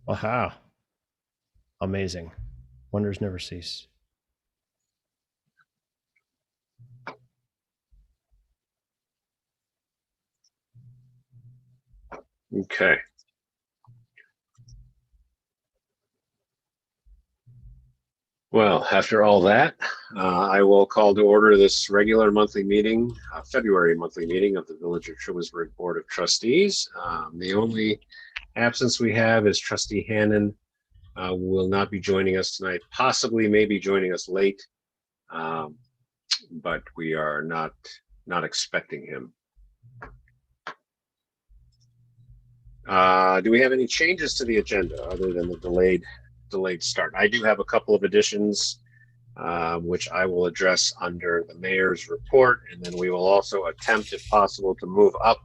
Aha. Amazing. Wonders never cease. Okay. Well, after all that, I will call to order this regular monthly meeting, February monthly meeting of the Village of Trumansburg Board of Trustees. The only absence we have is Trustee Hannon, will not be joining us tonight, possibly maybe joining us late, but we are not expecting him. Do we have any changes to the agenda other than the delayed start? I do have a couple of additions, which I will address under the mayor's report, and then we will also attempt, if possible, to move up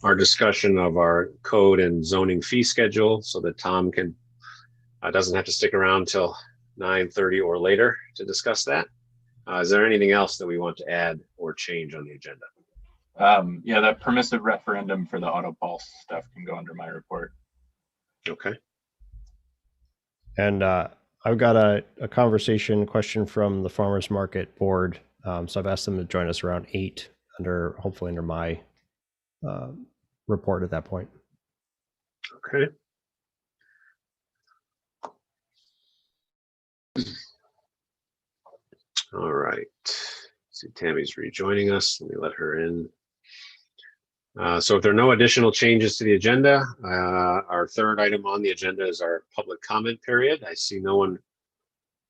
our discussion of our code and zoning fee schedule so that Tom can doesn't have to stick around till 9:30 or later to discuss that. Is there anything else that we want to add or change on the agenda? Yeah, that permissive referendum for the auto pulse stuff can go under my report. Okay. And I've got a conversation question from the farmers market board. So I've asked them to join us around 8 hopefully under my report at that point. Okay. All right. See, Tammy's rejoining us. Let me let her in. So if there are no additional changes to the agenda, our third item on the agenda is our public comment period. I see no one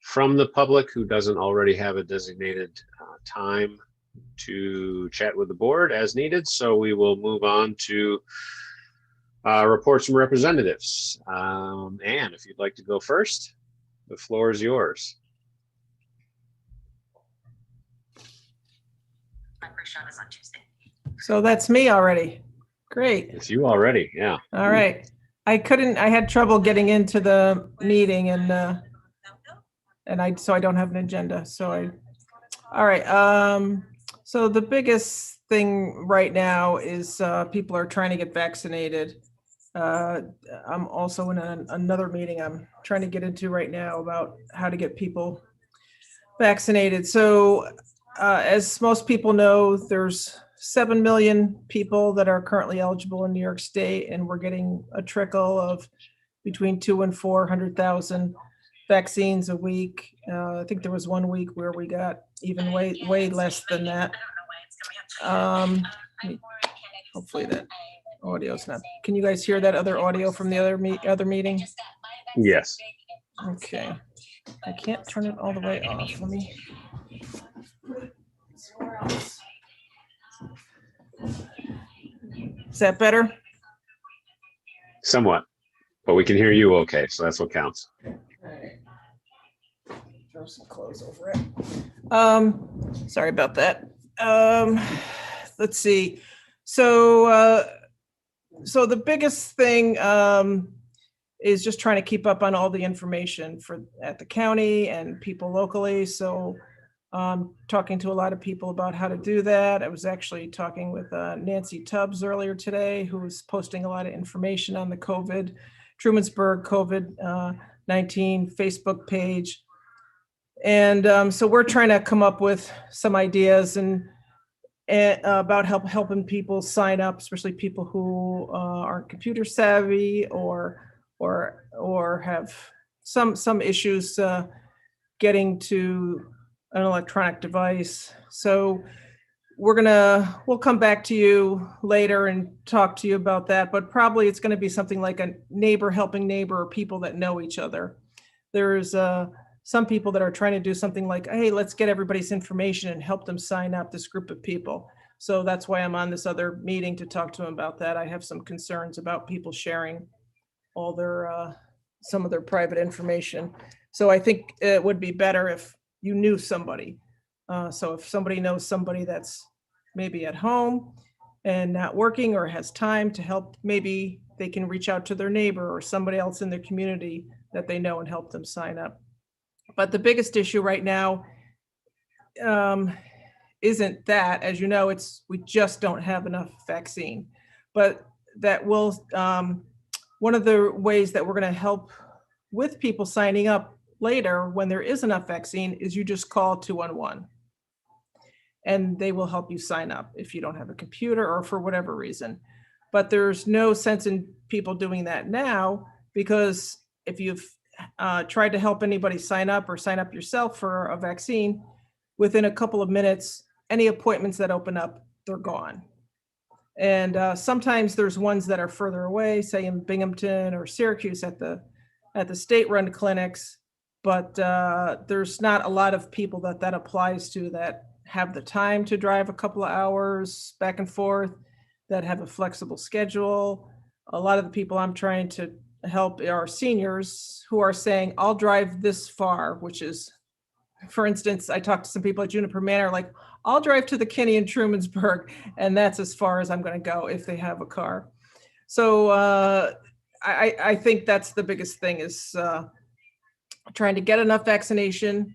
from the public who doesn't already have a designated time to chat with the board as needed. So we will move on to reports from representatives. Anne, if you'd like to go first, the floor is yours. My first shot is on Tuesday. So that's me already. Great. It's you already, yeah. All right. I had trouble getting into the meeting and so I don't have an agenda. All right. So the biggest thing right now is people are trying to get vaccinated. I'm also in another meeting I'm trying to get into right now about how to get people vaccinated. So as most people know, there's 7 million people that are currently eligible in New York State, and we're getting a trickle of between 200,000 and 400,000 vaccines a week. I think there was 1 week where we got even way less than that. Hopefully that audio's not. Can you guys hear that other audio from the other meeting? Yes. Okay. I can't turn it all the way off. Let me. Is that better? Somewhat, but we can hear you okay, so that's what counts. Right. Throw some clothes over it. Sorry about that. Let's see. So the biggest thing is just trying to keep up on all the information at the county and people locally. So talking to a lot of people about how to do that. I was actually talking with Nancy Tubbs earlier today, who was posting a lot of information on the Trumansburg COVID-19 Facebook page. And so we're trying to come up with some ideas and about helping people sign up, especially people who aren't computer savvy or have some issues getting to an electronic device. So we'll come back to you later and talk to you about that, but probably it's going to be something like a neighbor helping neighbor, or people that know each other. There's some people that are trying to do something like, hey, let's get everybody's information and help them sign up, this group of people. So that's why I'm on this other meeting to talk to them about that. I have some concerns about people sharing all their some of their private information. So I think it would be better if you knew somebody. So if somebody knows somebody that's maybe at home and not working or has time to help, maybe they can reach out to their neighbor or somebody else in their community that they know and help them sign up. But the biggest issue right now isn't that, as you know, we just don't have enough vaccine. But that will one of the ways that we're going to help with people signing up later when there is enough vaccine is you just call 211. And they will help you sign up if you don't have a computer or for whatever reason. But there's no sense in people doing that now, because if you've tried to help anybody sign up or sign up yourself for a vaccine, within a couple of minutes, any appointments that open up, they're gone. And sometimes there's ones that are further away, say in Binghamton or Syracuse at the state-run clinics, but there's not a lot of people that applies to that have the time to drive a couple of hours back and forth, that have a flexible schedule. A lot of the people I'm trying to help are seniors who are saying, I'll drive this far, which is, for instance, I talked to some people at Juniper Manor, like, I'll drive to the Kinney in Trumansburg, and that's as far as I'm going to go if they have a car. So I think that's the biggest thing, is trying to get enough vaccination,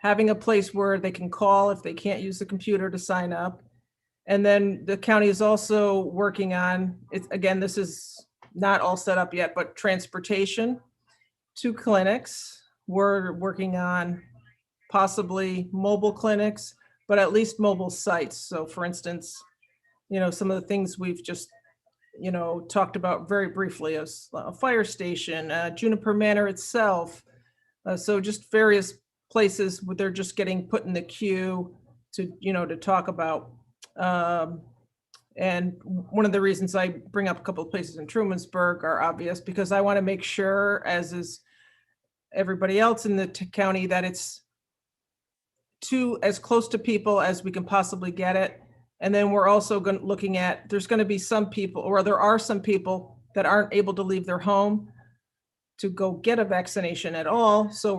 having a place where they can call if they can't use the computer to sign up. And then the county is also working on, again, this is not all set up yet, but transportation to clinics. We're working on possibly mobile clinics, but at least mobile sites. So for instance, some of the things we've just, talked about very briefly, as a fire station, Juniper Manor itself. So just various places where they're just getting put in the queue to talk about. And one of the reasons I bring up a couple of places in Trumansburg are obvious, because I want to make sure, as is everybody else in the county, that it's as close to people as we can possibly get it. And then we're also looking at, there's going to be some people, or there are some people that aren't able to leave their home to go get a vaccination at all. So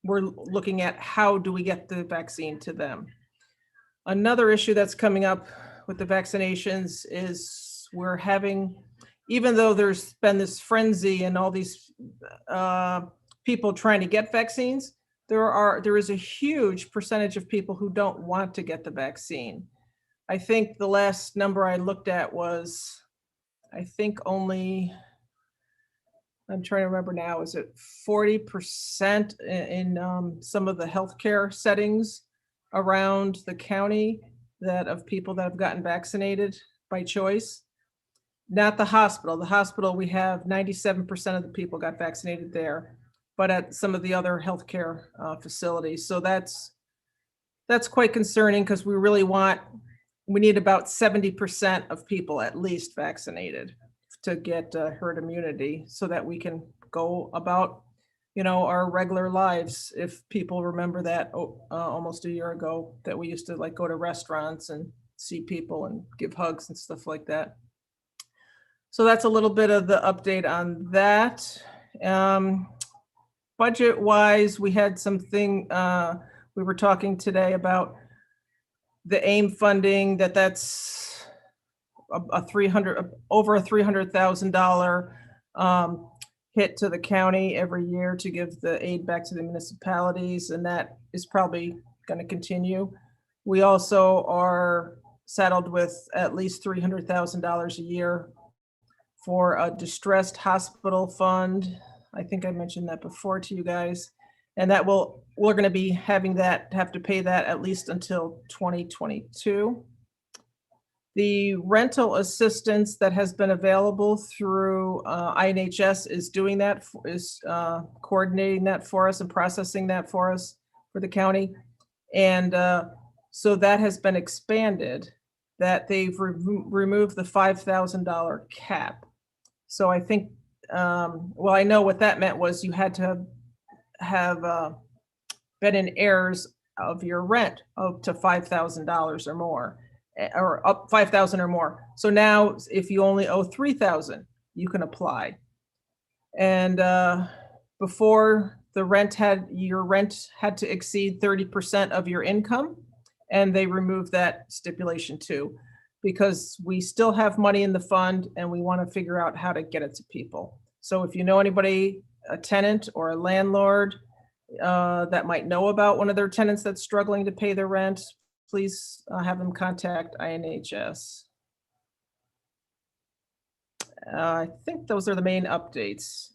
we're looking at how do we get the vaccine to them. Another issue that's coming up with the vaccinations is we're having, even though there's been this frenzy and all these people trying to get vaccines, there is a huge percentage of people who don't want to get the vaccine. I think the last number I looked at was, I'm trying to remember now, is it 40% in some of the healthcare settings around the county of people that have gotten vaccinated by choice? Not the hospital. The hospital, we have 97% of the people got vaccinated there, but at some of the other healthcare facilities. So that's quite concerning, because we need about 70% of people at least vaccinated to get herd immunity, so that we can go about, our regular lives. If people remember that almost a year ago, that we used to go to restaurants and see people and give hugs and stuff like that. So that's a little bit of the update on that. Budget wise, we had something, we were talking today about the AIM funding, that's over a $300,000 hit to the county every year to give the aid back to the municipalities, and that is probably going to continue. We also are saddled with at least $300,000 a year for a distressed hospital fund. I think I mentioned that before to you guys, and we're going to be have to pay that at least until 2022. The rental assistance that has been available through INHS is doing that, is coordinating that for us and processing that for us for the county. And so that has been expanded, that they've removed the $5,000 cap. So I think, I know what that meant was you had to have been in arrears of your rent up to $5,000 or more, or up 5,000 or more. So now if you only owe 3,000, you can apply. And before, your rent had to exceed 30% of your income, and they removed that stipulation too, because we still have money in the fund and we want to figure out how to get it to people. So if you know anybody, a tenant or a landlord that might know about one of their tenants that's struggling to pay their rent, please have them contact INHS. I think those are the main updates.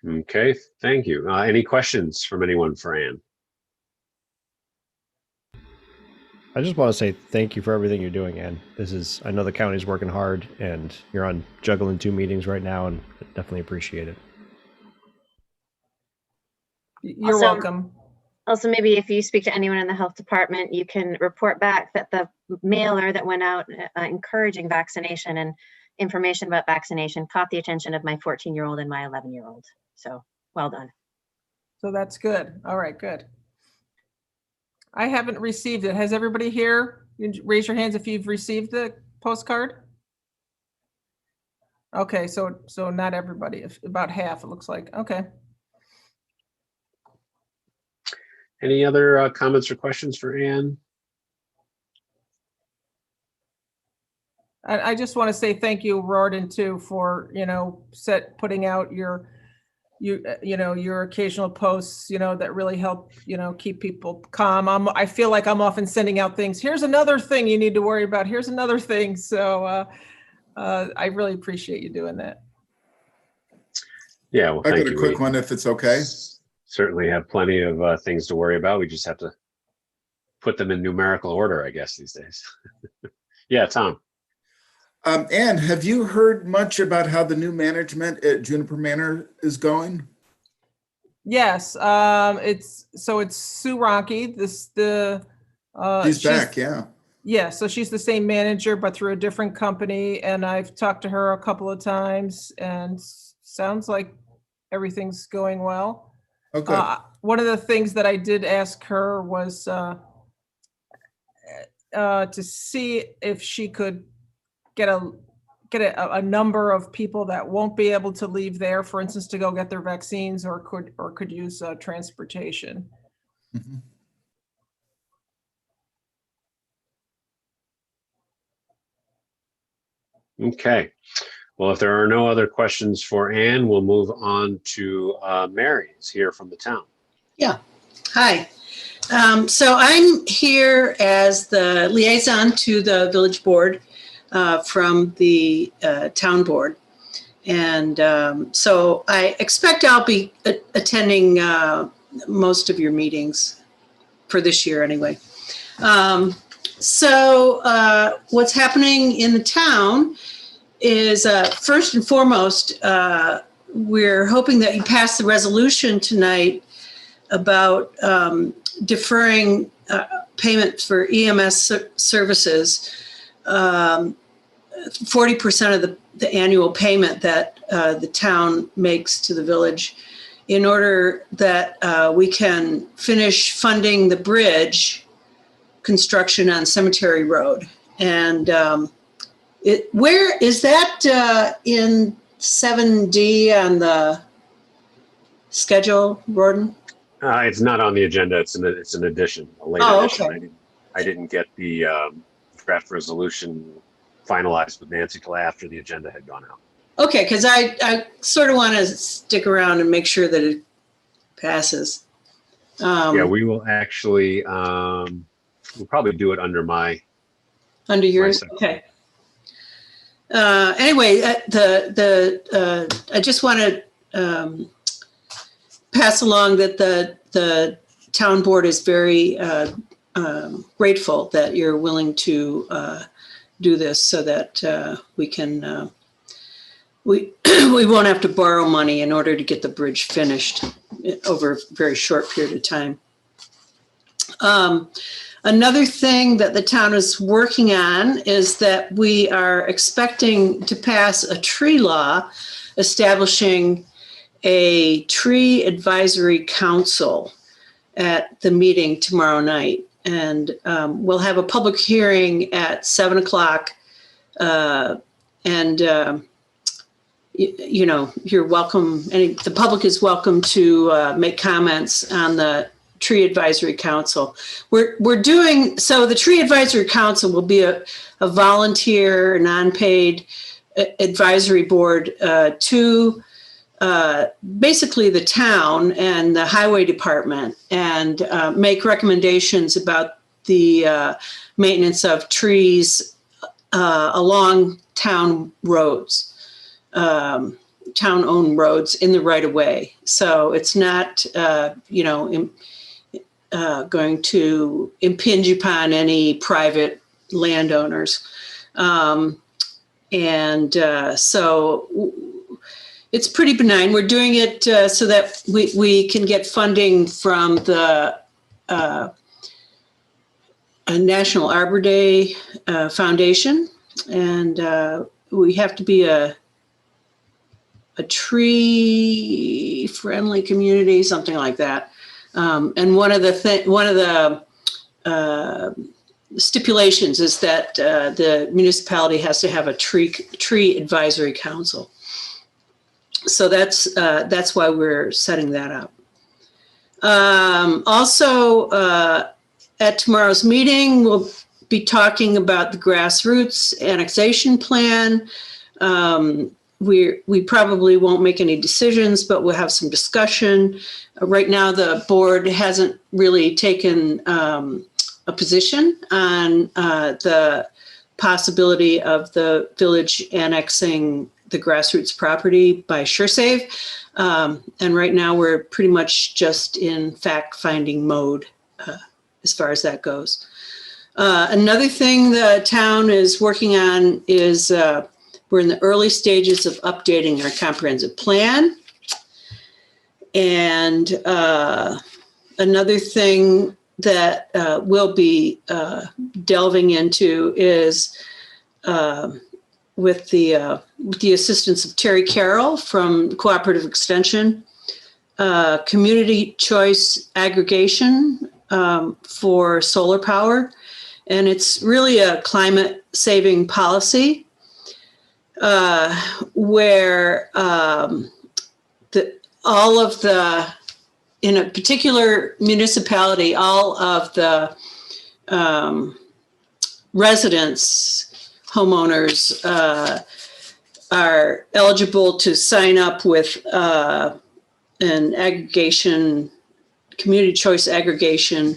Okay, thank you. Any questions from anyone for Ann? I just want to say thank you for everything you're doing, Ann. I know the county's working hard and you're on juggling 2 meetings right now, and I definitely appreciate it. You're Also- welcome. Also, maybe if you speak to anyone in the health department, you can report back that the mailer that went out encouraging vaccination and information about vaccination caught the attention of my 14-year-old and my 11-year-old. So well done. So that's good. All right, good. I haven't received it. Has everybody here? You can raise your hands if you've received the postcard. Okay, so not everybody, about half, it looks like. Okay. Any other comments or questions for Ann? I just want to say thank you, Rorden, too, for, putting out your occasional posts, that really help, keep people calm. I feel like I'm often sending out things. Here's another thing you need to worry about. Here's another thing. So I really appreciate you doing that. Yeah, well, I thank got a you. quick We one if it's okay. certainly have plenty of things to worry about. We just have to put them in numerical order, I guess, these days. Yeah, Tom. Ann, have you heard much about how the new management at Juniper Manor is going? Yes, it's Sue Rocky. She's back, yeah. Yeah, so she's the same manager, but through a different company. And I've talked to her a couple of times and sounds like everything's going well. Okay. One of the things that I did ask her was to see if she could get a number of people that won't be able to leave there, for instance, to go get their vaccines, or could use transportation. Mhm. Okay. Well, if there are no other questions for Ann, we'll move on to Mary, who's here from the town. Yeah. Hi. So I'm here as the liaison to the village board from the town board. And so I expect I'll be attending most of your meetings for this year anyway. So what's happening in the town is first and foremost, we're hoping that you pass the resolution tonight about deferring payment for EMS services, 40% of the annual payment that the town makes to the village, in order that we can finish funding the bridge construction on Cemetery Road. And where is that in 7D on the schedule, Rorden? It's not on the agenda. It's an addition, a late addition. Okay. I didn't get the draft resolution finalized with Nancy till after the agenda had gone out. Okay, because I sort of want to stick around and make sure that it passes. Yeah, we will actually, we'll probably do it under my. Under yours? Right. Okay. Anyway, I just want to pass along that the town board is very grateful that you're willing to do this, so that we can we won't have to borrow money in order to get the bridge finished over a very short period of time. Another thing that the town is working on is that we are expecting to pass a tree law establishing a tree advisory council at the meeting tomorrow night. And we'll have a public hearing at 7 o'clock. You're welcome, and the public is welcome to make comments on the Tree Advisory Council. We're doing, so the Tree Advisory Council will be a volunteer, non-paid advisory board to basically the town and the highway department, and make recommendations about the maintenance of trees along town roads, town-owned roads in the right of way. So it's not, going to impinge upon any private landowners. So it's pretty benign. We're doing it so that we can get funding from the National Arbor Day Foundation, and we have to be a tree-friendly community, something like that. And one of the stipulations is that the municipality has to have a tree advisory council. So that's why we're setting that up. Also, at tomorrow's meeting, we'll be talking about the grassroots annexation plan. We probably won't make any decisions, but we'll have some discussion. Right now, the board hasn't really taken a position on the possibility of the village annexing the grassroots property by SureSave. And right now, we're pretty much just in fact-finding mode as far as that goes. Another thing the town is working on is we're in the early stages of updating our comprehensive plan. And another thing that we'll be delving into is with the assistance of Terry Carroll from Cooperative Extension, community choice aggregation for solar power. And it's really a climate saving policy where in a particular municipality, all of the residents, homeowners are eligible to sign up with an aggregation, community choice aggregation,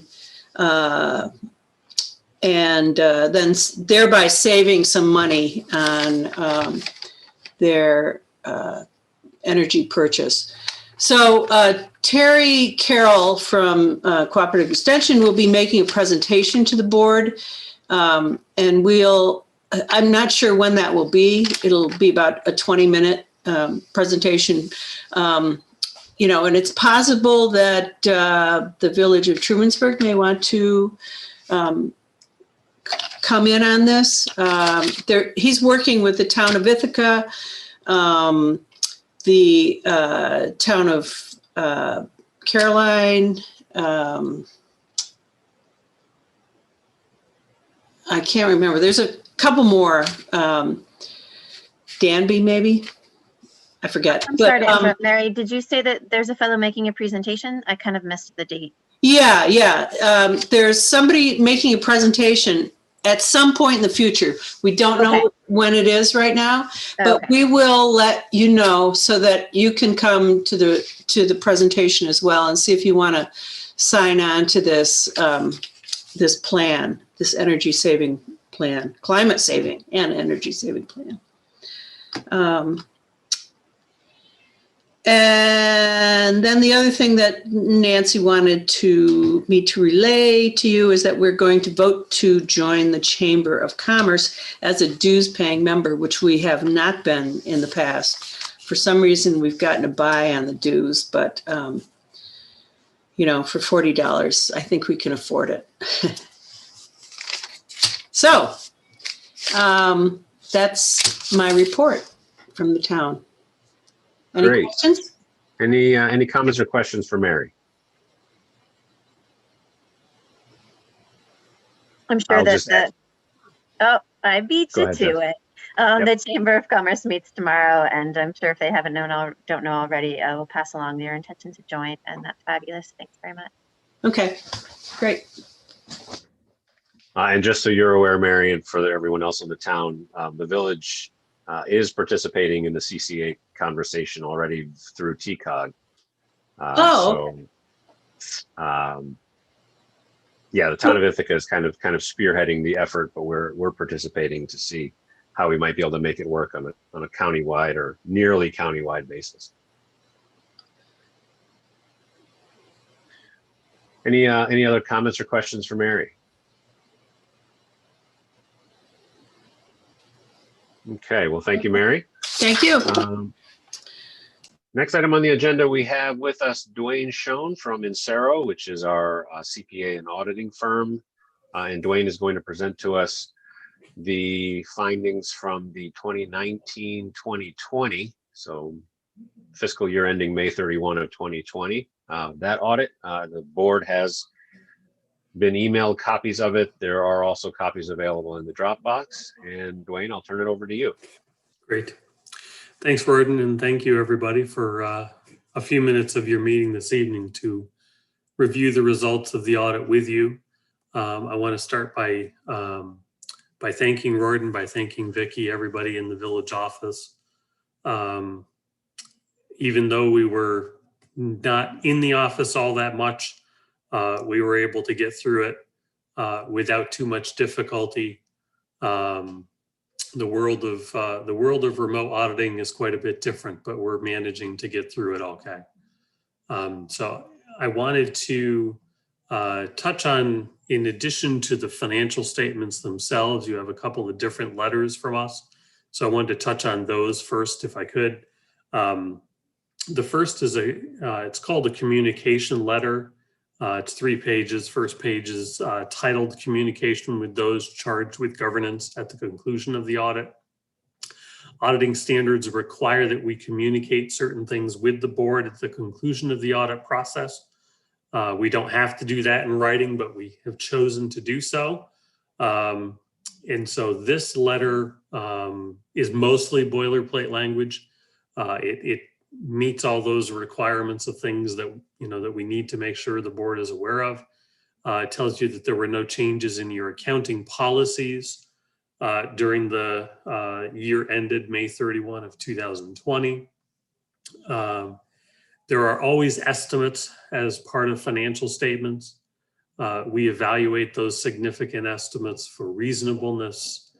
and then thereby saving some money on their energy purchase. So Terry Carroll from Cooperative Extension will be making a presentation to the board, and I'm not sure when that will be. It'll be about a 20-minute presentation. And it's possible that the village of Trumansburg may want to come in on this. He's working with the town of Ithaca, the town of Caroline. I can't remember. There's a couple more. Danby, maybe. I forget. I'm sorry to interrupt, Mary. Did you say that there's a fellow making a presentation? I kind of missed the date. Yeah. There's somebody making a presentation at some point in the future. We don't know when it is right now, but we will let you know so that you can come to the presentation as well and see if you want to sign on to this this plan, this energy saving plan, climate saving and energy saving plan. And then the other thing that Nancy wanted me to relay to you is that we're going to vote to join the Chamber of Commerce as a dues-paying member, which we have not been in the past. For some reason, we've gotten a buy on the dues, but for $40, I think we can afford it. So that's my report from the town. Any Great. questions? Any comments or questions for Mary? I'm sure I beat Go you ahead, to Jeff. it. The Chamber of Commerce meets tomorrow, and I'm sure if they don't know already, I will pass along their intention to join, and that's fabulous. Thanks very much. Okay, great. And just so you're aware, Mary, and for everyone else in the town, the village is participating in the CCA conversation already through TCOG. yeah, the town of Ithaca is kind of spearheading the effort, but we're participating to see how we might be able to make it work on a countywide or nearly countywide basis. Any other comments or questions for Mary? Okay, well, thank you, Mary. Thank you. Next item on the agenda, we have with us Dwayne Schoen from Insero, which is our CPA and auditing firm. And Dwayne is going to present to us the findings from the 2019-2020, so fiscal year ending May 31 of 2020. That audit, the board has been emailed copies of it. There are also copies available in the Dropbox. And Dwayne, I'll turn it over to you. Great. Thanks, Gordon, and thank you, everybody, for a few minutes of your meeting this evening to review the results of the audit with you. I want to start by thanking Gordon, by thanking Vicki, everybody in the village office. Even though we were not in the office all that much, we were able to get through it without too much difficulty. The world of remote auditing is quite a bit different, but we're managing to get through it okay. So I wanted to touch on, in addition to the financial statements themselves, you have a couple of different letters from us. So I wanted to touch on those first, if I could. The first is it's called a communication letter. It's 3 pages. First page is titled Communication with Those Charged with Governance at the Conclusion of the Audit. Auditing standards require that we communicate certain things with the board at the conclusion of the audit process. We don't have to do that in writing, but we have chosen to do so. And so this letter is mostly boilerplate language. It meets all those requirements of things that that we need to make sure the board is aware of. It tells you that there were no changes in your accounting policies during the year ended May 31 of 2020. There are always estimates as part of financial statements. We evaluate those significant estimates for reasonableness,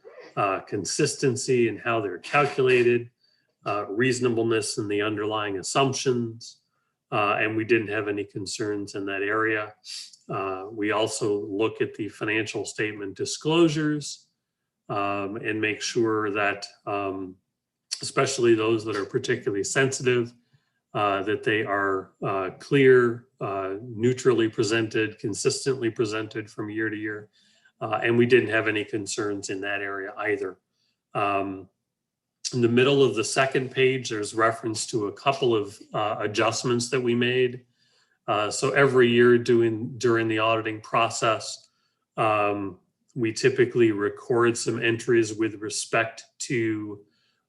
consistency in how they're calculated, reasonableness in the underlying assumptions, and we didn't have any concerns in that area. We also look at the financial statement disclosures and make sure that, especially those that are particularly sensitive, that they are clear, neutrally presented, consistently presented from year to year. And we didn't have any concerns in that area either. In the middle of the second page, there's reference to a couple of adjustments that we made. So every year during the auditing process, we typically record some entries with respect to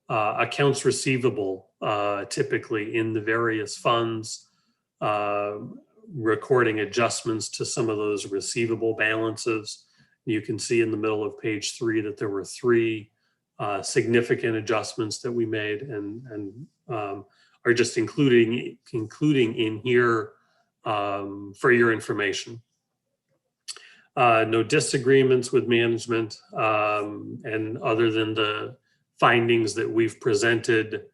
accounts receivable, typically in the various funds, recording adjustments to some of those receivable balances. You can see in the middle of page 3 that there were 3 significant adjustments that we made and are just including in here for your information. No disagreements with management, and other than the findings that we've presented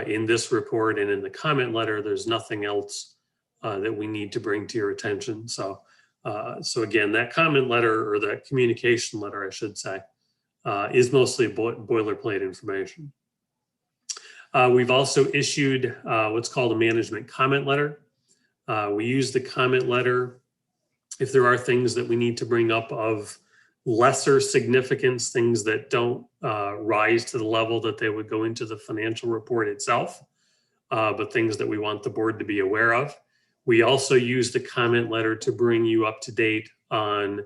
in this report and in the comment letter, there's nothing else that we need to bring to your attention. So again, that comment letter, or that communication letter, I should say, is mostly boilerplate information. We've also issued what's called a management comment letter. We use the comment letter if there are things that we need to bring up of lesser significance, things that don't rise to the level that they would go into the financial report itself, but things that we want the board to be aware of. We also use the comment letter to bring you up to date on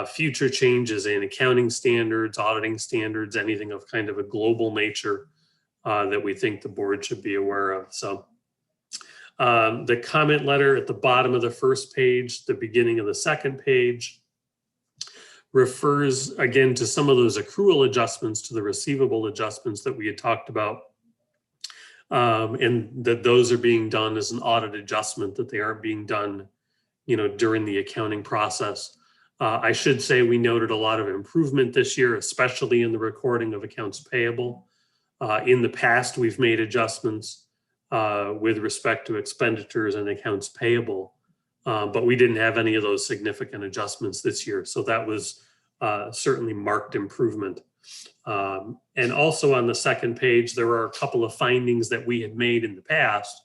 future changes in accounting standards, auditing standards, anything of kind of a global nature that we think the board should be aware of. So the comment letter at the bottom of the first page, the beginning of the second page, refers again to some of those accrual adjustments, to the receivable adjustments that we had talked about, and that those are being done as an audit adjustment, that they aren't being done during the accounting process. I should say we noted a lot of improvement this year, especially in the recording of accounts payable. In the past, we've made adjustments with respect to expenditures and accounts payable, but we didn't have any of those significant adjustments this year. So that was certainly marked improvement. And also on the second page, there are a couple of findings that we had made in the past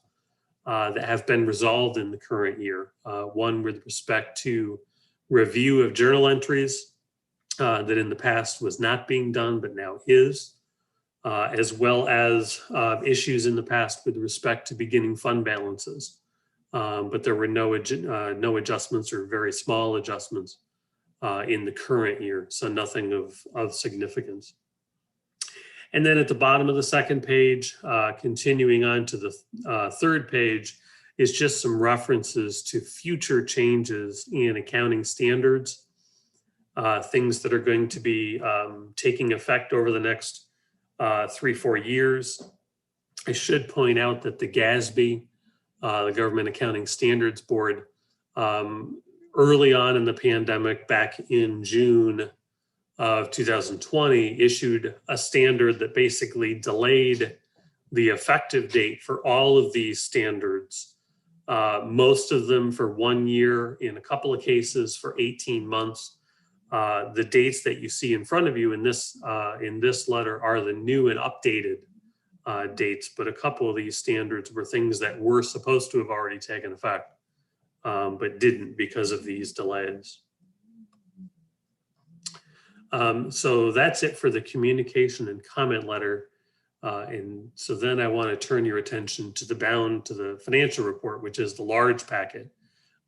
that have been resolved in the current year. One with respect to review of journal entries that in the past was not being done, but now is, as well as issues in the past with respect to beginning fund balances. But there were no adjustments or very small adjustments in the current year, so nothing of significance. And then at the bottom of the second page, continuing on to the third page, is just some references to future changes in accounting standards, things that are going to be taking effect over the next 3-4 years. I should point out that the GASB, the Government Accounting Standards Board, early on in the pandemic, back in June of 2020, issued a standard that basically delayed the effective date for all of these standards, most of them for 1 year, in a couple of cases for 18 months. The dates that you see in front of you in this letter are the new and updated dates, but a couple of these standards were things that were supposed to have already taken effect, but didn't because of these delays. So that's it for the communication and comment letter. And so then I want to turn your attention to the financial report, which is the large packet.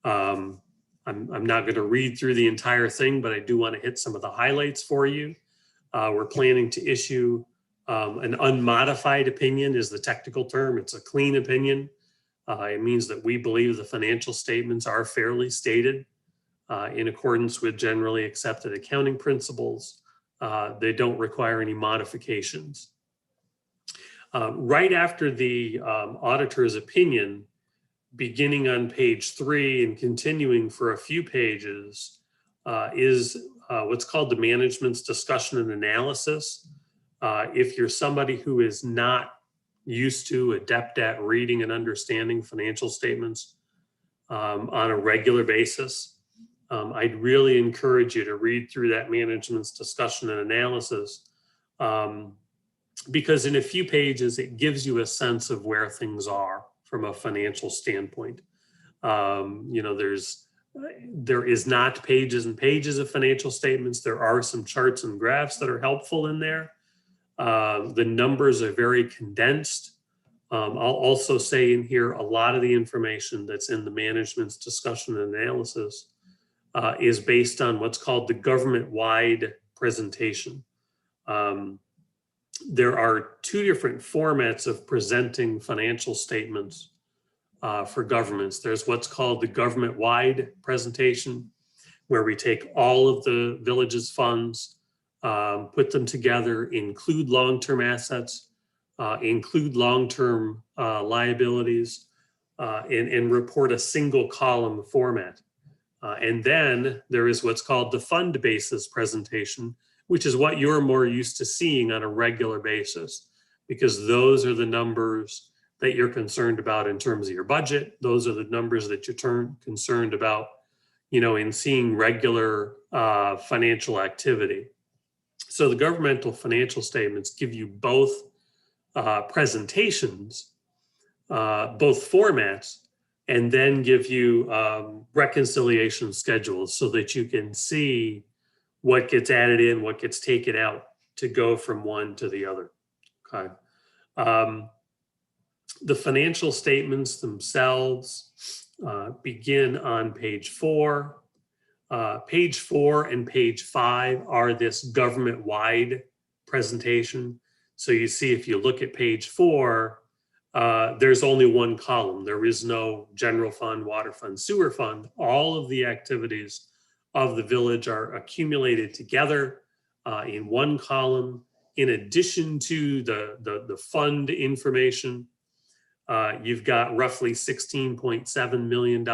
I'm not going to read through the entire thing, but I do want to hit some of the highlights for you. We're planning to issue an unmodified opinion is the technical term. It's a clean opinion. It means that we believe the financial statements are fairly stated in accordance with generally accepted accounting principles. They don't require any modifications. Right after the auditor's opinion, beginning on page 3 and continuing for a few pages, is what's called the management's discussion and analysis. If you're somebody who is not used to, adept at reading and understanding financial statements on a regular basis, I'd really encourage you to read through that management's discussion and analysis, because in a few pages, it gives you a sense of where things are from a financial standpoint. There is not pages and pages of financial statements. There are some charts and graphs that are helpful in there. The numbers are very condensed. I'll also say in here, a lot of the information that's in the management's discussion and analysis is based on what's called the government-wide presentation. There are 2 different formats of presenting financial statements for governments. There's what's called the government-wide presentation, where we take all of the village's funds, put them together, include long-term assets, include long-term liabilities, and report a single column format. And then there is what's called the fund basis presentation, which is what you're more used to seeing on a regular basis, because those are the numbers that you're concerned about in terms of your budget. Those are the numbers that you're concerned about, in seeing regular financial activity. So the governmental financial statements give you both presentations, both formats, and then give you reconciliation schedules so that you can see what gets added in, what gets taken out to go from one to the other. Okay. The financial statements themselves begin on page 4. Page 4 and page 5 are this government-wide presentation. So you see, if you look at page 4, there's only one column. There is no general fund, water fund, sewer fund. All of the activities of the village are accumulated together in one column. In addition to the fund information, you've got roughly $16.7 million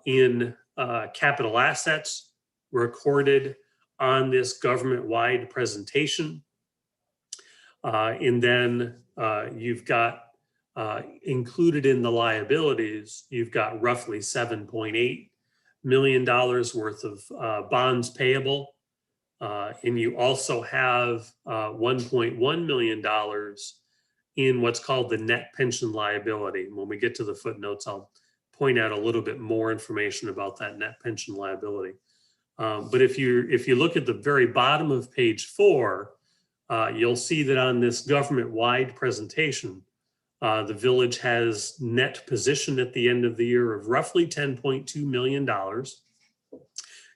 in capital assets recorded on this government-wide presentation. And then you've got included in the liabilities, you've got roughly $7.8 million worth of bonds payable. And you also have $1.1 million in what's called the net pension liability. When we get to the footnotes, I'll point out a little bit more information about that net pension liability. But if you look at the very bottom of page 4, you'll see that on this government-wide presentation, the village has net position at the end of the year of roughly $10.2 million.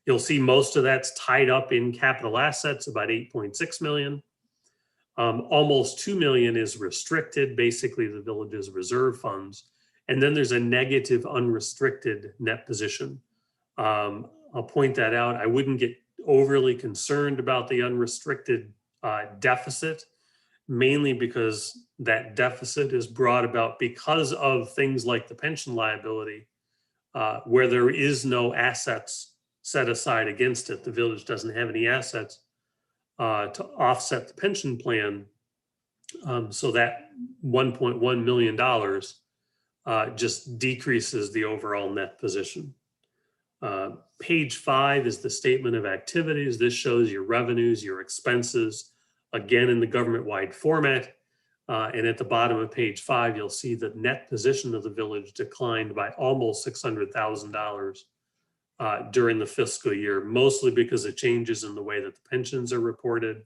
You'll see most of that's tied up in capital assets, about 8.6 million. Almost 2 million is restricted, basically the village's reserve funds. And then there's a negative unrestricted net position. I'll point that out. I wouldn't get overly concerned about the unrestricted deficit, mainly because that deficit is brought about because of things like the pension liability, where there is no assets set aside against it. The village doesn't have any assets to offset the pension plan. So that $1.1 million just decreases the overall net position. Page 5 is the statement of activities. This shows your revenues, your expenses, again in the government-wide format. And at the bottom of page 5, you'll see the net position of the village declined by almost $600,000 during the fiscal year, mostly because of changes in the way that the pensions are reported,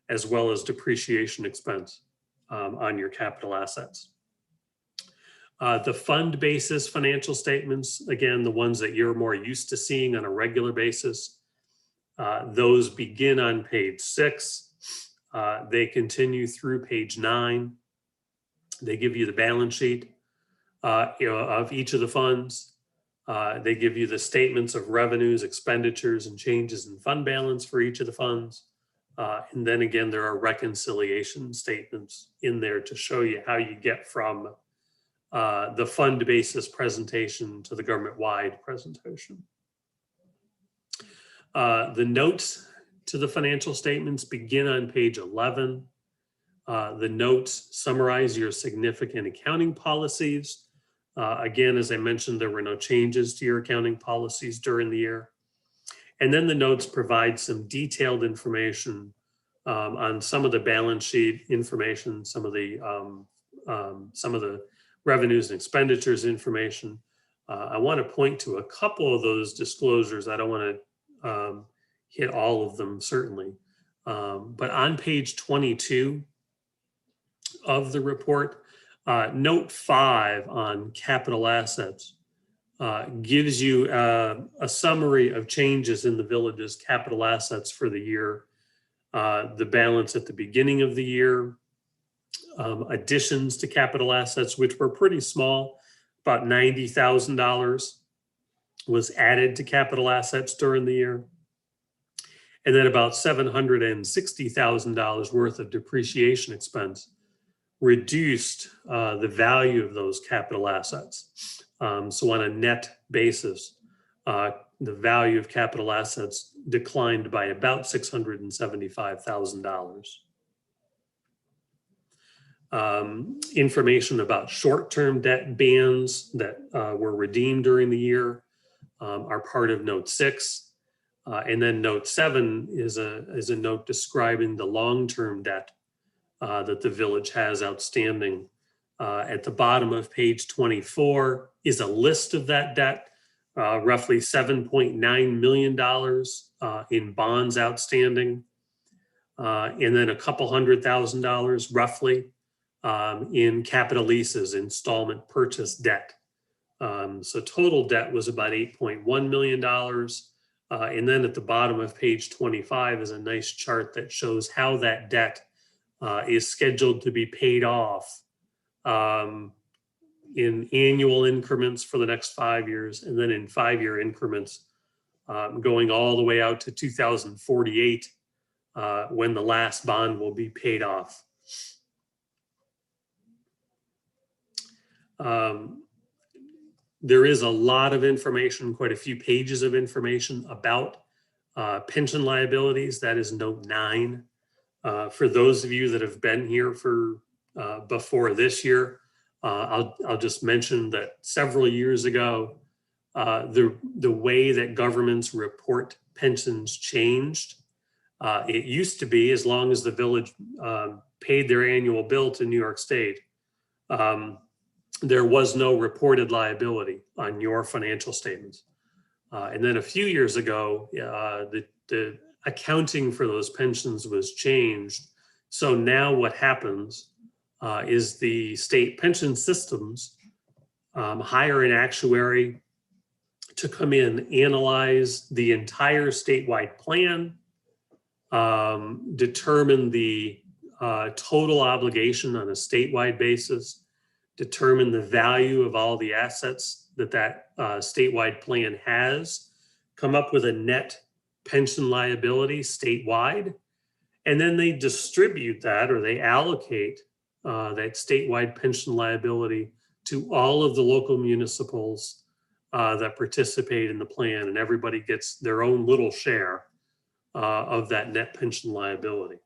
as well as depreciation expense on your capital assets. The fund basis financial statements, again, the ones that you're more used to seeing on a regular basis, those begin on page 6. They continue through page 9. They give you the balance sheet of each of the funds. They give you the statements of revenues, expenditures, and changes in fund balance for each of the funds. And then again, there are reconciliation statements in there to show you how you get from the fund basis presentation to the government-wide presentation. The notes to the financial statements begin on page 11. The notes summarize your significant accounting policies. Again, as I mentioned, there were no changes to your accounting policies during the year. And then the notes provide some detailed information on some of the balance sheet information, some of the revenues and expenditures information. I want to point to a couple of those disclosures. I don't want to hit all of them, certainly. But on page 22 of the report, note 5 on capital assets gives you a summary of changes in the village's capital assets for the year, the balance at the beginning of the year, additions to capital assets, which were pretty small, about $90,000 was added to capital assets during the year. And then about $760,000 worth of depreciation expense reduced the value of those capital assets. So on a net basis, the value of capital assets declined by about $675,000. Information about short-term debt bands that were redeemed during the year are part of note 6. And then note 7 is a note describing the long-term debt that the village has outstanding. At the bottom of page 24 is a list of that debt, roughly $7.9 million in bonds outstanding, and then a couple $100,000 roughly in capital leases, installment purchase debt. So total debt was about $8.1 million. And then at the bottom of page 25 is a nice chart that shows how that debt is scheduled to be paid off in annual increments for the next 5 years, and then in 5-year increments going all the way out to 2048 when the last bond will be paid off. There is a lot of information, quite a few pages of information about pension liabilities. That is note 9. For those of you that have been here for before this year, I'll just mention that several years ago, the way that governments report pensions changed. It used to be, as long as the village paid their annual bill to New York State, there was no reported liability on your financial statements. And then a few years ago, the accounting for those pensions was changed. So now what happens is the state pension systems hire an actuary to come in, analyze the entire statewide plan, determine the total obligation on a statewide basis, determine the value of all the assets that statewide plan has, come up with a net pension liability statewide, and then they distribute that, or they allocate that statewide pension liability to all of the local municipals that participate in the plan, and everybody gets their own little share of that net pension liability.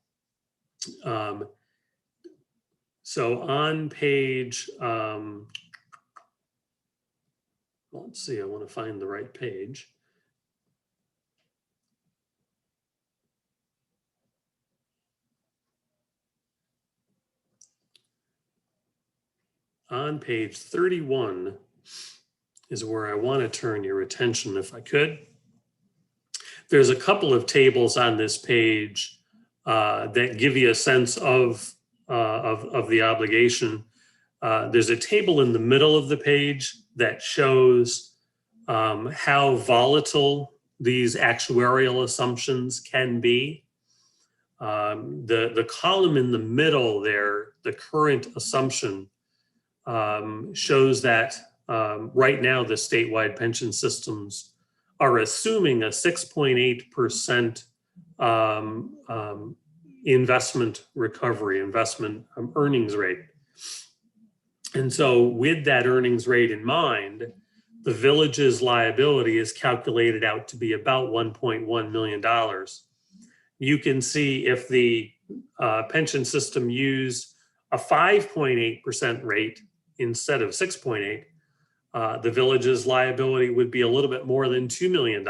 So on page, let's see, I want to find the right page. On page 31 is where I want to turn your attention, if I could. There's a couple of tables on this page that give you a sense of the obligation. There's a table in the middle of the page that shows how volatile these actuarial assumptions can be. The column in the middle there, the current assumption, shows that right now the statewide pension systems are assuming a 6.8% investment recovery, investment earnings rate. And so with that earnings rate in mind, the village's liability is calculated out to be about $1.1 million. You can see if the pension system used a 5.8% rate instead of 6.8, the village's liability would be a little bit more than $2 million.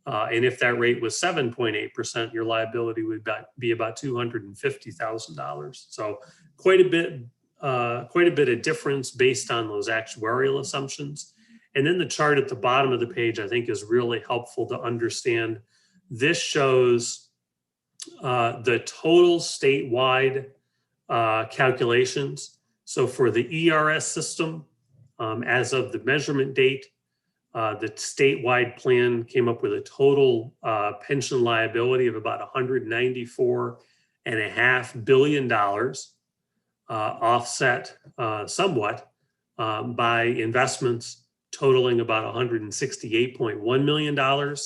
And if that rate was 7.8%, your liability would be about $250,000. So quite a bit of difference based on those actuarial assumptions. And then the chart at the bottom of the page, I think, is really helpful to understand. This shows the total statewide calculations. So for the ERS system, as of the measurement date, the statewide plan came up with a total pension liability of about $194.5 billion, offset somewhat by investments totaling about $168.1 million.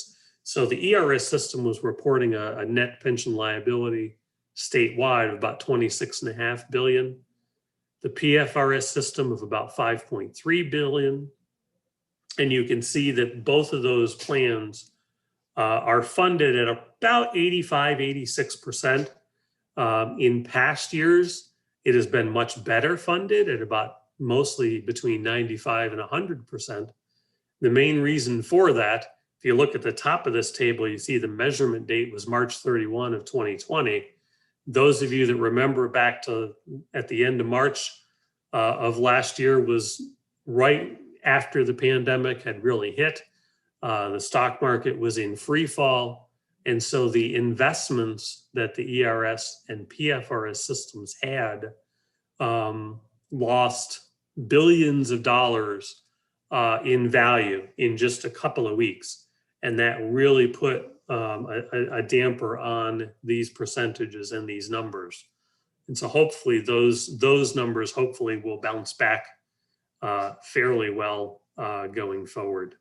So the ERS system was reporting a net pension liability statewide of about $26.5 billion. The PFRS system of about $5.3 billion. And you can see that both of those plans are funded at about 86%. In past years, it has been much better funded at about mostly between 95 and 100%. The main reason for that, if you look at the top of this table, you see the measurement date was March 31 of 2020. Those of you that remember back to at the end of March of last year was right after the pandemic had really hit. The stock market was in free fall. And so the investments that the ERS and PFRS systems had lost billions of dollars in value in just a couple of weeks. And that really put a damper on these percentages and these numbers. And so hopefully those numbers hopefully will bounce back fairly well going forward.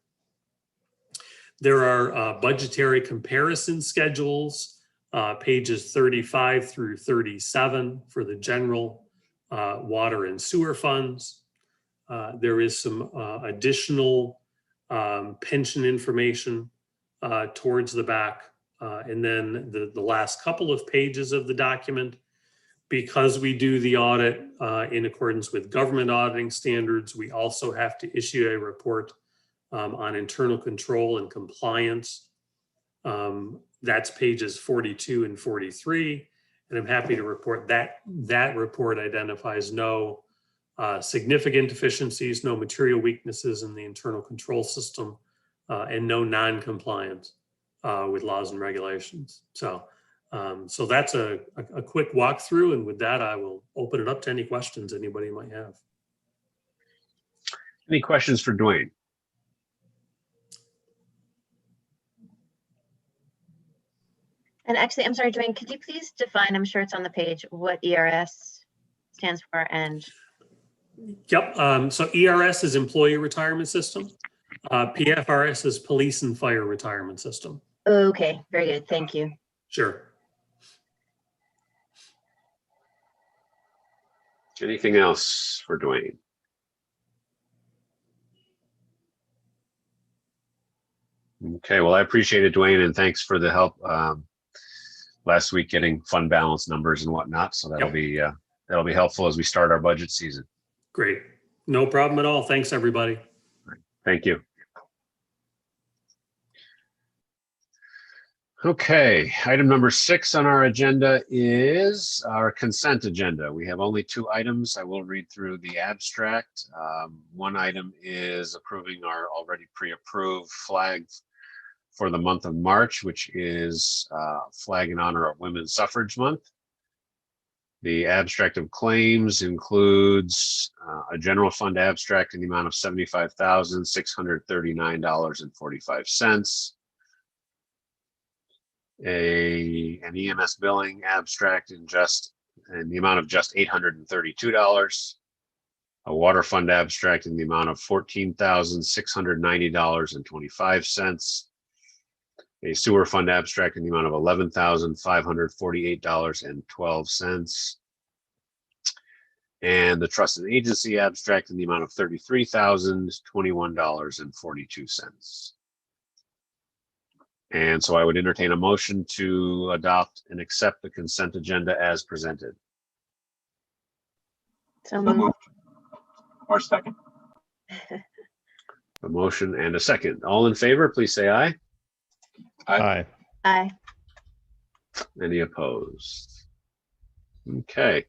There are budgetary comparison schedules, pages 35 through 37 for the general water and sewer funds. There is some additional pension information towards the back. And then the last couple of pages of the document, because we do the audit in accordance with government auditing standards, we also have to issue a report on internal control and compliance. That's pages 42 and 43. And I'm happy to report that that report identifies no significant deficiencies, no material weaknesses in the internal control system, and no non-compliance with laws and regulations. So that's a quick walkthrough. And with that, I will open it up to any questions anybody might have. Any questions for Dwayne? And actually, I'm sorry, Dwayne, could you please define, I'm sure it's on the page, what ERS stands for and Yep. So ERS is Employee Retirement System. PFRS is Police and Fire Retirement System. okay, very good, thank you. Sure. Anything else for Dwayne? Okay, well, I appreciate it, Dwayne, and thanks for the help last week getting fund balance numbers and whatnot. So that'll be helpful as we start our budget season. Great. No problem at all. Thanks, everybody. Thank you. Okay, item number 6 on our agenda is our consent agenda. We have only 2 items. I will read through the abstract. One item is approving our already pre-approved flag for the month of March, which is flag in honor of Women's Suffrage Month. The abstract of claims includes a general fund abstract in the amount of $75,639.45. An EMS billing abstract in the amount of just $832. A water fund abstract in the amount of $14,690.25. A sewer fund abstract in the amount of $11,548.12. And the trust and agency abstract in the amount of $33,021.42. And so I would entertain a motion to adopt and accept the consent agenda as presented. So So moved. moved. Or second. A motion and a second. All in favor, please say aye. Aye. Aye. Any opposed? Okay.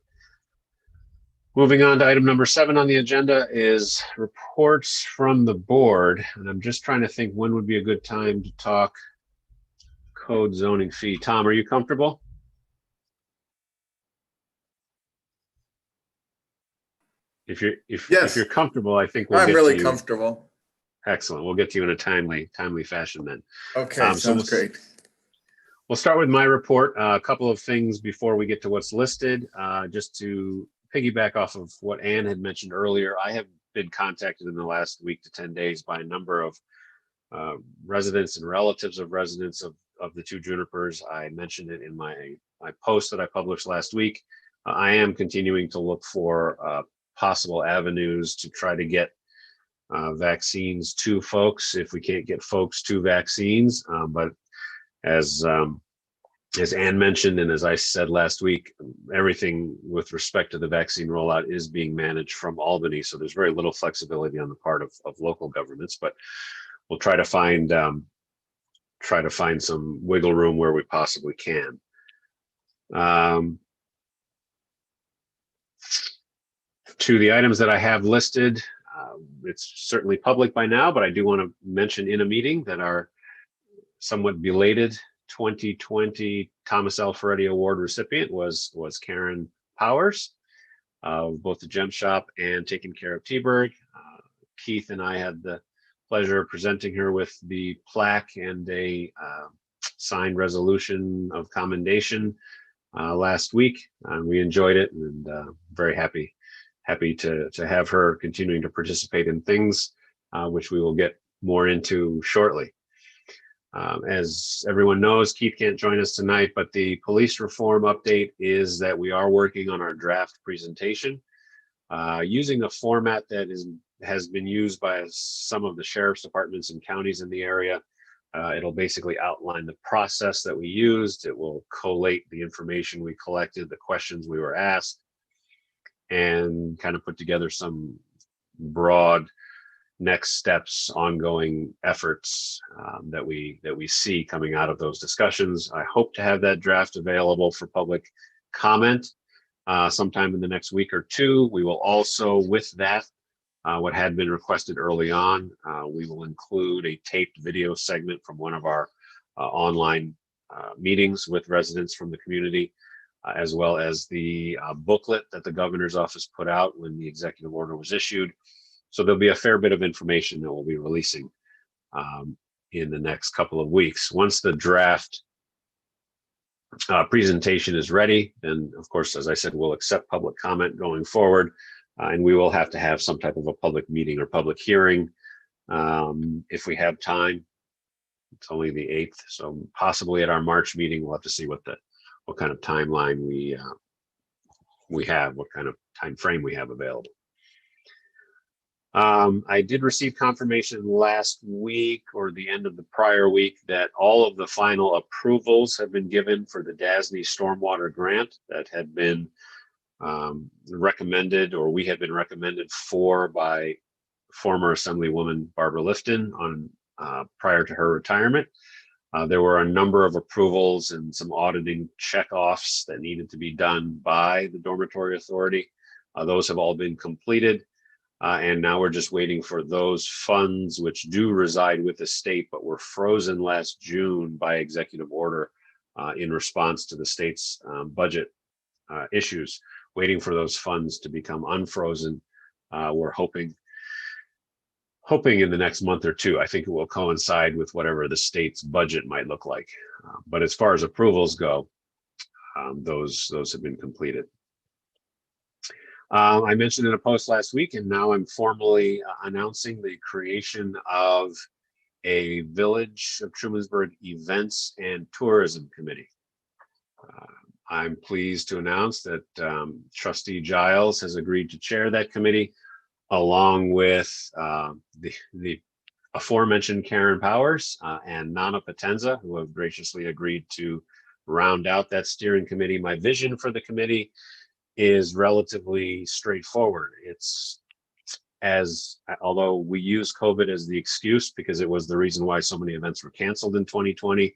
Moving on to item number 7 on the agenda is reports from the board. And I'm just trying to think when would be a good time to talk code zoning fee. Tom, are you comfortable? If Yes. you're comfortable, I think we'll I'm get really to you. comfortable. Excellent. We'll get to you in a timely fashion then. Okay, So sounds great. We'll start with my report. A couple of things before we get to what's listed, just to piggyback off of what Ann had mentioned earlier. I have been contacted in the last week to 10 days by a number of residents and relatives of residents of the 2 junipers. I mentioned it in my post that I published last week. I am continuing to look for possible avenues to try to get vaccines to folks if we can't get folks to vaccines. But as Ann mentioned, and as I said last week, everything with respect to the vaccine rollout is being managed from Albany. So there's very little flexibility on the part of local governments, but we'll try to find some wiggle room where we possibly can. To the items that I have listed, it's certainly public by now, but I do want to mention in a meeting that our somewhat belated 2020 Thomas L. Ferretti Award recipient was Karen Powers, both the Gem Shop and Taking Care of T-Berg. Keith and I had the pleasure of presenting her with the plaque and a signed resolution of commendation last week. We enjoyed it and very happy to have her continuing to participate in things, which we will get more into shortly. As everyone knows, Keith can't join us tonight, but the police reform update is that we are working on our draft presentation using a format that is has been used by some of the sheriff's departments and counties in the area. It'll basically outline the process that we used. It will collate the information we collected, the questions we were asked, and kind of put together some broad next steps, ongoing efforts that we see coming out of those discussions. I hope to have that draft available for public comment sometime in the next week or two. We will also, with that, what had been requested early on, we will include a taped video segment from one of our online meetings with residents from the community, as well as the booklet that the governor's office put out when the executive order was issued. So there'll be a fair bit of information that we'll be releasing in the next couple of weeks. Once the draft presentation is ready, then of course, as I said, we'll accept public comment going forward, and we will have to have some type of a public meeting or public hearing if we have time. It's only the 8th, so possibly at our March meeting, we'll have to see what kind of timeline we have, what kind of time frame we have available. I did receive confirmation last week or the end of the prior week that all of the final approvals have been given for the DASNY Stormwater Grant that had been recommended, or we had been recommended for by former Assemblywoman Barbara Lifton on prior to her retirement. There were a number of approvals and some auditing checkoffs that needed to be done by the Dormitory Authority. Those have all been completed. And now we're just waiting for those funds, which do reside with the state, but were frozen last June by executive order in response to the state's budget issues, waiting for those funds to become unfrozen. We're hoping in the next month or two. I think it will coincide with whatever the state's budget might look like. But as far as approvals go, those have been completed. I mentioned in a post last week, and now I'm formally announcing the creation of a Village of Trumansburg Events and Tourism Committee. I'm pleased to announce that Trustee Giles has agreed to chair that committee, along with the aforementioned Karen Powers and Nana Potenza, who have graciously agreed to round out that steering committee. My vision for the committee is relatively straightforward. It's although we use COVID as the excuse because it was the reason why so many events were canceled in 2020,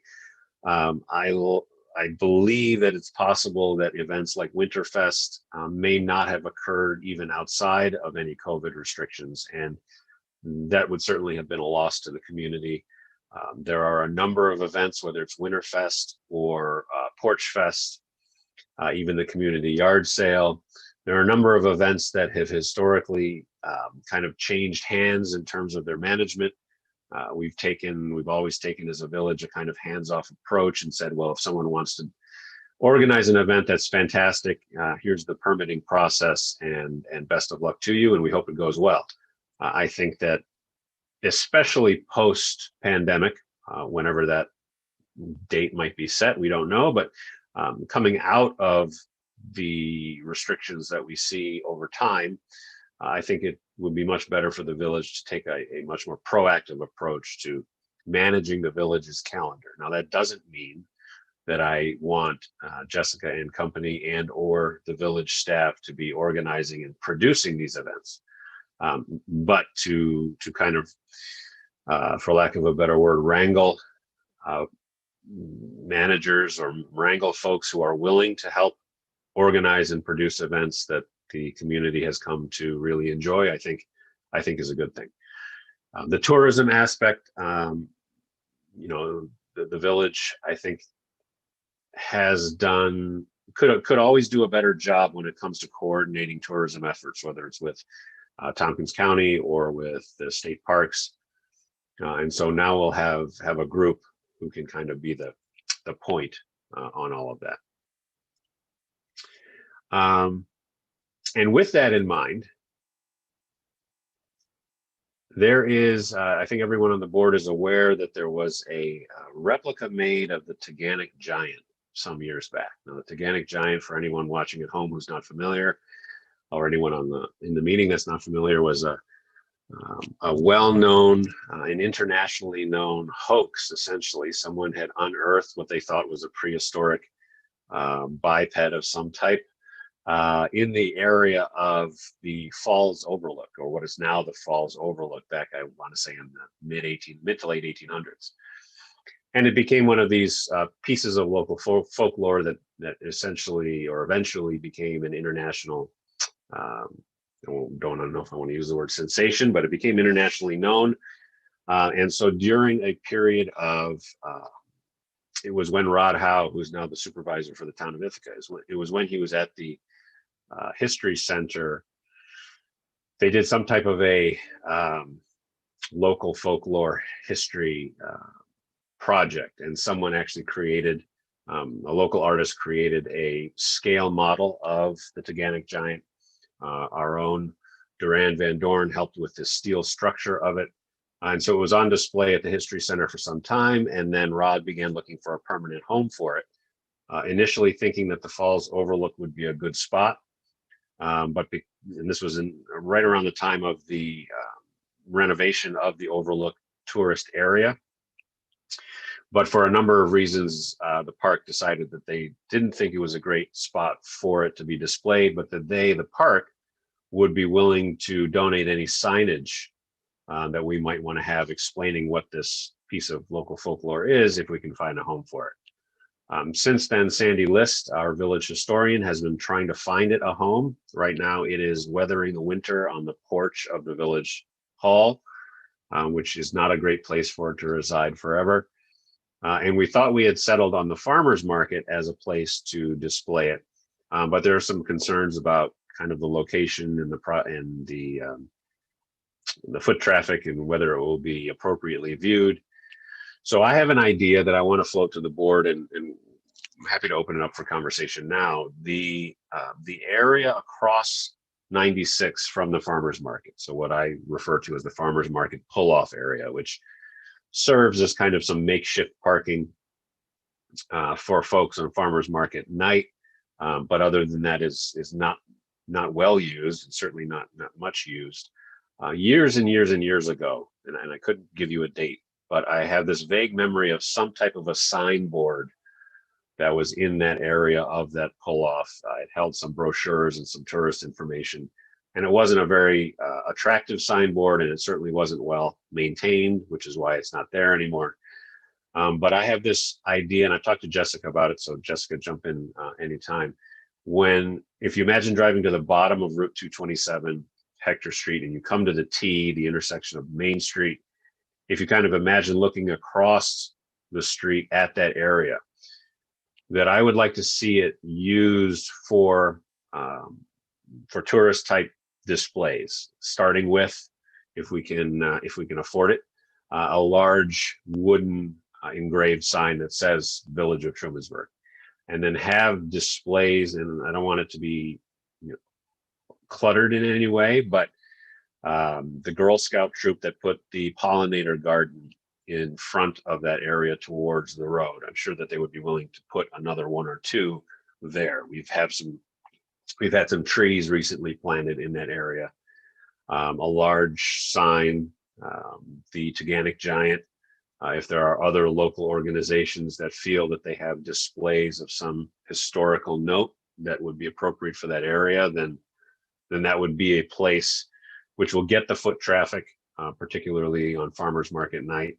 I believe that it's possible that events like Winterfest may not have occurred even outside of any COVID restrictions, and that would certainly have been a loss to the community. There are a number of events, whether it's Winterfest or Porch Fest, even the community yard sale. There are a number of events that have historically kind of changed hands in terms of their management. We've always taken as a village a kind of hands-off approach and said, well, if someone wants to organize an event, that's fantastic. Here's the permitting process, and best of luck to you, and we hope it goes well. I think that especially post-pandemic, whenever that date might be set, we don't know, but coming out of the restrictions that we see over time, I think it would be much better for the village to take a much more proactive approach to managing the village's calendar. Now, that doesn't mean that I want Jessica and company and or the village staff to be organizing and producing these events, but to kind of, for lack of a better word, wrangle managers or wrangle folks who are willing to help organize and produce events that the community has come to really enjoy, I think is a good thing. The tourism aspect, the village, I think, could always do a better job when it comes to coordinating tourism efforts, whether it's with Tompkins County or with the state parks. And so now we'll have a group who can kind of be the point on all of that. And with that in mind, there is, I think everyone on the board is aware that there was a replica made of the Taganic Giant some years back. Now, the Taganic Giant, for anyone watching at home who's not familiar, or anyone in the meeting that's not familiar, was a a well-known and internationally known hoax. Essentially, someone had unearthed what they thought was a prehistoric biped of some type in the area of the Falls Overlook, or what is now the Falls Overlook, back, I want to say, in the mid to late 1800s. And it became one of these pieces of local folklore that essentially or eventually became an international, I don't know if I want to use the word sensation, but it became internationally known. And so during a period of, it was when Rod Howe, who's now the supervisor for the town of Ithaca, it was when he was at the History Center, they did some type of a local folklore history project, and someone actually created, a local artist created a scale model of the Taganic giant. Our own Duran Van Dorn helped with the steel structure of it. And so it was on display at the History Center for some time, and then Rod began looking for a permanent home for it, initially thinking that the Falls Overlook would be a good spot. And this was right around the time of the renovation of the Overlook tourist area. But for a number of reasons, the park decided that they didn't think it was a great spot for it to be displayed, but that the park, would be willing to donate any signage that we might want to have explaining what this piece of local folklore is, if we can find a home for it. Since then, Sandy List, our village historian, has been trying to find it a home. Right now, it is weathering the winter on the porch of the village hall, which is not a great place for it to reside forever. And we thought we had settled on the farmers market as a place to display it. But there are some concerns about kind of the location and the foot traffic and whether it will be appropriately viewed. So I have an idea that I want to float to the board, and I'm happy to open it up for conversation now. The area across 96 from the farmers market, so what I refer to as the farmers market pull-off area, which serves as kind of some makeshift parking for folks on farmers market night, but other than that is not well used, and certainly not much used. Years and years and years ago, and I couldn't give you a date, but I have this vague memory of some type of a signboard that was in that area of that pull-off. It held some brochures and some tourist information, and it wasn't a very attractive signboard, and it certainly wasn't well maintained, which is why it's not there anymore. But I have this idea, and I talked to Jessica about it, so Jessica, jump in anytime. If you imagine driving to the bottom of Route 227, Hector Street, and you come to the T, the intersection of Main Street, if you kind of imagine looking across the street at that area, that I would like to see it used for tourist type displays, starting with, if we can afford it, a large wooden engraved sign that says Village of Trumansburg, and then have displays. And I don't want it to be cluttered in any way, but the Girl Scout troop that put the pollinator garden in front of that area towards the road, I'm sure that they would be willing to put another one or two there. We've had some trees recently planted in that area. A large sign, the Taganic giant. If there are other local organizations that feel that they have displays of some historical note that would be appropriate for that area, then that would be a place which will get the foot traffic, particularly on farmers market night.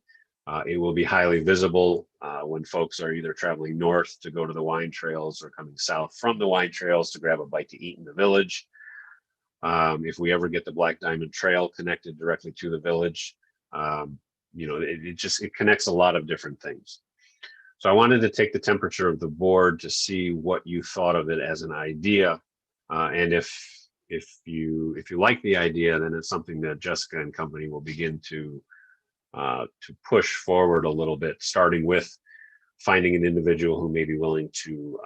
It will be highly visible when folks are either traveling north to go to the wine trails or coming south from the wine trails to grab a bite to eat in the village. If we ever get the Black Diamond Trail connected directly to the village, it connects a lot of different things. So I wanted to take the temperature of the board to see what you thought of it as an idea, and if you like the idea, then it's something that Jessica and company will begin to push forward a little bit, starting with finding an individual who may be willing to,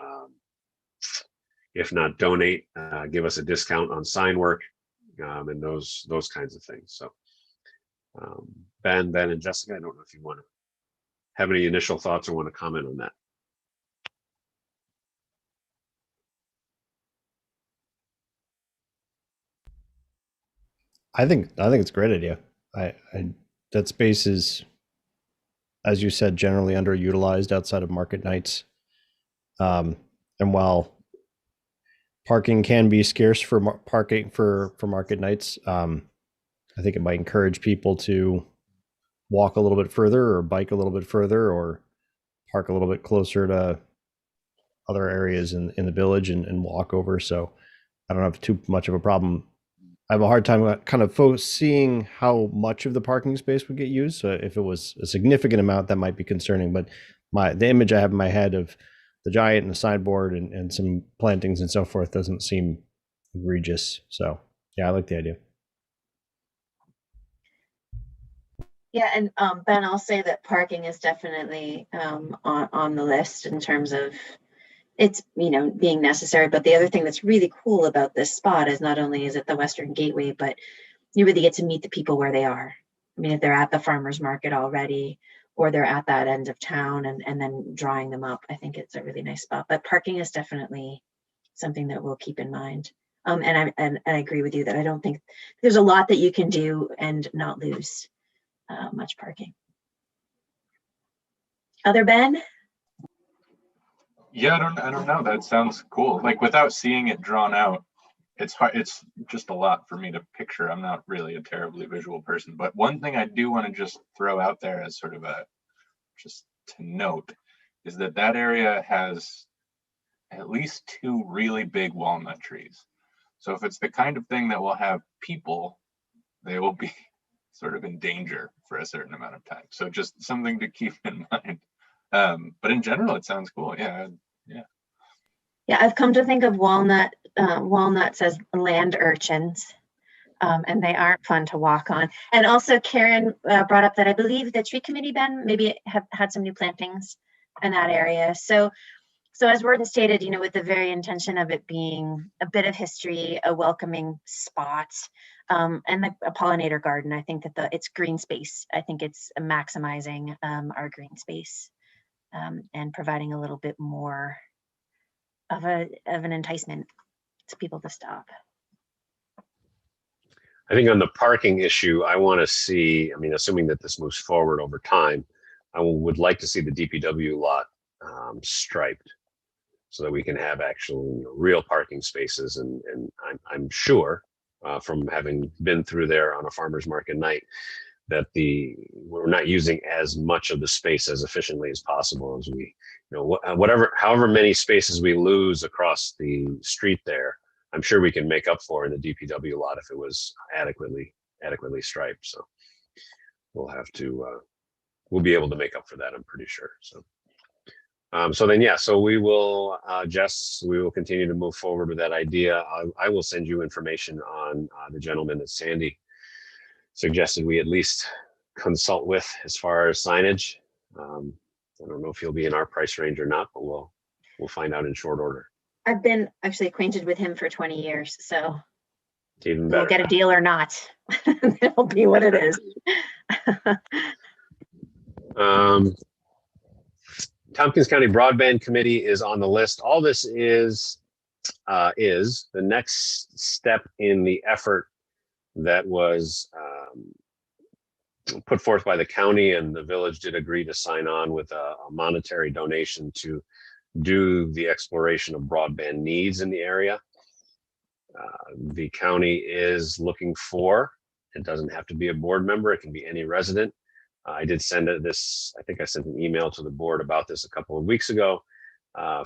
if not donate, give us a discount on sign work, and those kinds of things. So Ben and Jessica, I don't know if you want to have any initial thoughts or want to comment on that. I think it's a great idea. I that space is, as you said, generally underutilized outside of market nights. And while parking can be scarce for parking for market nights, I think it might encourage people to walk a little bit further or bike a little bit further or park a little bit closer to other areas in the village and walk over. So I don't have too much of a problem. I have a hard time kind of seeing how much of the parking space would get used. So if it was a significant amount, that might be concerning. But the image I have in my head of the giant and the sideboard and some plantings and so forth doesn't seem egregious. So yeah, I like the idea. Yeah, and Ben, I'll say that parking is definitely on the list in terms of it's, being necessary. But the other thing that's really cool about this spot is not only is it the Western Gateway, but you really get to meet the people where they are. I mean, if they're at the farmer's market already, or they're at that end of town and then drawing them up, I think it's a really nice spot. But parking is definitely something that we'll keep in mind. And I agree with you that I don't think there's a lot that you can do and not lose much parking. Other Ben? Yeah, I don't know. That sounds cool. Like without seeing it drawn out, it's hard. It's just a lot for me to picture. I'm not really a terribly visual person, but one thing I do want to just throw out there as sort of just to note is that area has at least 2 really big walnut trees. So if it's the kind of thing that will have people, they will be sort of in danger for a certain amount of time. So just something to keep in mind. But in general, it sounds cool. Yeah. Yeah, I've come to think of walnuts as land urchins, and they aren't fun to walk on. And also Karen brought up that I believe the tree committee, Ben, maybe have had some new plantings in that area. So as Warden stated, with the very intention of it being a bit of history, a welcoming spot, and a pollinator garden, I think that it's green space. I think it's maximizing our green space and providing a little bit more of an enticement to people to stop. I think on the parking issue, I want to see, assuming that this moves forward over time, I would like to see the DPW lot striped so that we can have actual real parking spaces. And I'm sure from having been through there on a farmer's market night that we're not using as much of the space as efficiently as possible as we, however many spaces we lose across the street there, I'm sure we can make up for in the DPW lot if it was adequately striped. So we'll have to, we'll be able to make up for that, I'm pretty sure. So, so we will, Jess, we will continue to move forward with that idea. I will send you information on the gentleman that Sandy suggested we at least consult with as far as signage. I don't know if he'll be in our price range or not, but we'll find out in short order. I've been actually acquainted with him for 20 years, so even better. We'll get a deal or not. It'll be what it is. Tompkins County Broadband Committee is on the list. All this is the next step in the effort that was put forth by the county, and the village did agree to sign on with a monetary donation to do the exploration of broadband needs in the area. The county is looking for, it doesn't have to be a board member, it can be any resident. I did send this, I think I sent an email to the board about this a couple of weeks ago.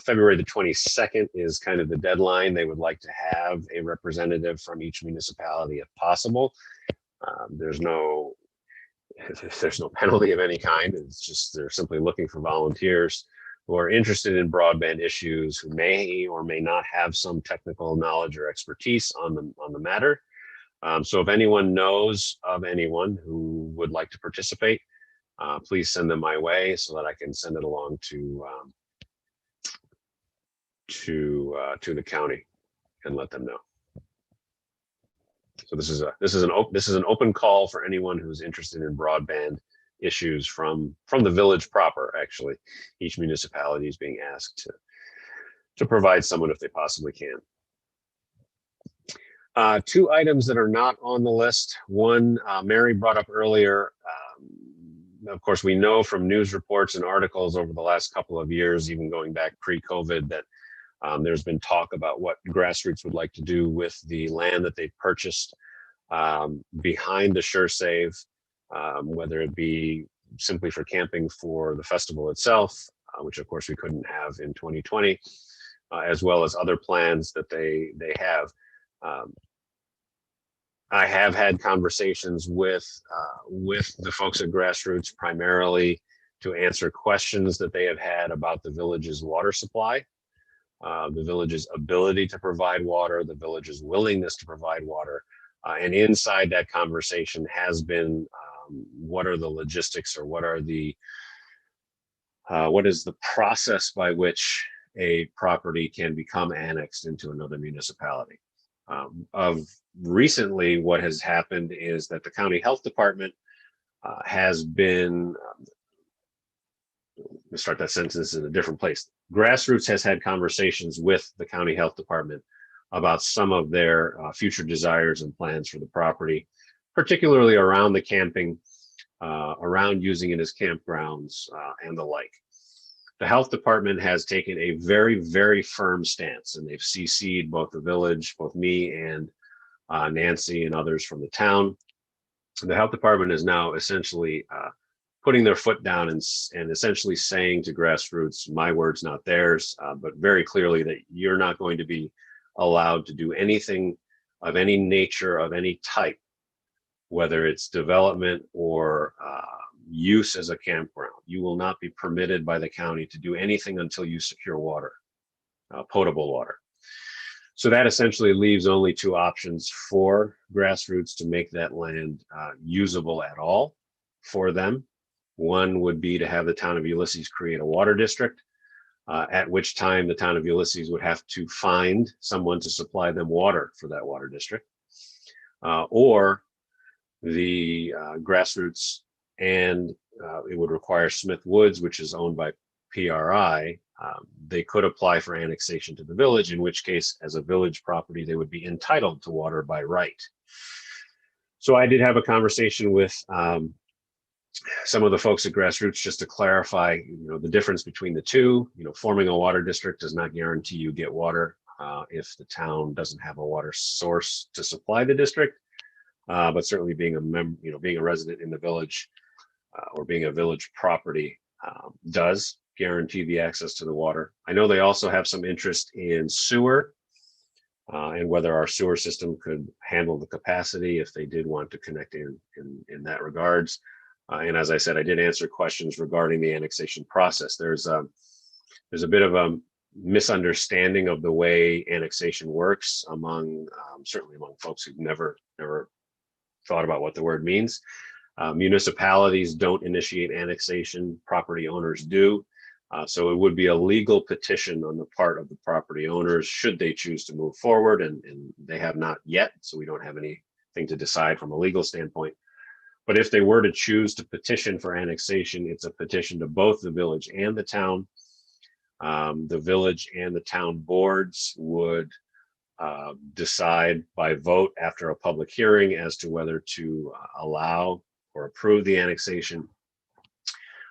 February the 22nd is kind of the deadline. They would like to have a representative from each municipality if possible. There's no penalty of any kind. It's just they're simply looking for volunteers who are interested in broadband issues, who may or may not have some technical knowledge or expertise on the matter. So if anyone knows of anyone who would like to participate, please send them my way so that I can send it along to the county and let them know. So this is an open call for anyone who's interested in broadband issues from the village proper. Actually, each municipality is being asked to provide someone if they possibly can. Two items that are not on the list. One, Mary brought up earlier. Of course, we know from news reports and articles over the last couple of years, even going back pre-COVID, that there's been talk about what grassroots would like to do with the land that they've purchased behind the Sure Save, whether it be simply for camping for the festival itself, which of course we couldn't have in 2020, as well as other plans that they have. I have had conversations with the folks at Grassroots, primarily to answer questions that they have had about the village's water supply, the village's ability to provide water, the village's willingness to provide water. And inside that conversation has been what are the logistics, or what is the process by which a property can become annexed into another municipality. Of recently, what has happened is that the county health department has been, let me start that sentence in a different place. Grassroots has had conversations with the county health department about some of their future desires and plans for the property, particularly around the camping, around using it as campgrounds and the like. The health department has taken a very, very firm stance, and they've CC'd both the village, both me and Nancy and others from the town. The health department is now essentially putting their foot down and essentially saying to Grassroots, my words, not theirs, but very clearly that you're not going to be allowed to do anything of any nature, of any type, whether it's development or use as a campground. You will not be permitted by the county to do anything until you secure water, potable water. So that essentially leaves only two options for Grassroots to make that land usable at all for them. One would be to have the town of Ulysses create a water district, at which time the town of Ulysses would have to find someone to supply them water for that water district, or the Grassroots, and it would require Smith Woods, which is owned by PRI. They could apply for annexation to the village, in which case, as a village property, they would be entitled to water by right. So I did have a conversation with some of the folks at Grassroots just to clarify, the difference between the two. Forming a water district does not guarantee you get water if the town doesn't have a water source to supply the district. But certainly being a resident in the village or being a village property does guarantee the access to the water. I know they also have some interest in sewer and whether our sewer system could handle the capacity if they did want to connect in that regards. And as I said, I did answer questions regarding the annexation process. There's a bit of a misunderstanding of the way annexation works among certainly among folks who've never thought about what the word means. Municipalities don't initiate annexation, property owners do. So it would be a legal petition on the part of the property owners should they choose to move forward, and they have not yet, so we don't have anything to decide from a legal standpoint. But if they were to choose to petition for annexation, it's a petition to both the village and the town. The village and the town boards would decide by vote after a public hearing as to whether to allow or approve the annexation.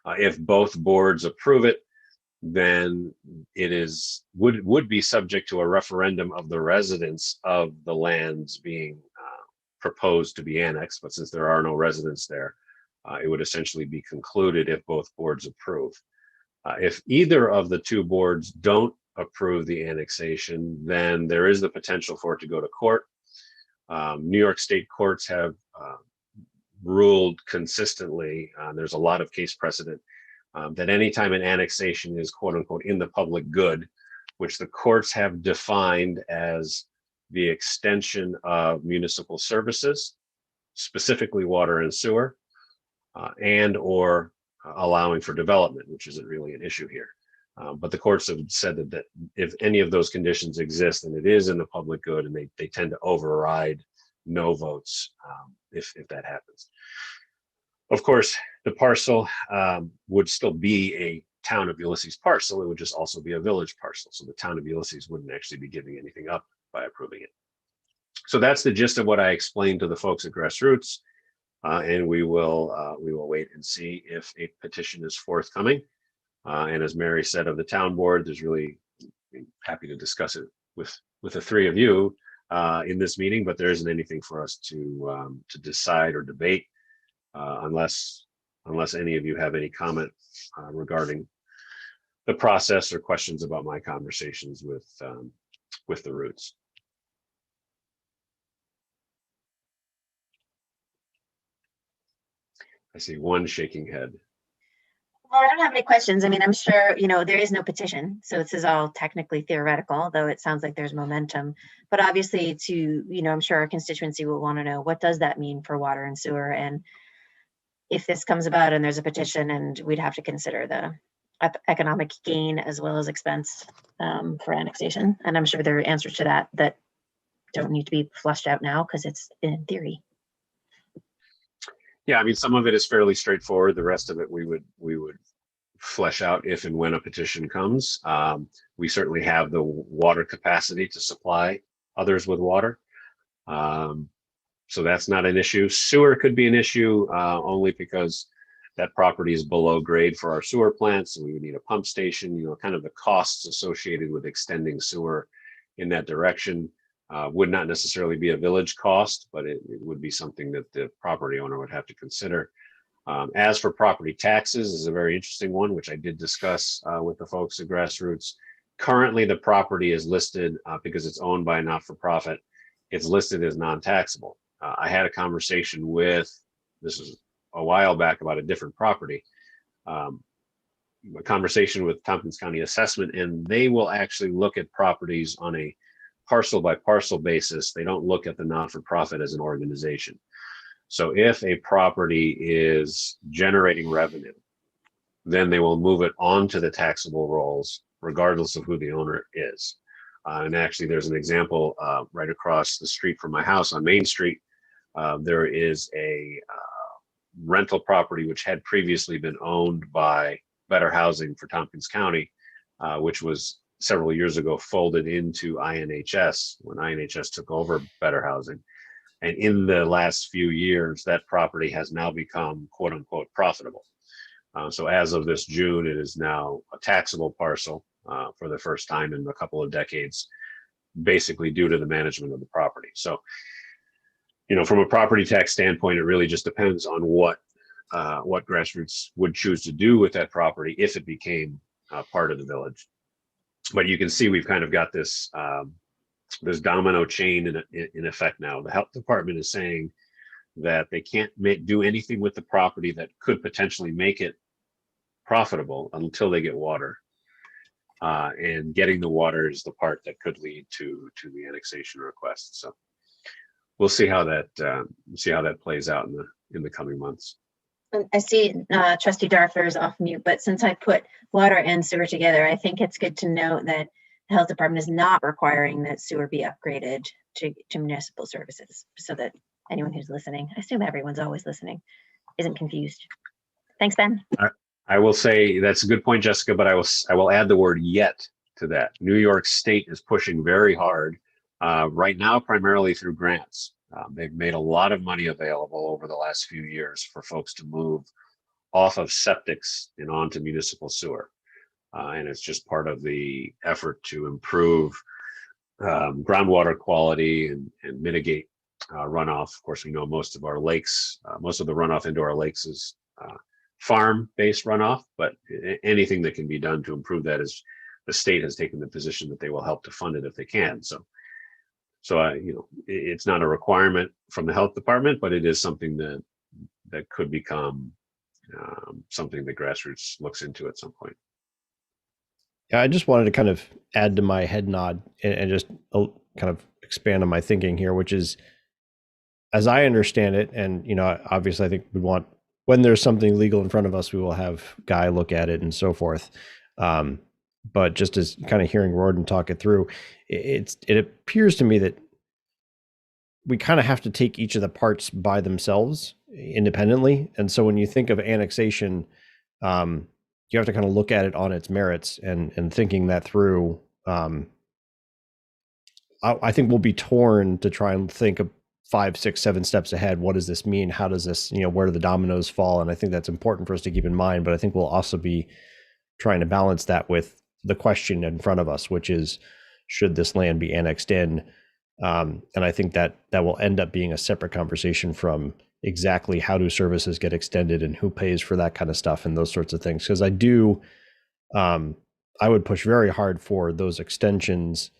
If both boards approve it, then it would be subject to a referendum of the residents of the lands being proposed to be annexed. But since there are no residents there, it would essentially be concluded if both boards approve. If either of the two boards don't approve the annexation, then there is the potential for it to go to court. New York state courts have ruled consistently, there's a lot of case precedent, that anytime an annexation is quote unquote in the public good, which the courts have defined as the extension of municipal services, specifically water and sewer, and or allowing for development, which isn't really an issue here. But the courts have said that if any of those conditions exist, then it is in the public good, and they tend to override no votes if that happens. Of course, the parcel would still be a town of Ulysses parcel. It would just also be a village parcel. So the town of Ulysses wouldn't actually be giving anything up by approving it. So that's the gist of what I explained to the folks at Grassroots. And we will wait and see if a petition is forthcoming. And as Mary said of the town board, there's really happy to discuss it with the three of you in this meeting, but there isn't anything for us to decide or debate unless any of you have any comment regarding the process or questions about my conversations with the Roots. I see one shaking head. Well, I don't have any questions. I mean, I'm sure, there is no petition, so this is all technically theoretical, though it sounds like there's momentum. But obviously I'm sure our constituency will want to know, what does that mean for water and sewer? And if this comes about and there's a petition, and we'd have to consider the economic gain as well as expense for annexation. And I'm sure there are answers to that don't need to be flushed out now because it's in theory. Yeah, I mean, some of it is fairly straightforward. The rest of it we would flesh out if and when a petition comes. We certainly have the water capacity to supply others with water. So that's not an issue. Sewer could be an issue only because that property is below grade for our sewer plants. So we would need a pump station, kind of the costs associated with extending sewer in that direction. Would not necessarily be a village cost, but it would be something that the property owner would have to consider. As for property taxes, is a very interesting one, which I did discuss with the folks at Grassroots. Currently, the property is listed because it's owned by a not-for-profit. It's listed as non-taxable. I had a conversation this was a while back about a different property, a conversation with Tompkins County Assessment, and they will actually look at properties on a parcel by parcel basis. They don't look at the not-for-profit as an organization. So if a property is generating revenue, then they will move it onto the taxable rolls, regardless of who the owner is. And actually, there's an example right across the street from my house on Main Street. There is a rental property which had previously been owned by Better Housing for Tompkins County, which was several years ago folded into INHS when INHS took over Better Housing. And in the last few years, that property has now become quote unquote profitable. So as of this June, it is now a taxable parcel for the first time in a couple of decades, basically due to the management of the property. So, from a property tax standpoint, it really just depends on what Grassroots would choose to do with that property if it became part of the village. But you can see we've kind of got this this domino chain in effect now. The health department is saying that they can't do anything with the property that could potentially make it profitable until they get water. And getting the water is the part that could lead to the annexation request. So we'll see how that plays out in the coming months. I see Trustee Darfur is off mute, but since I put water and sewer together, I think it's good to note that the health department is not requiring that sewer be upgraded to municipal services, so that anyone who's listening, I assume everyone's always listening, isn't confused. Thanks, Ben. I will say that's a good point, Jessica, but I will add the word yet to that. New York State is pushing very hard right now, primarily through grants. They've made a lot of money available over the last few years for folks to move off of septics and onto municipal sewer. And it's just part of the effort to improve groundwater quality and mitigate runoff. Of course, we know most of our lakes, most of the runoff into our lakes is farm-based runoff, but anything that can be done to improve that is the state has taken the position that they will help to fund it if they can. So it's not a requirement from the health department, but it is something that could become something that Grassroots looks into at some point. Yeah, I just wanted to kind of add to my head nod and just kind of expand on my thinking here, which is, as I understand it, and obviously I think we want, when there's something legal in front of us, we will have Guy look at it and so forth. But just as kind of hearing Roden talk it through, it appears to me that we kind of have to take each of the parts by themselves independently. And so when you think of annexation, you have to kind of look at it on its merits and thinking that through. I think we'll be torn to try and think of 5, 6, 7 steps ahead. What does this mean? How does this, where do the dominoes fall? And I think that's important for us to keep in mind. But I think we'll also be trying to balance that with the question in front of us, which is, should this land be annexed in? And I think that will end up being a separate conversation from exactly how do services get extended and who pays for that kind of stuff and those sorts of things. Because I would push very hard for those extensions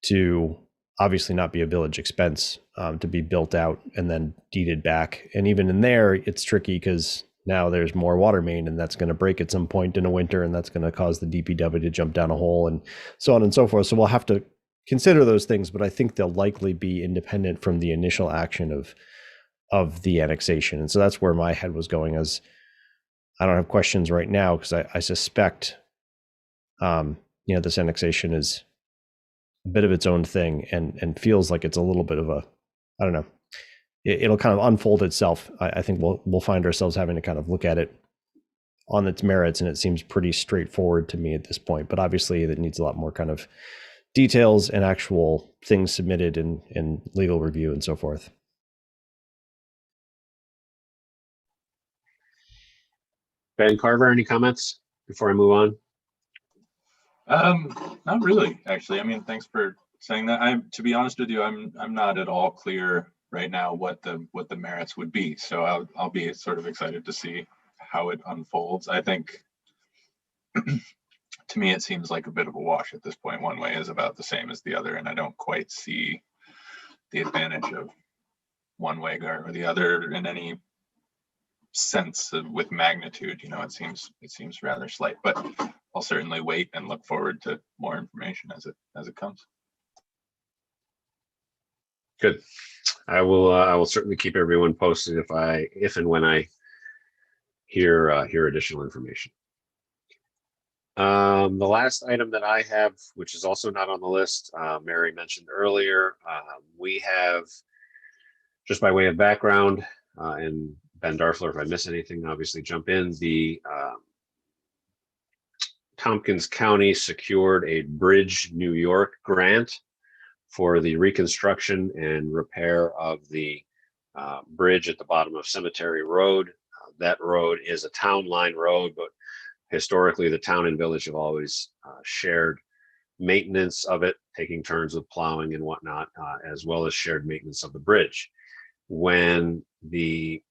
to obviously not be a village expense, to be built out and then deeded back. And even in there, it's tricky because now there's more water main, and that's going to break at some point in a winter, and that's going to cause the DPW to jump down a hole and so on and so forth. So we'll have to consider those things, but I think they'll likely be independent from the initial action of the annexation. And so that's where my head was going. As I don't have questions right now because I suspect this annexation is a bit of its own thing and feels like it's a little bit of a, I don't know, it'll kind of unfold itself. I think we'll find ourselves having to kind of look at it on its merits, and it seems pretty straightforward to me at this point. But obviously, it needs a lot more kind of details and actual things submitted in legal review and so forth. Ben Carver, any comments before I move on? Not really, actually. I mean, thanks for saying that. To be honest with you, I'm not at all clear right now what the merits would be. So I'll be sort of excited to see how it unfolds. I think to me, it seems like a bit of a wash at this point. One way is about the same as the other, and I don't quite see the advantage of one way or the other in any sense with magnitude. It seems rather slight, but I'll certainly wait and look forward to more information as it comes. Good. I will certainly keep everyone posted if and when I hear additional information. The last item that I have, which is also not on the list, Mary mentioned earlier, we have, just by way of background, and Ben Darfler, if I miss anything, obviously jump in. The Tompkins County secured a Bridge New York grant for the reconstruction and repair of the bridge at the bottom of Cemetery Road. That road is a town line road, but historically the town and village have always shared maintenance of it, taking turns with plowing and whatnot, as well as shared maintenance of the bridge. When the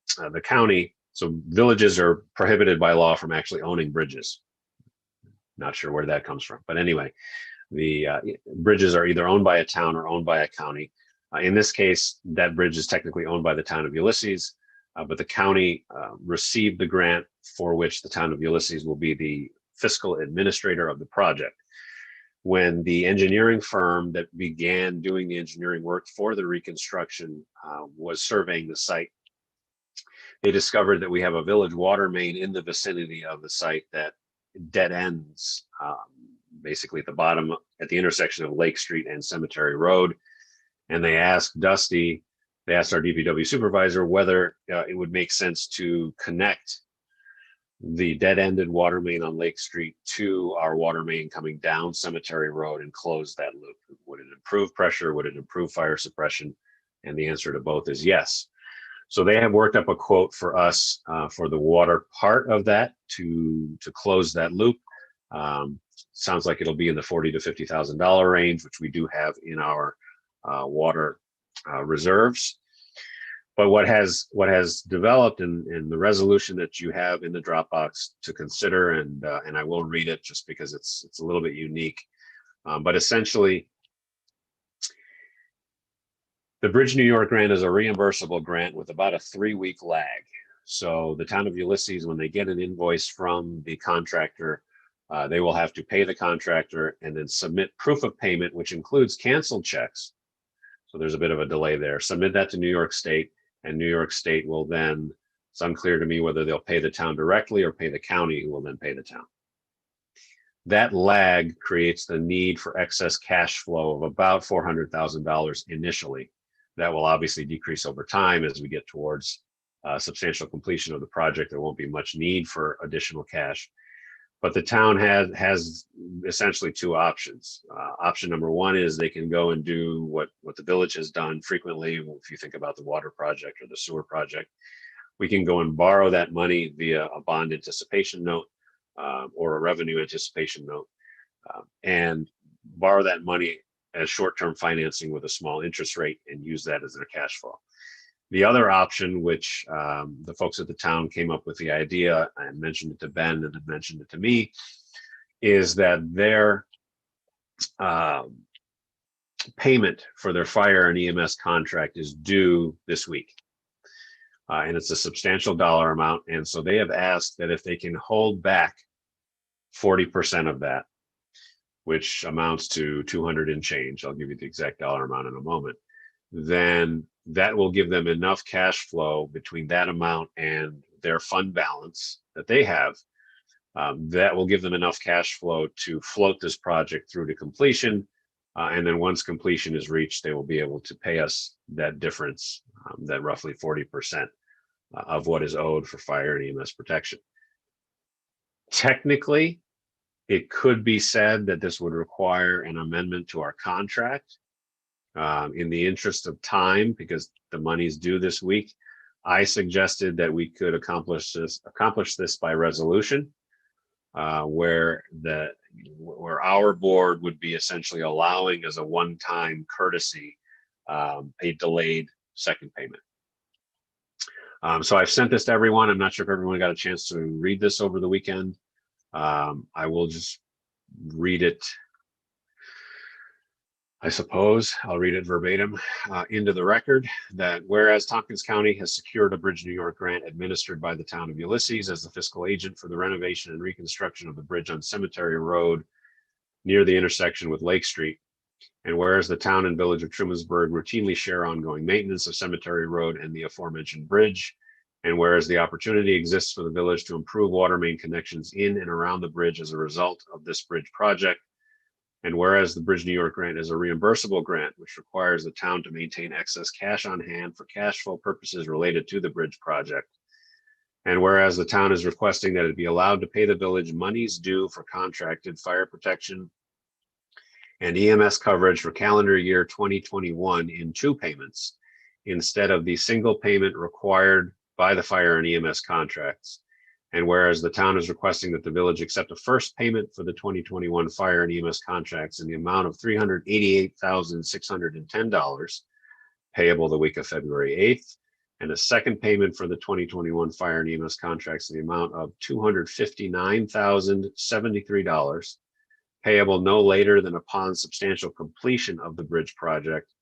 county, so villages are prohibited by law from actually owning bridges. Not sure where that comes from, but anyway, the bridges are either owned by a town or owned by a county. In this case, that bridge is technically owned by the town of Ulysses, but the county received the grant for which the town of Ulysses will be the fiscal administrator of the project. When the engineering firm that began doing the engineering work for the reconstruction was surveying the site, they discovered that we have a village water main in the vicinity of the site that dead ends basically at the bottom, at the intersection of Lake Street and Cemetery Road. And they asked our DPW supervisor whether it would make sense to connect the dead-ended water main on Lake Street to our water main coming down Cemetery Road and close that loop. Would it improve pressure? Would it improve fire suppression? And the answer to both is yes. So they have worked up a quote for us for the water part of that to close that loop. Sounds like it'll be in the $40,000 to $50,000 range, which we do have in our water reserves. But what has developed in the resolution that you have in the Dropbox to consider, and I will read it just because it's a little bit unique, but essentially, the Bridge New York grant is a reimbursable grant with about a 3-week lag. So the town of Ulysses, when they get an invoice from the contractor, they will have to pay the contractor and then submit proof of payment, which includes canceled checks. So there's a bit of a delay there. Submit that to New York State, and New York State will then, it's unclear to me whether they'll pay the town directly or pay the county, who will then pay the town. That lag creates the need for excess cash flow of about $400,000 initially. That will obviously decrease over time as we get towards substantial completion of the project. There won't be much need for additional cash. But the town has essentially two options. Option number one is they can go and do what the village has done frequently. If you think about the water project or the sewer project, we can go and borrow that money via a bond anticipation note or a revenue anticipation note, and borrow that money as short-term financing with a small interest rate and use that as their cash flow. The other option, which the folks at the town came up with the idea and mentioned it to Ben and then mentioned it to me, is that their payment for their fire and EMS contract is due this week. And it's a substantial dollar amount. And so they have asked that if they can hold back 40% of that, which amounts to 200 and change, I'll give you the exact dollar amount in a moment, then that will give them enough cash flow between that amount and their fund balance that they have. That will give them enough cash flow to float this project through to completion. And then once completion is reached, they will be able to pay us that difference, that roughly 40% of what is owed for fire and EMS protection. Technically, it could be said that this would require an amendment to our contract. In the interest of time, because the money's due this week, I suggested that we could accomplish this by resolution, where our board would be essentially allowing as a one-time courtesy a delayed second payment. So I've sent this to everyone. I'm not sure if everyone got a chance to read this over the weekend. I will just read it. I suppose I'll read it verbatim into the record, that whereas Tompkins County has secured a Bridge New York grant administered by the town of Ulysses as the fiscal agent for the renovation and reconstruction of the bridge on Cemetery Road near the intersection with Lake Street, and whereas the town and village of Trumansburg routinely share ongoing maintenance of Cemetery Road and the aforementioned bridge, and whereas the opportunity exists for the village to improve water main connections in and around the bridge as a result of this bridge project, and whereas the Bridge New York grant is a reimbursable grant, which requires the town to maintain excess cash on hand for cash flow purposes related to the bridge project. And whereas the town is requesting that it be allowed to pay the village monies due for contracted fire protection and EMS coverage for calendar year 2021 in two payments, instead of the single payment required by the fire and EMS contracts. And whereas the town is requesting that the village accept a first payment for the 2021 fire and EMS contracts in the amount of $388,610, payable the week of February 8th, and a second payment for the 2021 fire and EMS contracts in the amount of $259,073, payable no later than upon substantial completion of the bridge project.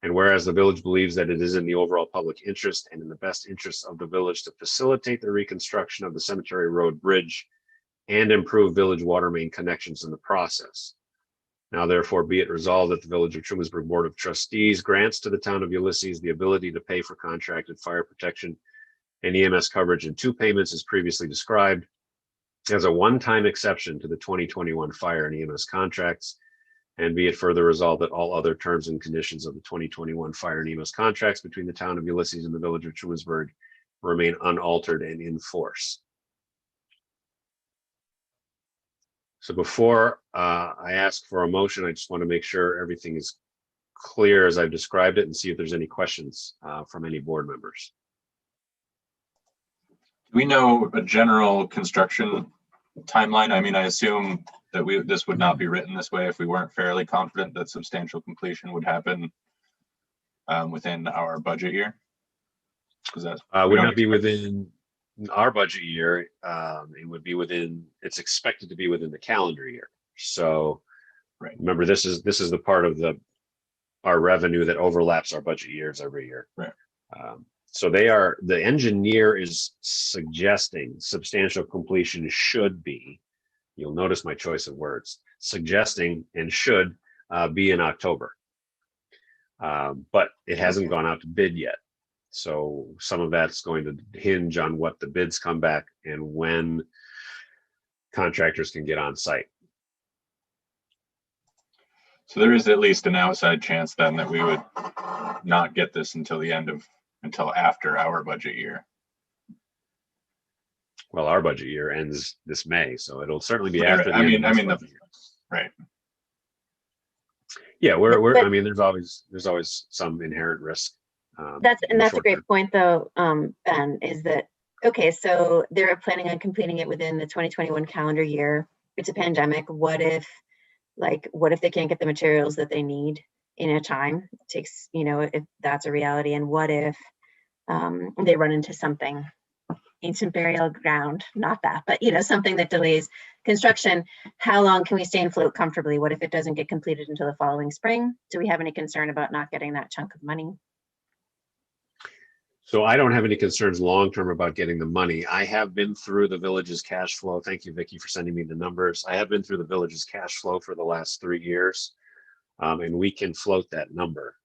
And whereas the village believes that it is in the overall public interest and in the best interest of the village to facilitate the reconstruction of the Cemetery Road Bridge and improve village water main connections in the process. Now therefore be it resolved that the Village of Trumansburg Board of Trustees grants to the town of Ulysses the ability to pay for contracted fire protection and EMS coverage in two payments as previously described, as a one-time exception to the 2021 fire and EMS contracts. And be it further resolved that all other terms and conditions of the 2021 fire and EMS contracts between the town of Ulysses and the village of Trumansburg remain unaltered and in force. So before I ask for a motion, I just want to make sure everything is clear as I've described it and see if there's any questions from any board members. Do we know a general construction timeline? I mean, I assume that this would not be written this way if we weren't fairly confident that substantial completion would happen within our budget year. Is that would not be within our budget year. It would be within. It's expected to be within the calendar year. So, right. Remember, this is the part of our revenue that overlaps our budget years every year. Right. So the engineer is suggesting substantial completion should be, you'll notice my choice of words, suggesting and should be in October. But it hasn't gone out to bid yet. So some of that's going to hinge on what the bids come back and when contractors can get on site. So there is at least an outside chance then that we would not get this until after our budget year. well, our budget year ends this May, so it'll certainly be Right, after the I end mean, of this budget year. right. Yeah, But- I mean, there's always some inherent risk. In That's the a short great term. point though, Ben, is that, okay, so they're planning on completing it within the 2021 calendar year. It's a pandemic. What if they can't get the materials that they need in a time? It takes, if that's a reality, and what if they run into something, ancient burial ground, not that, but something that delays construction. How long can we stay afloat comfortably? What if it doesn't get completed until the following spring? Do we have any concern about not getting that chunk of money? So I don't have any concerns long-term about getting the money. I have been through the village's cash flow. Thank you, Vicki, for sending me the numbers. I have been through the village's cash flow for the last 3 years, and we can float that number.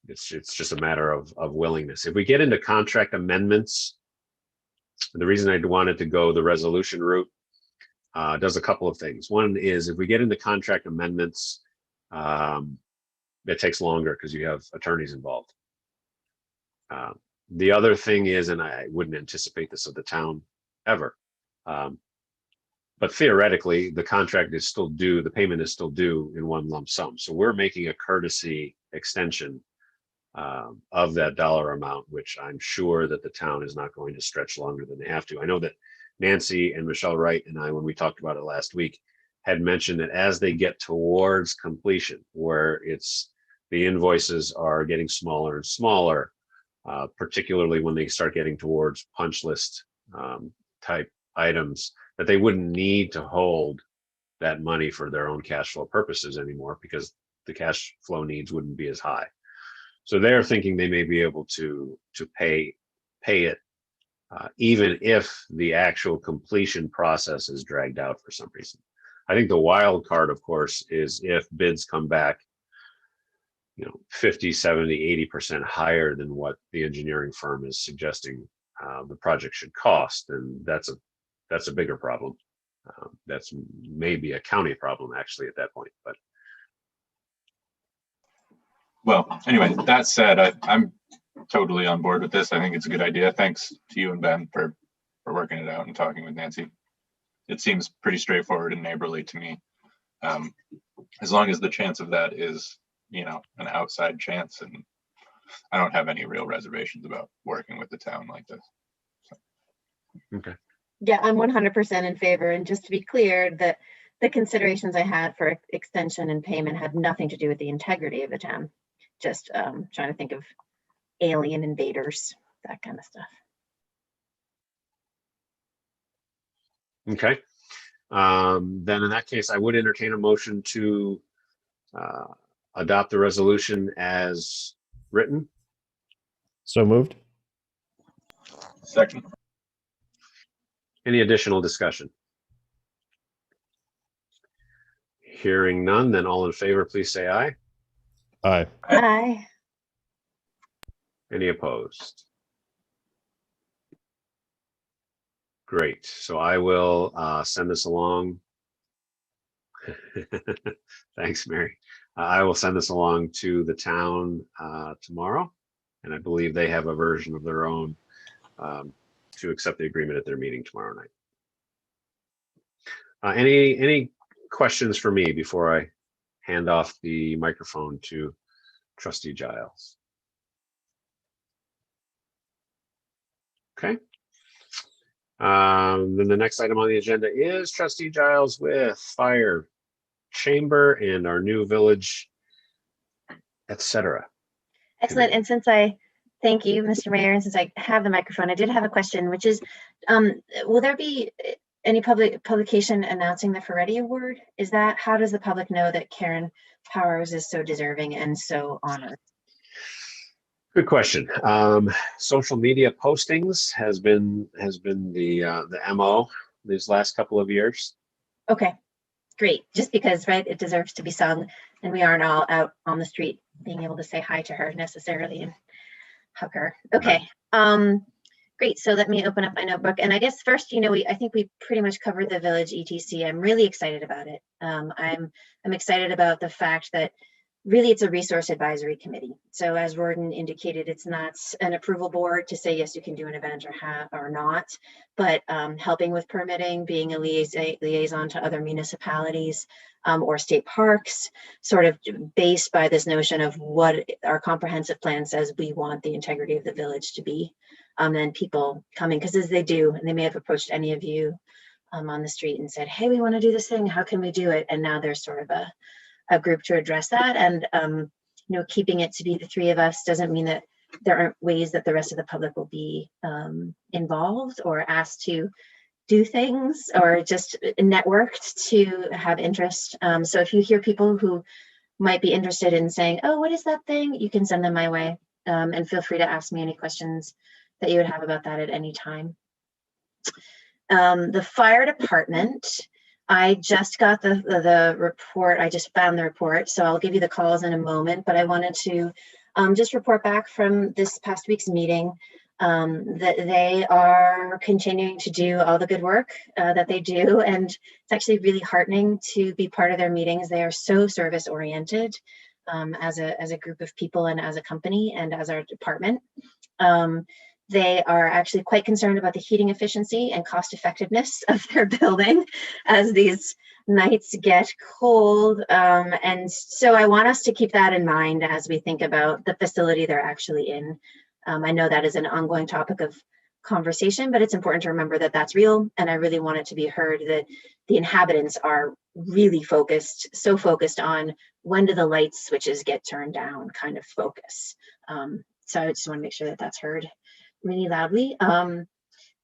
It's just a matter of willingness. If we get into contract amendments, the reason I wanted to go the resolution route does a couple of things. One is if we get into contract amendments, it takes longer because you have attorneys involved. The other thing is, and I wouldn't anticipate this of the town ever, but theoretically, the contract is still due, the payment is still due in one lump sum. So we're making a courtesy extension of that dollar amount, which I'm sure that the town is not going to stretch longer than they have to. I know that Nancy and Michelle Wright and I, when we talked about it last week, had mentioned that as they get towards completion, where the invoices are getting smaller and smaller, particularly when they start getting towards punch list type items, that they wouldn't need to hold that money for their own cash flow purposes anymore because the cash flow needs wouldn't be as high. So they're thinking they may be able to pay it even if the actual completion process is dragged out for some reason. I think the wild card, of course, is if bids come back 50, 70, 80% higher than what the engineering firm is suggesting the project should cost, and that's a bigger problem. That's maybe a county problem actually at that point. But Well, anyway, that said, I'm totally on board with this. I think it's a good idea. Thanks to you and Ben for working it out and talking with Nancy. It seems pretty straightforward and neighborly to me. As long as the chance of that is, an outside chance, and I don't have any real reservations about working with the town like this. So. Okay. Yeah, I'm 100% in favor. And just to be clear, that the considerations I had for extension and payment had nothing to do with the integrity of the town. Just trying to think of alien invaders, that kind of stuff. Okay. Then in that case, I would entertain a motion to adopt the resolution as written. So moved. Second. Any additional discussion? Hearing none, then all in favor, please say aye. Aye. Aye. Any opposed? Great. So I will send this along. Thanks, Mary. I will send this along to the town tomorrow, and I believe they have a version of their own to accept the agreement at their meeting tomorrow night. Any questions for me before I hand off the microphone to Trustee Giles? Okay. Then the next item on the agenda is Trustee Giles with Fire Chamber and our new village, etc. Excellent. And thank you, Mr. Mayor, and since I have the microphone, I did have a question, which is, will there be any publication announcing the Ferretti Award? How does the public know that Karen Powers is so deserving and so honored? Good question. Social media postings has been the MO these last couple of years. Okay, great. Just because, right, it deserves to be sung, and we aren't all out on the street being able to say hi to her necessarily and hug her. Okay, great. So let me open up my notebook, and I guess first, I think we pretty much covered the village ETC. I'm really excited about it. I'm excited about the fact that really it's a resource advisory committee. So as Roden indicated, it's not an approval board to say, yes, you can do an event or not, but helping with permitting, being a liaison to other municipalities or state parks, sort of based by this notion of what our comprehensive plan says we want the integrity of the village to be. And people coming, because as they do, and they may have approached any of you on the street and said, hey, we want to do this thing, how can we do it? And now there's sort of a group to address that. And you know, keeping it to be the three of us doesn't mean that there aren't ways that the rest of the public will be involved or asked to do things or just networked to have interest. So if you hear people who might be interested in saying, oh, what is that thing? You can send them my way, and feel free to ask me any questions that you would have about that at any time. The fire department, I just got the report. I just found the report, so I'll give you the calls in a moment, but I wanted to just report back from this past week's meeting that they are continuing to do all the good work that they do. And it's actually really heartening to be part of their meetings. They are so service oriented as a group of people and as a company and as our department. They are actually quite concerned about the heating efficiency and cost effectiveness of their building as these nights get cold. And so I want us to keep that in mind as we think about the facility they're actually in. I know that is an ongoing topic of conversation, but it's important to remember that that's real. And I really want it to be heard that the inhabitants are really focused, so focused on when do the light switches get turned down kind of focus. So I just want to make sure that that's heard really loudly.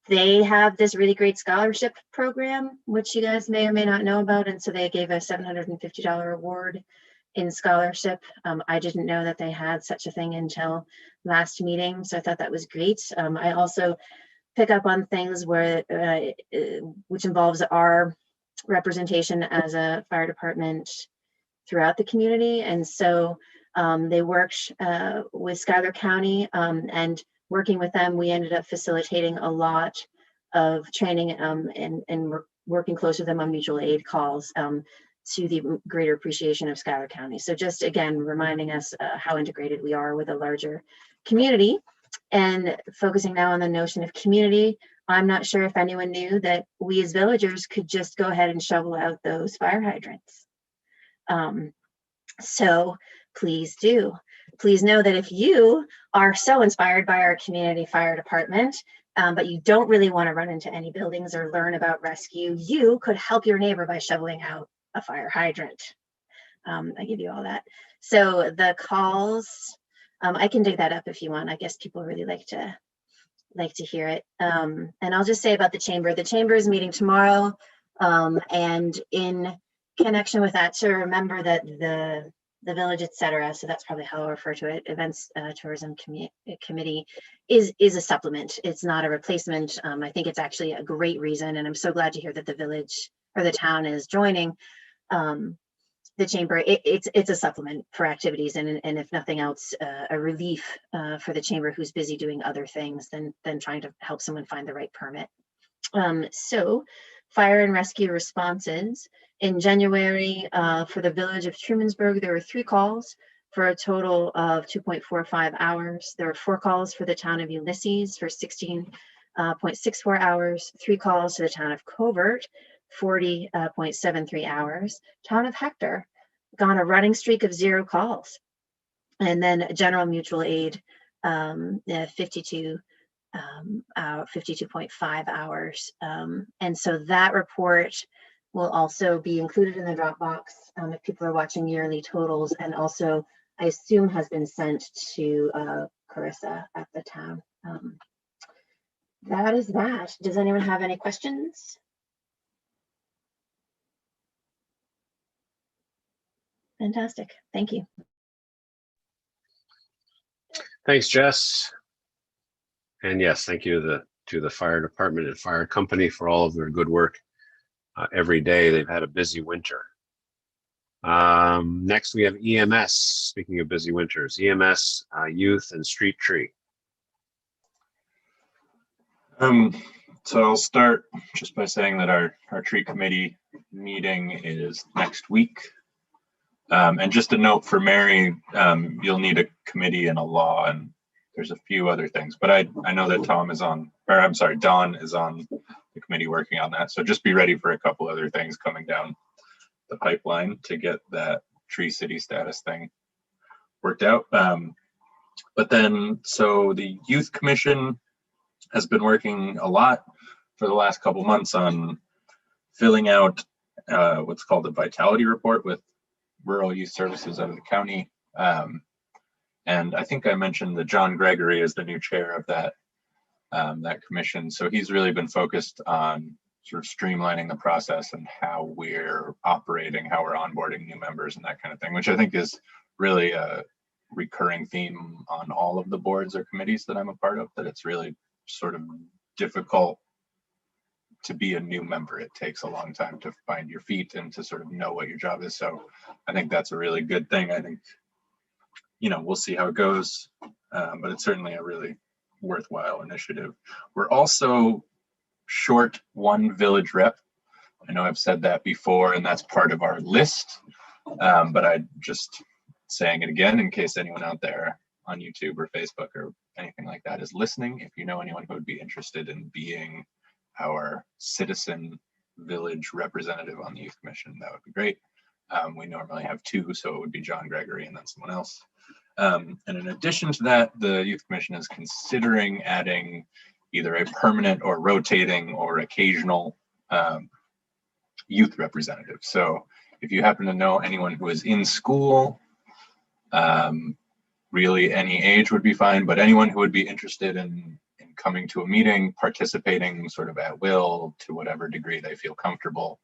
They have this really great scholarship program, which you guys may or may not know about. And so they gave a $750 award in scholarship. I didn't know that they had such a thing until last meeting. So I thought that was great. I also pick up on things where, which involves our representation as a fire department throughout the community. And so they worked with Schuyler County, and working with them, we ended up facilitating a lot of training and working close with them on mutual aid calls to the greater appreciation of Schuyler County. So just again, reminding us how integrated we are with a larger community. And focusing now on the notion of community, I'm not sure if anyone knew that we as villagers could just go ahead and shovel out those fire hydrants. So please do. Please know that if you are so inspired by our community fire department, but you don't really want to run into any buildings or learn about rescue, you could help your neighbor by shoveling out a fire hydrant. I give you all that. So the calls, I can dig that up if you want. I guess people really like to hear it. And I'll just say about the chamber. The chamber is meeting tomorrow, and in connection with that, to remember that the village, etc. So that's probably how I refer to it. Events Tourism Committee is a supplement. It's not a replacement. I think it's actually a great reason, and I'm so glad to hear that the village or the town is joining the chamber. It's a supplement for activities, and if nothing else, a relief for the chamber who's busy doing other things than trying to help someone find the right permit. So fire and rescue responses. In January, for the village of Trumansburg, there were 3 calls for a total of 2.45 hours. There were 4 calls for the town of Ulysses for 16.64 hours, 3 calls to the town of Covert, 40.73 hours. Town of Hector, gone a running streak of 0 calls. And then general mutual aid, 52.5 hours. And so that report will also be included in the Dropbox if people are watching yearly totals, and also I assume has been sent to Carissa at the town. That is that. Does anyone have any questions? Fantastic. Thank you. Thanks, Jess. And yes, thank you to the fire department and fire company for all of their good work. Every day they've had a busy winter. Next we have EMS. Speaking of busy winters, EMS, youth and street tree. So I'll start just by saying that our tree committee meeting is next week. And just a note for Mary, you'll need a committee and a law, and there's a few other things, but I know that Don is on the committee working on that. So just be ready for a couple other things coming down the pipeline to get that Tree City status thing worked out. But then, so the Youth Commission has been working a lot for the last couple months on filling out what's called a vitality report with rural youth services out of the county. And I think I mentioned that John Gregory is the new chair of that commission. So he's really been focused on sort of streamlining the process and how we're operating, how we're onboarding new members and that kind of thing, which I think is really a recurring theme on all of the boards or committees that I'm a part of, that it's really sort of difficult to be a new member. It takes a long time to find your feet and to sort of know what your job is. So I think that's a really good thing. I think, we'll see how it goes, but it's certainly a really worthwhile initiative. We're also short one village rep. I know I've said that before, and that's part of our list, but I just saying it again in case anyone out there on YouTube or Facebook or anything like that is listening. If you know anyone who would be interested in being our citizen village representative on the Youth Commission, that would be great. We normally have two, so it would be John Gregory and then someone else. And in addition to that, the Youth Commission is considering adding either a permanent or rotating or occasional youth representative. So if you happen to know anyone who is in school, really any age would be fine, but anyone who would be interested in coming to a meeting, participating sort of at will to whatever degree they feel comfortable,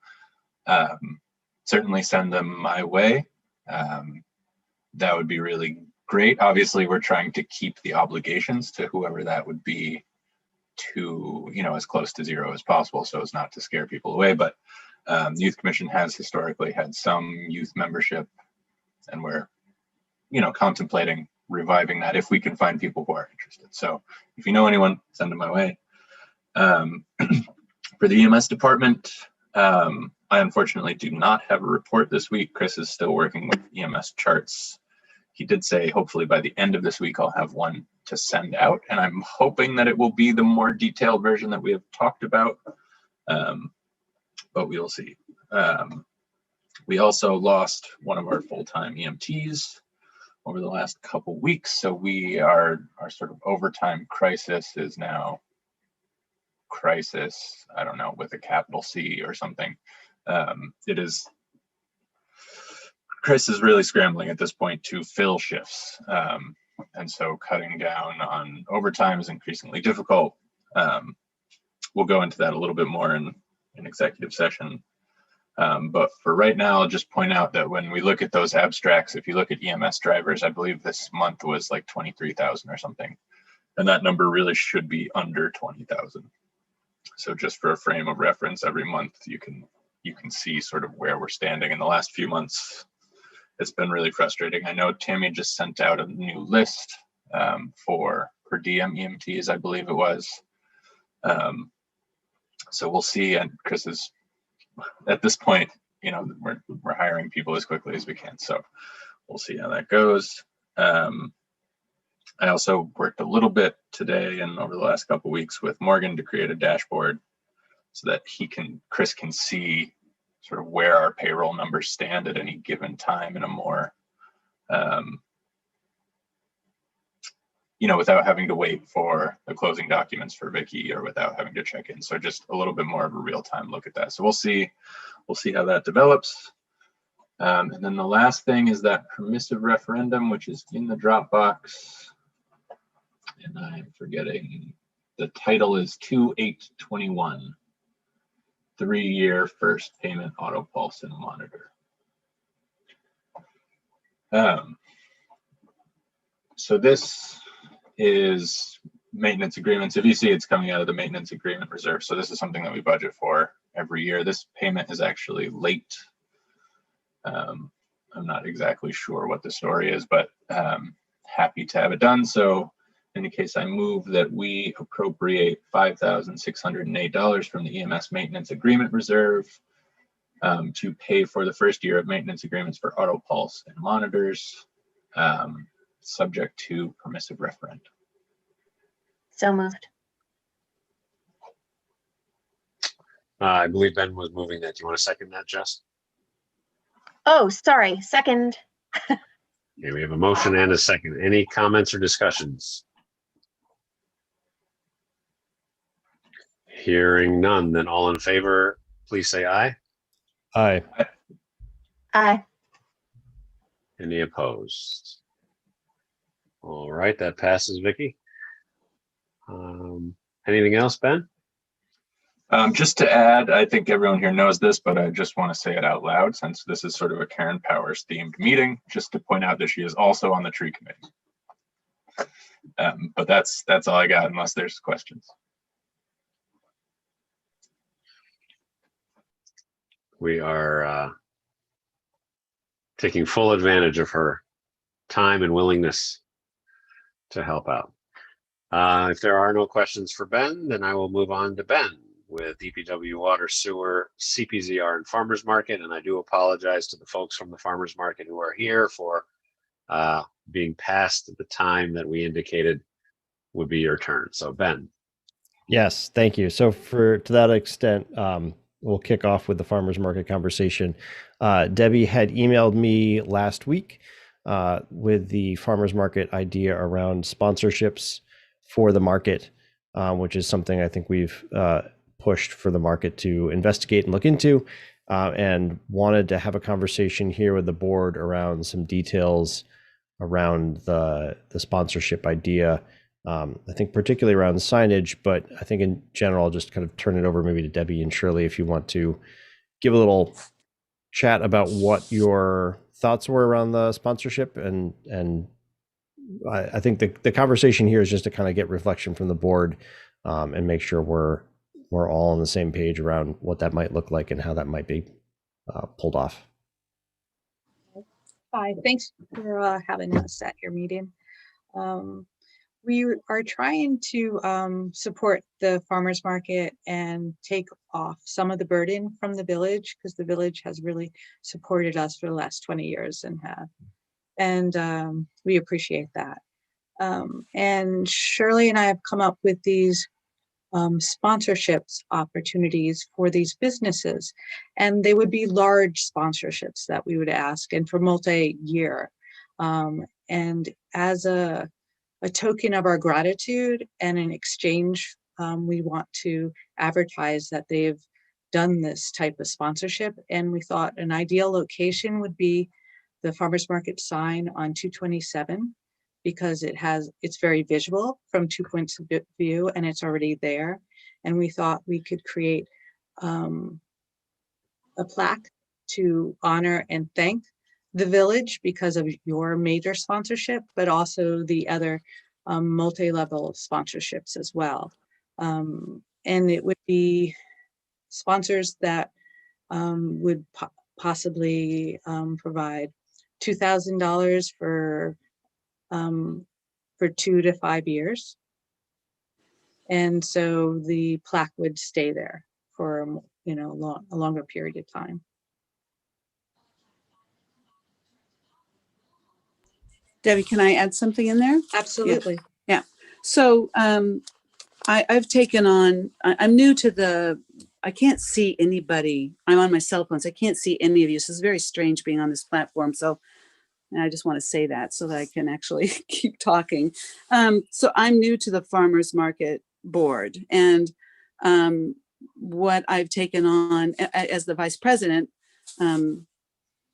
certainly send them my way. That would be really great. Obviously, we're trying to keep the obligations to whoever that would be to, as close to zero as possible, so as not to scare people away. But the Youth Commission has historically had some youth membership, and we're, contemplating reviving that if we can find people who are interested. So if you know anyone, send them my way. For the EMS department, I unfortunately do not have a report this week. Chris is still working with EMS charts. He did say hopefully by the end of this week I'll have one to send out, and I'm hoping that it will be the more detailed version that we have talked about, but we will see. We also lost one of our full-time EMTs over the last couple weeks, so our sort of overtime crisis is now crisis, I don't know, with a capital C or something. Chris is really scrambling at this point to fill shifts. And so cutting down on overtime is increasingly difficult. We'll go into that a little bit more in executive session. But for right now, I'll just point out that when we look at those abstracts, if you look at EMS drivers, I believe this month was like 23,000 or something. And that number really should be under 20,000. So just for a frame of reference, every month you can see sort of where we're standing in the last few months. It's been really frustrating. I know Tammy just sent out a new list for per diem EMTs, I believe it was. So we'll see. And Chris is, at this point, we're hiring people as quickly as we can. So we'll see how that goes. I also worked a little bit today and over the last couple of weeks with Morgan to create a dashboard so that Chris can see sort of where our payroll numbers stand at any given time in a more, without having to wait for the closing documents for Vicky or without having to check in. So just a little bit more of a real-time look at that. So we'll see how that develops. And then the last thing is that permissive referendum, which is in the Dropbox. And I'm forgetting, the title is 2821. 3-year first payment auto pulse and monitor. So this is maintenance agreements. If you see, it's coming out of the maintenance agreement reserve. So this is something that we budget for every year. This payment is actually late. I'm not exactly sure what the story is, but happy to have it done. So in the case I move that we appropriate $5,608 from the EMS maintenance agreement reserve to pay for the first year of maintenance agreements for auto pulse and monitors, subject to permissive referendum. So moved. I believe Ben was moving that. Do you want to second that, Jess? Oh, sorry. Second. Okay, we have a motion and a second. Any comments or discussions? Hearing none, then all in favor, please say aye. Aye. Aye. Any opposed? All right, that passes, Vicky. Anything else, Ben? Just to add, I think everyone here knows this, but I just want to say it out loud since this is sort of a Karen Powers themed meeting, just to point out that she is also on the tree committee. But that's all I got unless there's questions. We are taking full advantage of her time and willingness to help out. If there are no questions for Ben, then I will move on to Ben with DPW, Water, Sewer, CPZR, and Farmers Market. And I do apologize to the folks from the Farmers Market who are here for being past the time that we indicated would be your turn. So Ben. Yes, thank you. So to that extent, we'll kick off with the farmers market conversation. Debbie had emailed me last week with the farmers market idea around sponsorships for the market, which is something I think we've pushed for the market to investigate and look into, and wanted to have a conversation here with the board around some details around the sponsorship idea. I think particularly around signage, but I think in general, I'll just kind of turn it over maybe to Debbie and Shirley if you want to give a little chat about what your thoughts were around the sponsorship. And I think the conversation here is just to kind of get reflection from the board and make sure we're all on the same page around what that might look like and how that might be pulled off. Hi, thanks for having us at your meeting. We are trying to support the farmers market and take off some of the burden from the village, because the village has really supported us for the last 20 years and we appreciate that. And Shirley and I have come up with these sponsorships opportunities for these businesses, and they would be large sponsorships that we would ask, and for multi-year. And as a token of our gratitude and in exchange, we want to advertise that they've done this type of sponsorship. And we thought an ideal location would be the farmers market sign on 227, because it's very visual from 2 points of view and it's already there. And we thought we could create a plaque to honor and thank the village because of your major sponsorship, but also the other multi-level sponsorships as well. And it would be sponsors that would possibly provide $2,000 for 2 to 5 years. And so the plaque would stay there for a longer period of time. Debbie, can I add something in there? Absolutely. Yeah. So I've taken on, I'm new to I can't see anybody. I'm on my cell phone, so I can't see any of you. So it's very strange being on this platform. So and I just want to say that so that I can actually keep talking. So I'm new to the farmers market board, and what I've taken on as the vice president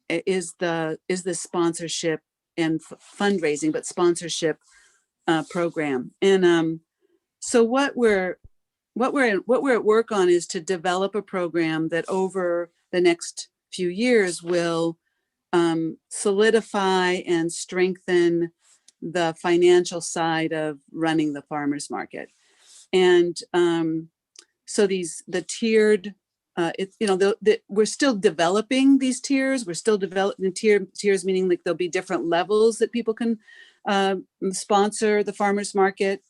is the sponsorship and fundraising, but sponsorship program. And so what we're at work on is to develop a program that over the next few years will solidify and strengthen the financial side of running the farmers market. And so the tiered, we're still developing these tiers. We're still developing tiers, meaning like there'll be different levels that people can sponsor the farmers market.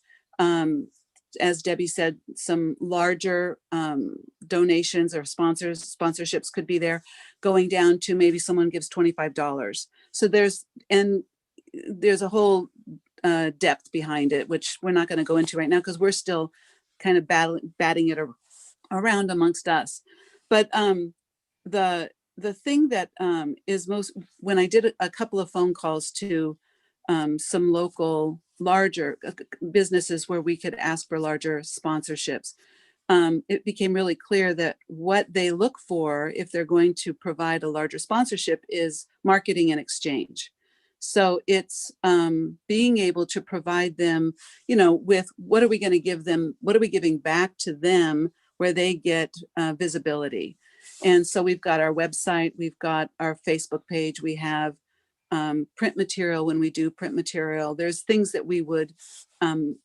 as Debbie said, some larger donations or sponsorships could be there, going down to maybe someone gives $25. So there's a whole depth behind it, which we're not going to go into right now because we're still kind of batting it around amongst us. But the thing that is most, when I did a couple of phone calls to some local larger businesses where we could ask for larger sponsorships, it became really clear that what they look for if they're going to provide a larger sponsorship is marketing and exchange. So it's being able to provide them, with what are we going to give them? What are we giving back to them where they get visibility? And so we've got our website, we've got our Facebook page, we have print material when we do print material. There's things that we would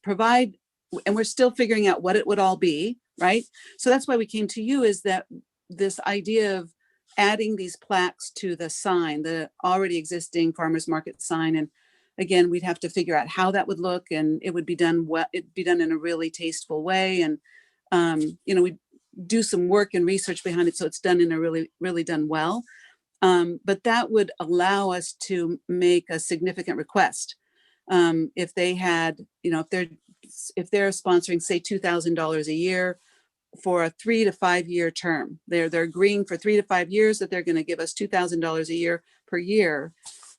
provide, and we're still figuring out what it would all be, right? So that's why we came to you, is that this idea of adding these plaques to the sign, the already existing farmers market sign. And again, we'd have to figure out how that would look, and it would be done it'd be done in a really tasteful way. And we do some work and research behind it, so it's done in a really done well. But that would allow us to make a significant request. If they had, if they're sponsoring, say, $2,000 a year for a 3 to 5 year term, they're agreeing for 3 to 5 years that they're going to give us $2,000 a year per year.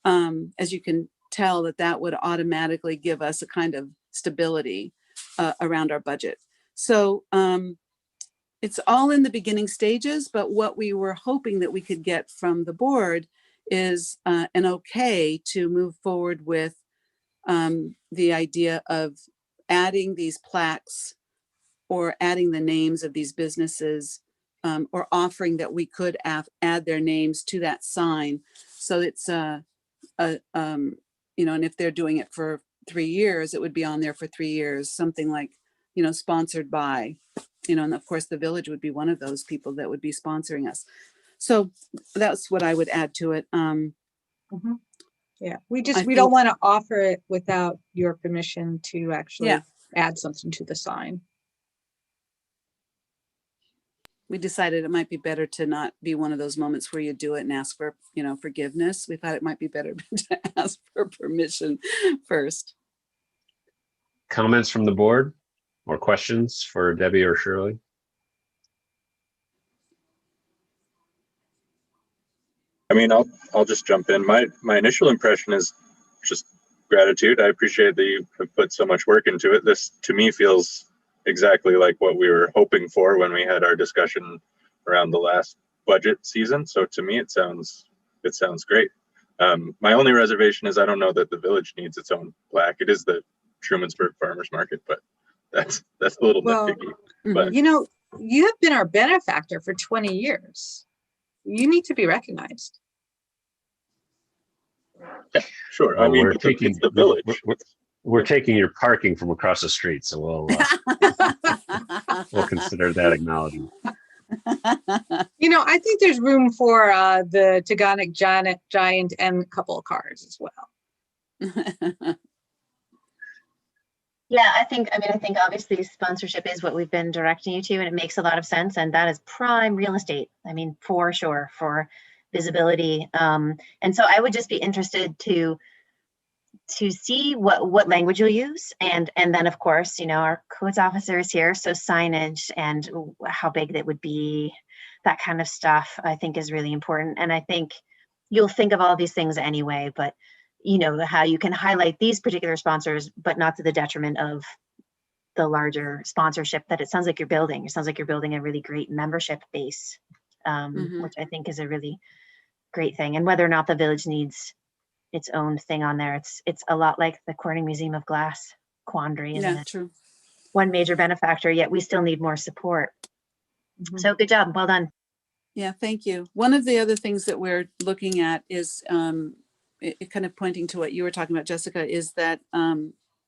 As you can tell, that would automatically give us a kind of stability around our budget. So it's all in the beginning stages, but what we were hoping that we could get from the board is an okay to move forward with the idea of adding these plaques or adding the names of these businesses, or offering that we could add their names to that sign. So it's and if they're doing it for 3 years, it would be on there for 3 years, something like, sponsored by, and of course the village would be one of those people that would be sponsoring us. So that's what I would add to it. Yeah, we don't want to offer it without your permission to actually add something to the sign. We decided it might be better to not be one of those moments where you do it and ask for, forgiveness. We thought it might be better to ask for permission first. Comments from the board or questions for Debbie or Shirley? I mean, I'll just jump in. My initial impression is just gratitude. I appreciate that you have put so much work into it. This, to me, feels exactly like what we were hoping for when we had our discussion around the last budget season. So to me, it sounds great. My only reservation is I don't know that the village needs its own plaque. It is the Trumansburg Farmers Market, but that's a little nitpicky. But you have been our benefactor for 20 years. You need to be recognized. Yeah, sure. Well, I mean, it's the village. We're taking your parking from across the street, so we'll consider that acknowledgement. I think there's room for the Taganic Giant and a couple of cars as well. Yeah, I think obviously sponsorship is what we've been directing you to, and it makes a lot of sense. And that is prime real estate. I mean, for sure, for visibility. And so I would just be interested to see what language you'll use. And then of course, our codes officer is here. So signage and how big that would be, that kind of stuff, I think is really important. And I think you'll think of all these things anyway, but how you can highlight these particular sponsors, but not to the detriment of the larger sponsorship that it sounds like you're building. It sounds like you're building a really great membership base, which I think is a really great thing. And whether or not the village needs its own thing on there, it's a lot like the Corning Museum of Glass quandary. Yeah, true. One major benefactor, yet we still need more support. So good job. Well done. Yeah, thank you. One of the other things that we're looking at is it kind of pointing to what you were talking about, Jessica, is that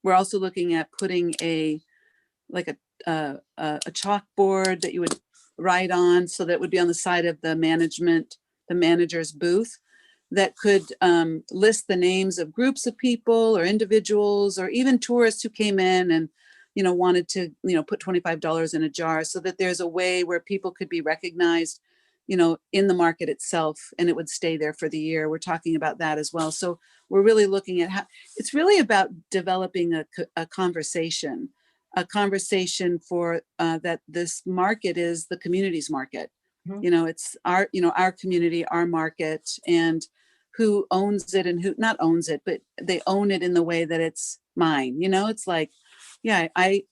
we're also looking at putting a chalkboard that you would write on, so that would be on the side of the manager's booth, that could list the names of groups of people or individuals or even tourists who came in and wanted to, put $25 in a jar, so that there's a way where people could be recognized, in the market itself, and it would stay there for the year. We're talking about that as well. So we're really looking at how it's really about developing a conversation for that this market is the community's market. It's our community, our market, and who owns it and who not owns it, but they own it in the way that it's mine. It's like, yeah, I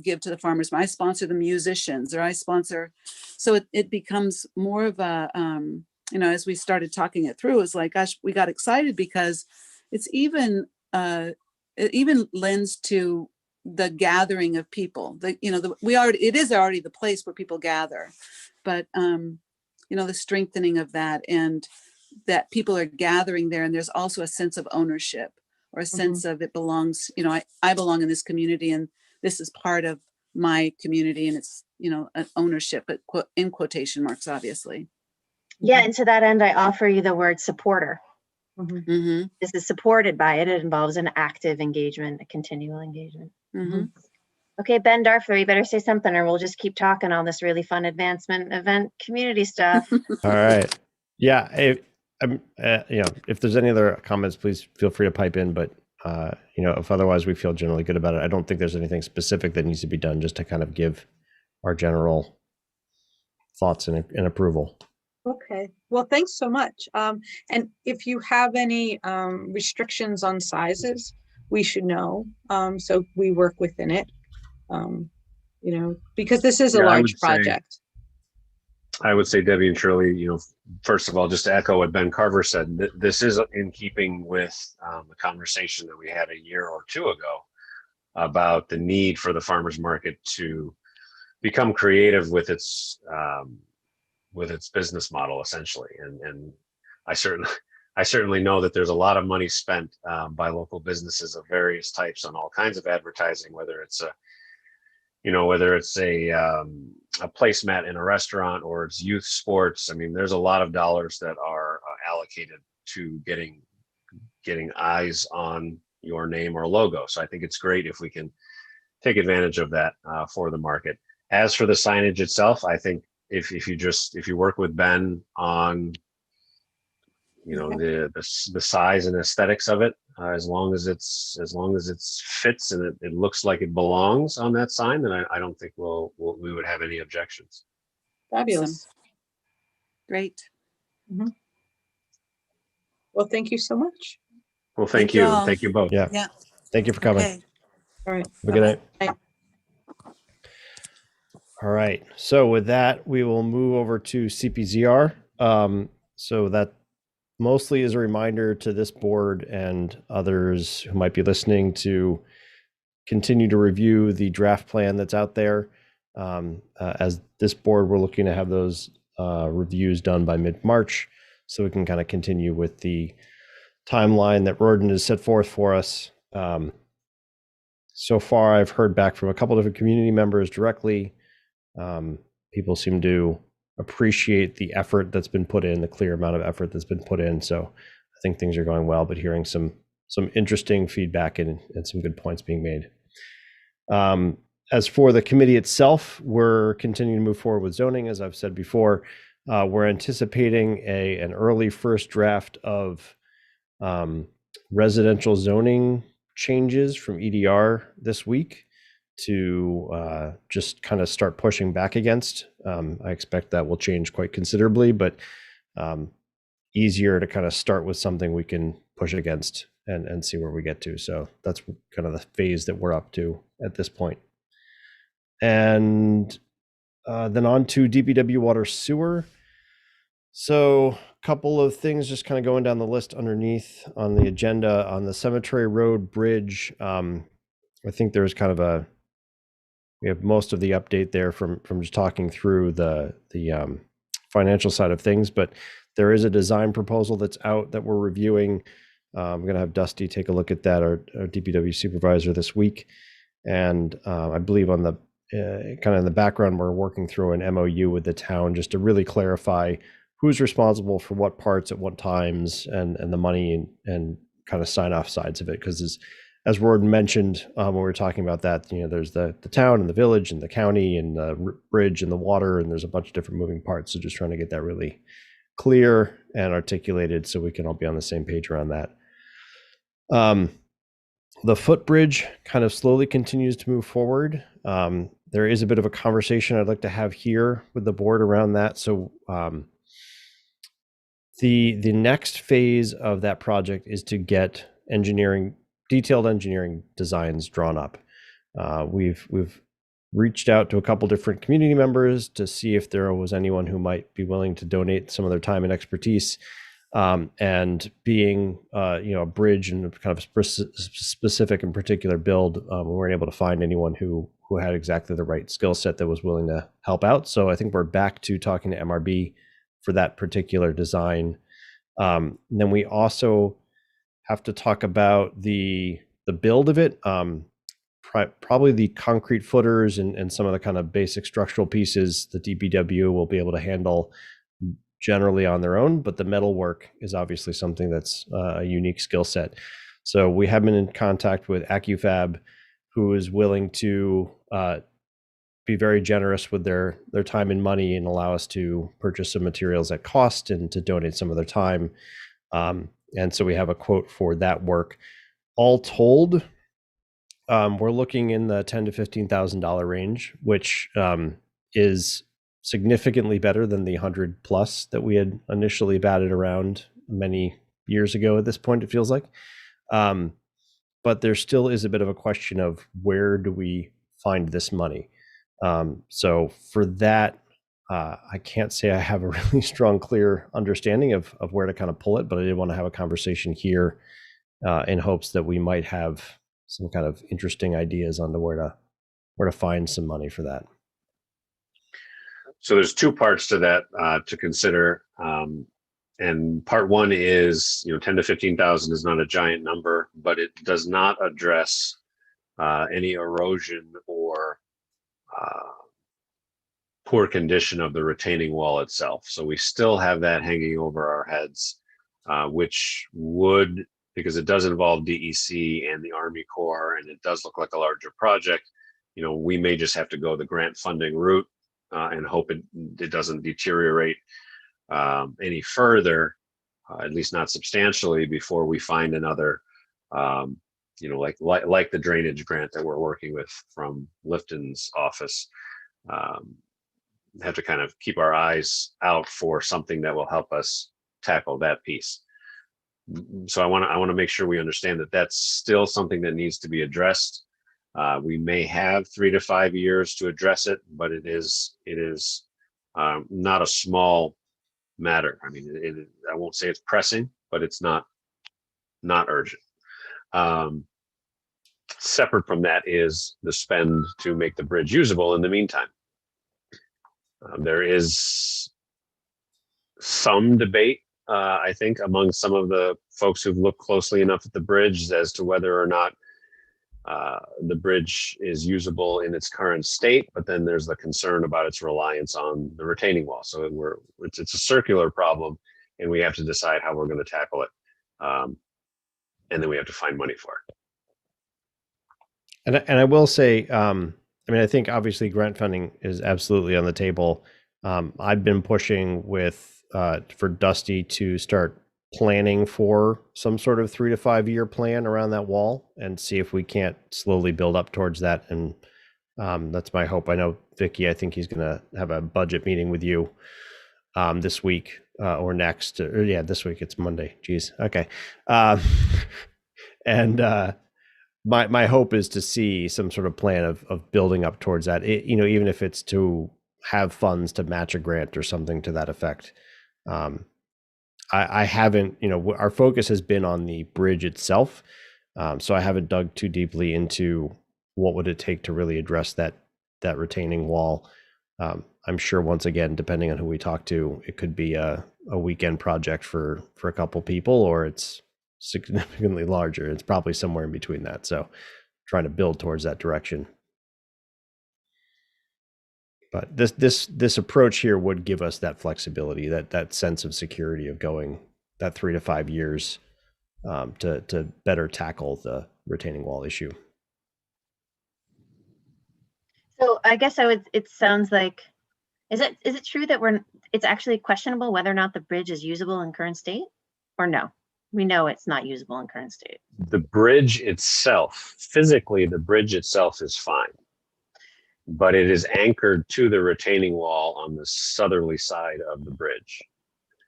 give to the farmers. I sponsor the musicians, or I sponsor. So it becomes more of a, as we started talking it through, it's like, gosh, we got excited because it's even, it even lends to the gathering of people. It is already the place where people gather, but, the strengthening of that, and that people are gathering there. And there's also a sense of ownership, or a sense of it belongs, I belong in this community, and this is part of my community, and it's, an ownership, but in quotation marks, obviously. Yeah, and to that end, I offer you the word supporter. Mm-hmm. This is supported by it. It involves an active engagement, a continual engagement. Mm-hmm. Okay, Ben Darfler, you better say something, or we'll just keep talking all this really fun advancement event community stuff. All right. Yeah. If there's any other comments, please feel free to pipe in. But if otherwise we feel generally good about it, I don't think there's anything specific that needs to be done, just to kind of give our general thoughts and approval. Okay, well, thanks so much. And if you have any restrictions on sizes, we should know, so we work within it. Because this is a large project. I would say, Debbie and Shirley, first of all, just to echo what Ben Carver said, this is in keeping with the conversation that we had a year or two ago about the need for the farmers market to become creative with its business model, essentially. And I certainly know that there's a lot of money spent by local businesses of various types on all kinds of advertising, whether it's a placemat in a restaurant, or it's youth sports. I mean, there's a lot of dollars that are allocated to getting eyes on your name or logo. So I think it's great if we can take advantage of that for the market. As for the signage itself, I think if you work with Ben on the size and aesthetics of it, as long as it's fits and it looks like it belongs on that sign, then I don't think we would have any objections. Fabulous. Awesome. Great. Well, thank you so much. Well, thank you. all. Thank you both. Yeah. Yeah. Thank you for coming. Okay. All right. Have a good night. Bye. All right. So with that, we will move over to CPZR. So that mostly is a reminder to this board and others who might be listening to continue to review the draft plan that's out there. As this board, we're looking to have those reviews done by mid-March, so we can kind of continue with the timeline that Roden has set forth for us. So far, I've heard back from a couple different community members directly. People seem to appreciate the effort that's been put in, the clear amount of effort that's been put in. So I think things are going well, but hearing some interesting feedback and some good points being made. As for the committee itself, we're continuing to move forward with zoning. As I've said before, we're anticipating an early first draft of residential zoning changes from EDR this week to just kind of start pushing back against. I expect that will change quite considerably, but easier to kind of start with something we can push against and see where we get to. So that's kind of the phase that we're up to at this point. And then on to DPW water sewer. So a couple of things just kind of going down the list underneath on the agenda. On the Cemetery Road Bridge, I think there's kind of we have most of the update there from just talking through the financial side of things, but there is a design proposal that's out that we're reviewing. I'm going to have Dusty take a look at that, our DPW supervisor, this week. And I believe on the kind of in the background, we're working through an MOU with the town just to really clarify who's responsible for what parts at what times and the money and kind of sign off sides of it. Because as Roard mentioned when we were talking about that, there's the town and the village and the county and the bridge and the water, and there's a bunch of different moving parts. So just trying to get that really clear and articulated so we can all be on the same page around that. The footbridge kind of slowly continues to move forward. There is a bit of a conversation I'd like to have here with the board around that. So the next phase of that project is to get detailed engineering designs drawn up. We've reached out to a couple different community members to see if there was anyone who might be willing to donate some of their time and expertise. And being a bridge and kind of specific and particular build, we weren't able to find anyone who had exactly the right skill set that was willing to help out. So I think we're back to talking to MRB for that particular design. Then we also have to talk about the build of it. Probably the concrete footers and some of the kind of basic structural pieces the DPW will be able to handle generally on their own, but the metal work is obviously something that's a unique skill set. So we have been in contact with AccuFab, who is willing to be very generous with their time and money and allow us to purchase some materials at cost and to donate some of their time. And so we have a quote for that work. All told, we're looking in the $10,000 to $15,000 range, which is significantly better than the 100 plus that we had initially batted around many years ago. At this point, it feels like, but there still is a bit of a question of where do we find this money. So for that, I can't say I have a really strong, clear understanding of where to kind of pull it, but I did want to have a conversation here in hopes that we might have some kind of interesting ideas on where to find some money for that. So there's two parts to that to consider. And part one is, 10 to 15,000 is not a giant number, but it does not address any erosion or poor condition of the retaining wall itself. So we still have that hanging over our heads, which would, because it does involve DEC and the Army Corps, and it does look like a larger project, we may just have to go the grant funding route and hope it doesn't deteriorate any further, at least not substantially, before we find another, like the drainage grant that we're working with from Lifton's office. Have to kind of keep our eyes out for something that will help us tackle that piece. So I want to make sure we understand that that's still something that needs to be addressed. We may have 3 to 5 years to address it, but it is not a small matter. I mean, I won't say it's pressing, but it's not urgent. Separate from that is the spend to make the bridge usable in the meantime. There is some debate, I think, among some of the folks who've looked closely enough at the bridge as to whether or not the bridge is usable in its current state, but then there's the concern about its reliance on the retaining wall. So it's a circular problem, and we have to decide how we're going to tackle it. And then we have to find money for it. And I will say, I think obviously grant funding is absolutely on the table. I've been pushing for Dusty to start planning for some sort of 3 to 5 year plan around that wall and see if we can't slowly build up towards that. And that's my hope. I know, Vicky, I think he's going to have a budget meeting with you this week or next. This week. It's Monday. Geez. Okay. And my hope is to see some sort of plan of building up towards that, even if it's to have funds to match a grant or something to that effect. I haven't, our focus has been on the bridge itself. So I haven't dug too deeply into what would it take to really address that retaining wall. I'm sure, once again, depending on who we talk to, it could be a weekend project for a couple people, or it's significantly larger. It's probably somewhere in between that. So trying to build towards that direction. But this approach here would give us that flexibility, that sense of security of going that 3 to 5 years to better tackle retaining wall issue. So I guess it sounds like, is it true that it's actually questionable whether or not the bridge is usable in current state, or no? We know it's not usable in current state. The bridge itself, physically, the bridge itself is fine, but it is anchored to the retaining wall on the southerly side of the bridge.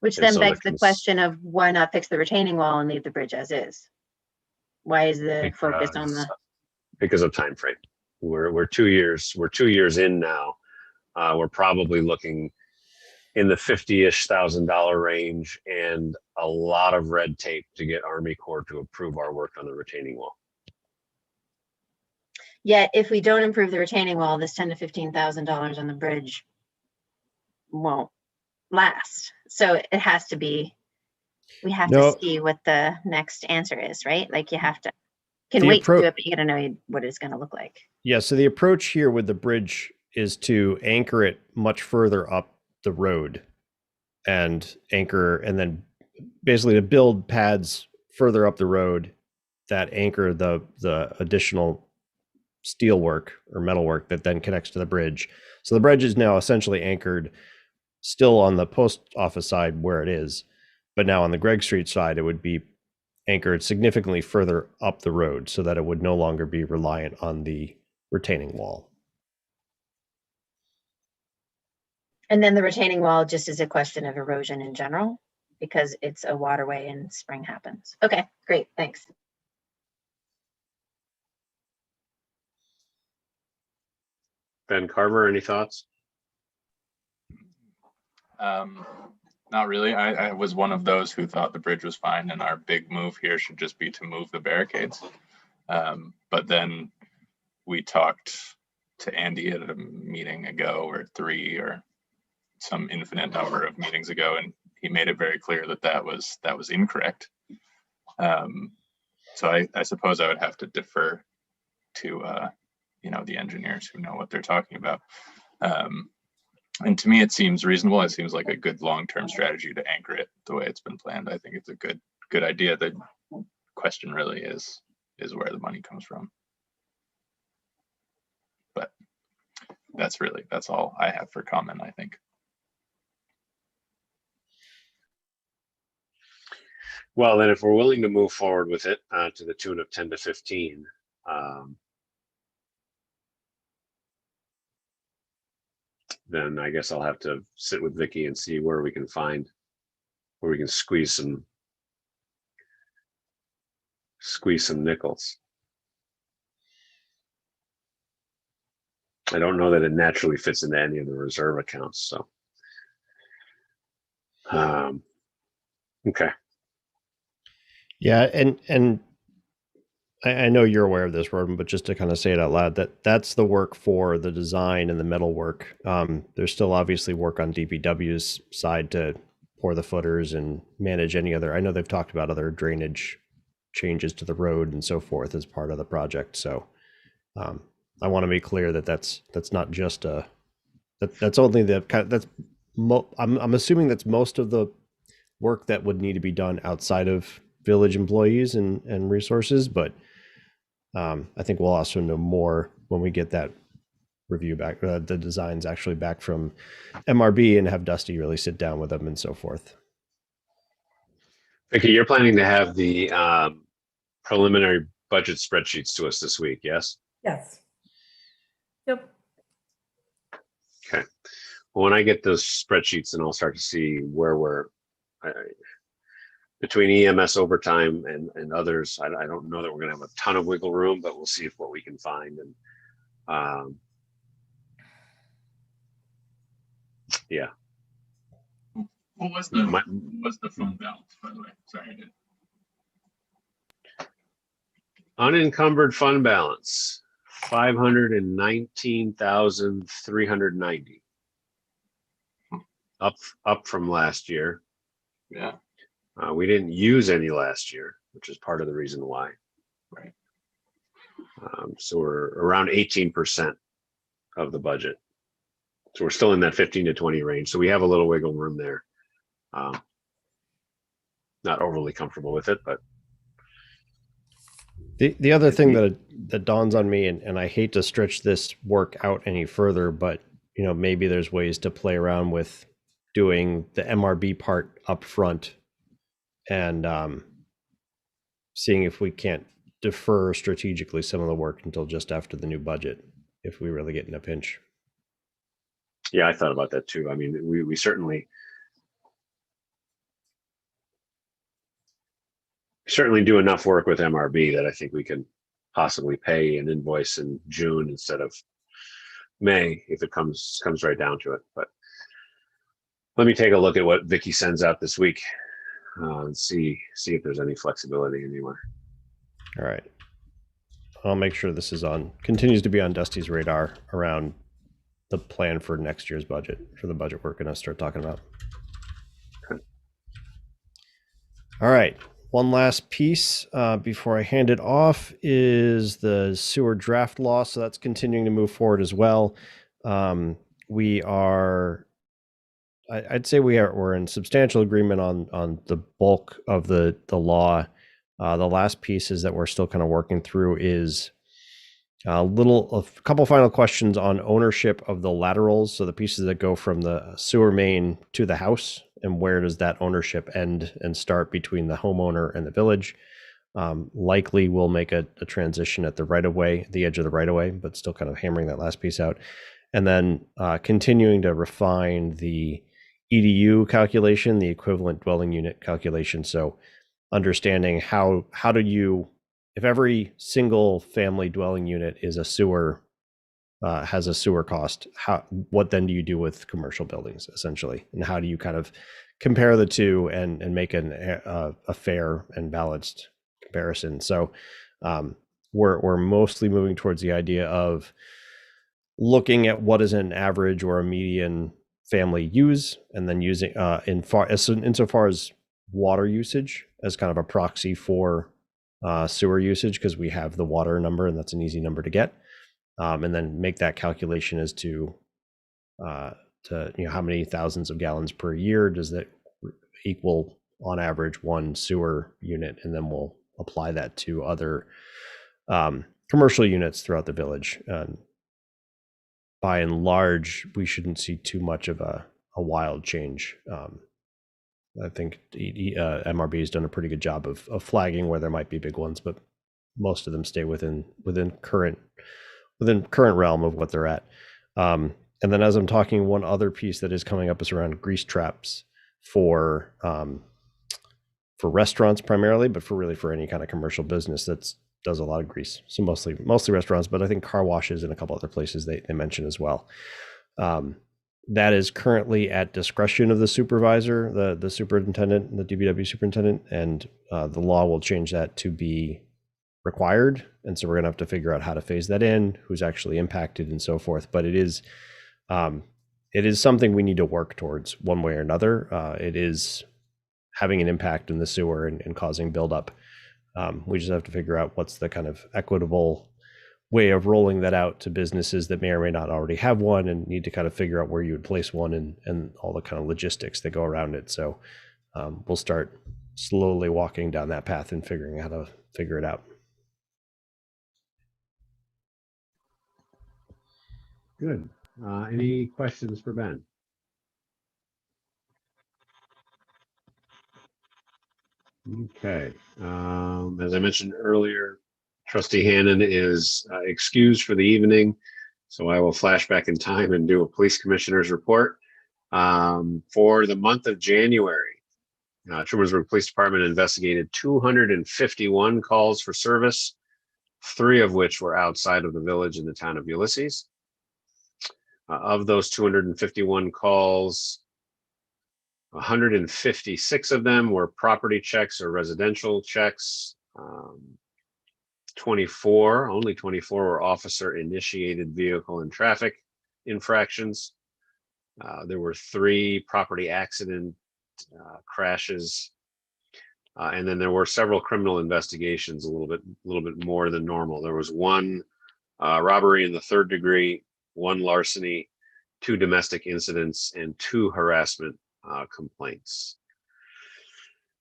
Which And then so begs the question of why not fix the retaining wall and leave the bridge as is? Why is the focus on the? Because of time frame. We're 2 years. We're 2 years in now. We're probably looking in the $50,000 range, and a lot of red tape to get Army Corps to approve our work on the retaining wall. Yet, if we don't improve the retaining wall, this $10,000 to $15,000 on the bridge won't last. So it has to be. We have to see what the next answer is, right? Like you have to. Can wait to do it, but you gotta know what it's gonna look like. Yeah. So the approach here with the bridge is to anchor it much further up the road, and then basically to build pads further up the road that anchor the additional steel work or metal work that then connects to the bridge. So the bridge is now essentially anchored still on the post office side where it is, but now on the Gregg Street side, it would be anchored significantly further up the road so that it would no longer be reliant on the retaining wall. And then the retaining wall just is a question of erosion in general, because it's a waterway and spring happens. Okay, great, thanks. Ben Carver, any thoughts? Not really. I was one of those who thought the bridge was fine, and our big move here should just be to move the barricades. But then we talked to Andy at a meeting ago, or 3, or some infinite number of meetings ago, and he made it very clear that that was incorrect. So I suppose I would have to defer to the engineers who know what they're talking about. And to me, it seems reasonable. It seems like a good long-term strategy to anchor it the way it's been planned. I think it's a good idea. The question really is where the money comes from. But that's all I have for comment, I think. Well, then if we're willing to move forward with it to the tune of 10 to 15, then I guess I'll have to sit with Vicky and see where we can squeeze some nickels. I don't know that it naturally fits into any of the reserve accounts, so. Okay. Yeah, and I know you're aware of this, Robin, but just to kind of say it out loud, that's the work for the design and the metal work. There's still obviously work on DPW's side to pour the footers and manage any other. I know they've talked about other drainage changes to the road and so forth as part of the project. So I want to be clear that that's not just that's only the kind of, I'm assuming that's most of the work that would need to be done outside of village employees and resources, but I think we'll also know more when we get that review back, the designs actually back from MRB, and have Dusty really sit down with them and so forth. Vicky, you're planning to have the preliminary budget spreadsheets to us this week, yes? Yes. Yep. Okay. Well, when I get those spreadsheets, and I'll start to see where we're between EMS overtime and others. I don't know that we're going to have a ton of wiggle room, but we'll see what we can find. And yeah. What was the fund balance, by the way? Sorry, I did. Unencumbered fund balance, 519,390. Up from last year. Yeah. We didn't use any last year, which is part of the reason why. Right. So we're around 18% of the budget. So we're still in that 15 to 20 range. So we have a little wiggle room there. Not overly comfortable with it, but The other thing that dawns on me, and I hate to stretch this work out any further, but maybe there's ways to play around with doing the MRB part up front and seeing if we can't defer strategically some of the work until just after the new budget if we really get in a pinch. Yeah, I thought about that too. I mean, we certainly do enough work with MRB that I think we can possibly pay an invoice in June instead of May if it comes right down to it. But let me take a look at what Vicky sends out this week and see if there's any flexibility anywhere. All right. I'll make sure this continues to be on Dusty's radar around the plan for next year's budget, for the budget we're going to start talking about. Okay. All right. One last piece before I hand it off is the sewer draft law. So that's continuing to move forward as well. I'd say we're in substantial agreement on the bulk of the law. The last piece is that we're still kind of working through is a couple final questions on ownership of the laterals. So the pieces that go from the sewer main to the house, and where does that ownership end and start between the homeowner and the village? Likely we'll make a transition at the edge of the right of way, but still kind of hammering that last piece out. And then continuing to refine the EDU calculation, the equivalent dwelling unit calculation. So understanding how do you, if every single family dwelling unit is a sewer, has a sewer cost, what then do you do with commercial buildings essentially? And how do you kind of compare the two and make a fair and balanced comparison? So we're mostly moving towards the idea of looking at what is an average or a median family use, and then using insofar as water usage as kind of a proxy for sewer usage, because we have the water number and that's an easy number to get, and then make that calculation as to how many thousands of gallons per year does that equal on average one sewer unit, and then we'll apply that to other commercial units throughout the village. By and large, we shouldn't see too much of a wild change. I think MRB has done a pretty good job of flagging where there might be big ones, but most of them stay within current realm of what they're at. And then as I'm talking, one other piece that is coming up is around grease traps for restaurants primarily, but for any kind of commercial business that's does a lot of grease. So mostly restaurants, but I think car washes and a couple other places they mention as well. That is currently at discretion of the supervisor, the superintendent, the DPW superintendent, and the law will change that to be required. And so we're going to have to figure out how to phase that in, who's actually impacted and so forth. But it is something we need to work towards one way or another. It is having an impact in the sewer and causing buildup. We just have to figure out what's the kind of equitable way of rolling that out to businesses that may or may not already have one, and need to kind of figure out where you would place one and all the kind of logistics that go around it. So we'll start slowly walking down that path and figuring out how to figure it out. Good. Any questions for Ben? Okay. As I mentioned earlier, Trustee Hannon is excused for the evening, so I will flash back in time and do a police commissioner's report. For the month of January, Trumansburg Police Department investigated 251 calls for service, 3 of which were outside of the village in the town of Ulysses. Of those 251 calls, 156 of them were property checks or residential checks. Only 24 were officer-initiated vehicle and traffic infractions. There were 3 property accident crashes, and then there were several criminal investigations, a little bit more than normal. There was 1 robbery in the 3rd degree, 1 larceny, 2 domestic incidents, and 2 harassment complaints.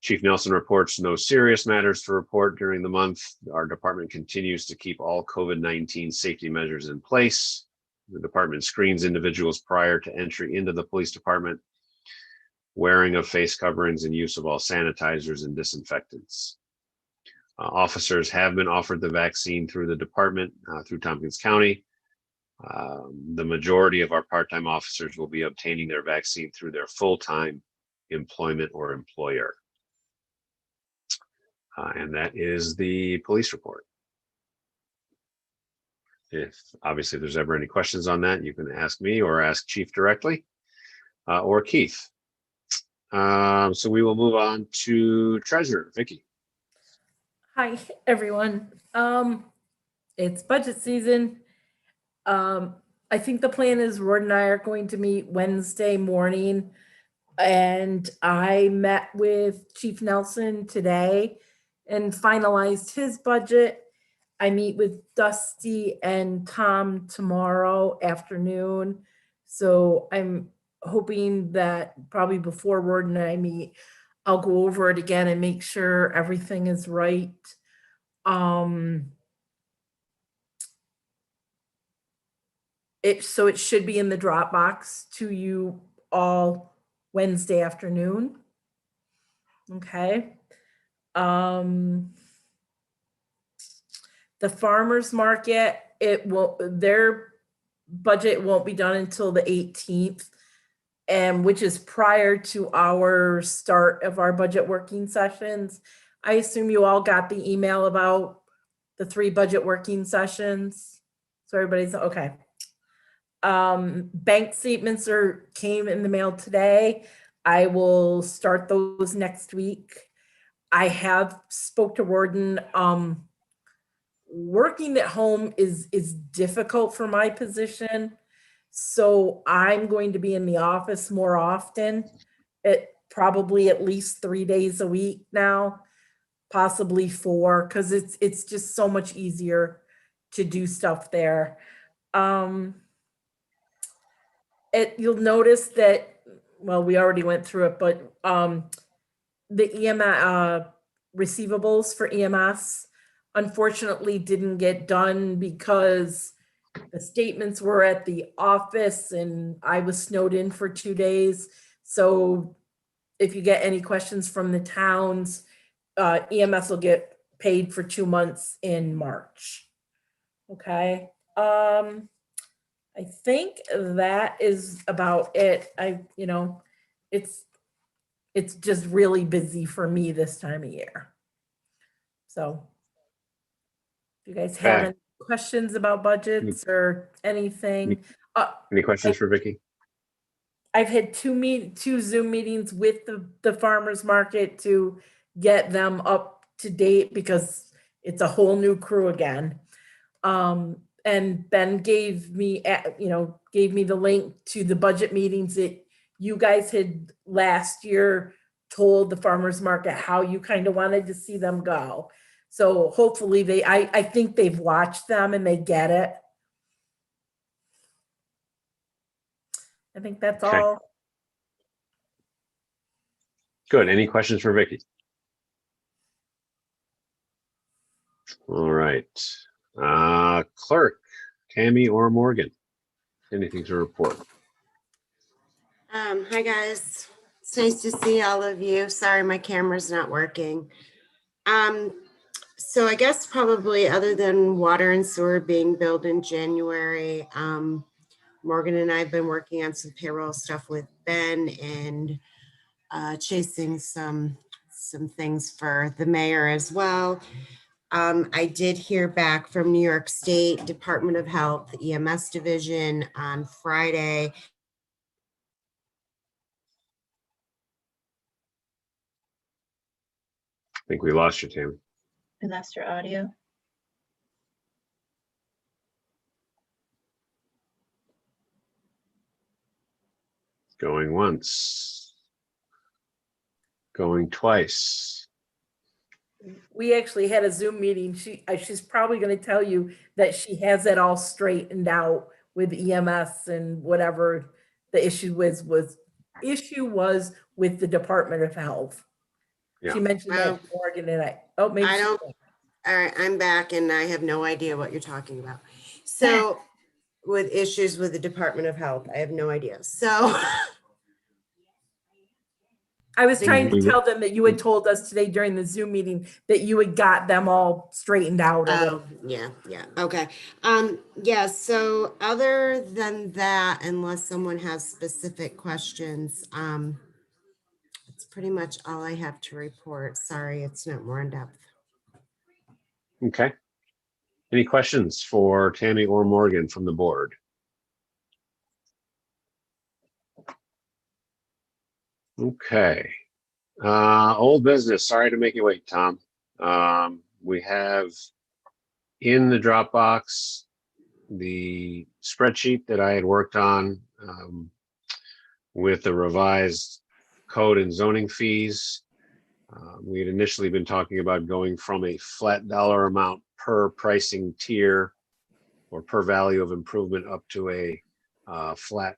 Chief Nelson reports no serious matters to report during the month. Our department continues to keep all COVID-19 safety measures in place. The department screens individuals prior to entry into the police department, wearing of face coverings and use of all sanitizers and disinfectants. Officers have been offered the vaccine through the department, through Tompkins County. The majority of our part-time officers will be obtaining their vaccine through their full-time employment or employer. And that is the police report. If obviously there's ever any questions on that, you can ask me or ask Chief directly, or Keith. So we will move on to Treasurer, Vicky. Hi, everyone. It's budget season. I think the plan is Ward and I are going to meet Wednesday morning. And I met with Chief Nelson today and finalized his budget. I meet with Dusty and Tom tomorrow afternoon. So I'm hoping that probably before Ward and I meet, I'll go over it again and make sure everything is right. So it should be in the Dropbox to you all Wednesday afternoon. Okay. The farmers market, their budget won't be done until the 18th, and which is prior to our start of our budget working sessions. I assume you all got the email about the 3 budget working sessions. So everybody's okay. Bank statements came in the mail today. I will start those next week. I have spoke to Warden. Working at home is difficult for my position. So I'm going to be in the office more often, probably at least 3 days a week now, possibly 4, because it's just so much easier to do stuff there. You'll notice that, well, we already went through it, but the EMS receivables for EMS unfortunately didn't get done because the statements were at the office and I was snowed in for 2 days. So if you get any questions from the towns, EMS will get paid for 2 months in March. Okay. I think that is about it. It's just really busy for me this time of year. So if you guys have any questions about budgets or anything. Any questions for Vicky? I've had 2 Zoom meetings with the farmers market to get them up to date because it's a whole new crew again. And Ben gave me the link to the budget meetings that you guys had last year told the farmers market how you kind of wanted to see them go. So hopefully I think they've watched them and they get it. I think that's all. Good. Any questions for Vicky? All right. Clerk, Tammy or Morgan, anything to report? Hi guys, it's nice to see all of you. Sorry, my camera's not working. So I guess probably other than water and sewer being billed in January, Morgan and I have been working on some payroll stuff with Ben and chasing some things for the mayor as well. I did hear back from New York State Department of Health, EMS division on Friday. I think we lost you, Tammy. We lost your audio. Going once. Going twice. We actually had a Zoom meeting. She's probably going to tell you that she has it all straightened out with EMS and whatever the issue was with the Department of Health. Yeah. She mentioned Well, that Morgan and oh, maybe. I she- don't, all right, I'm back and I have no idea what you're talking about. So with issues with the Department of Health, I have no idea. So I was trying to We would- tell them that you had told us today during the Zoom meeting that you had got them all straightened out. Or whatever. oh, yeah, okay. Yeah, so other than that, unless someone has specific questions, it's pretty much all I have to report. Sorry, it's not more in depth. Okay. Any questions for Tammy or Morgan from the board? Okay. Old business. Sorry to make you wait, Tom. We have in the Dropbox the spreadsheet that I had worked on with the revised code and zoning fees. We had initially been talking about going from a flat dollar amount per pricing tier or per value of improvement up to a flat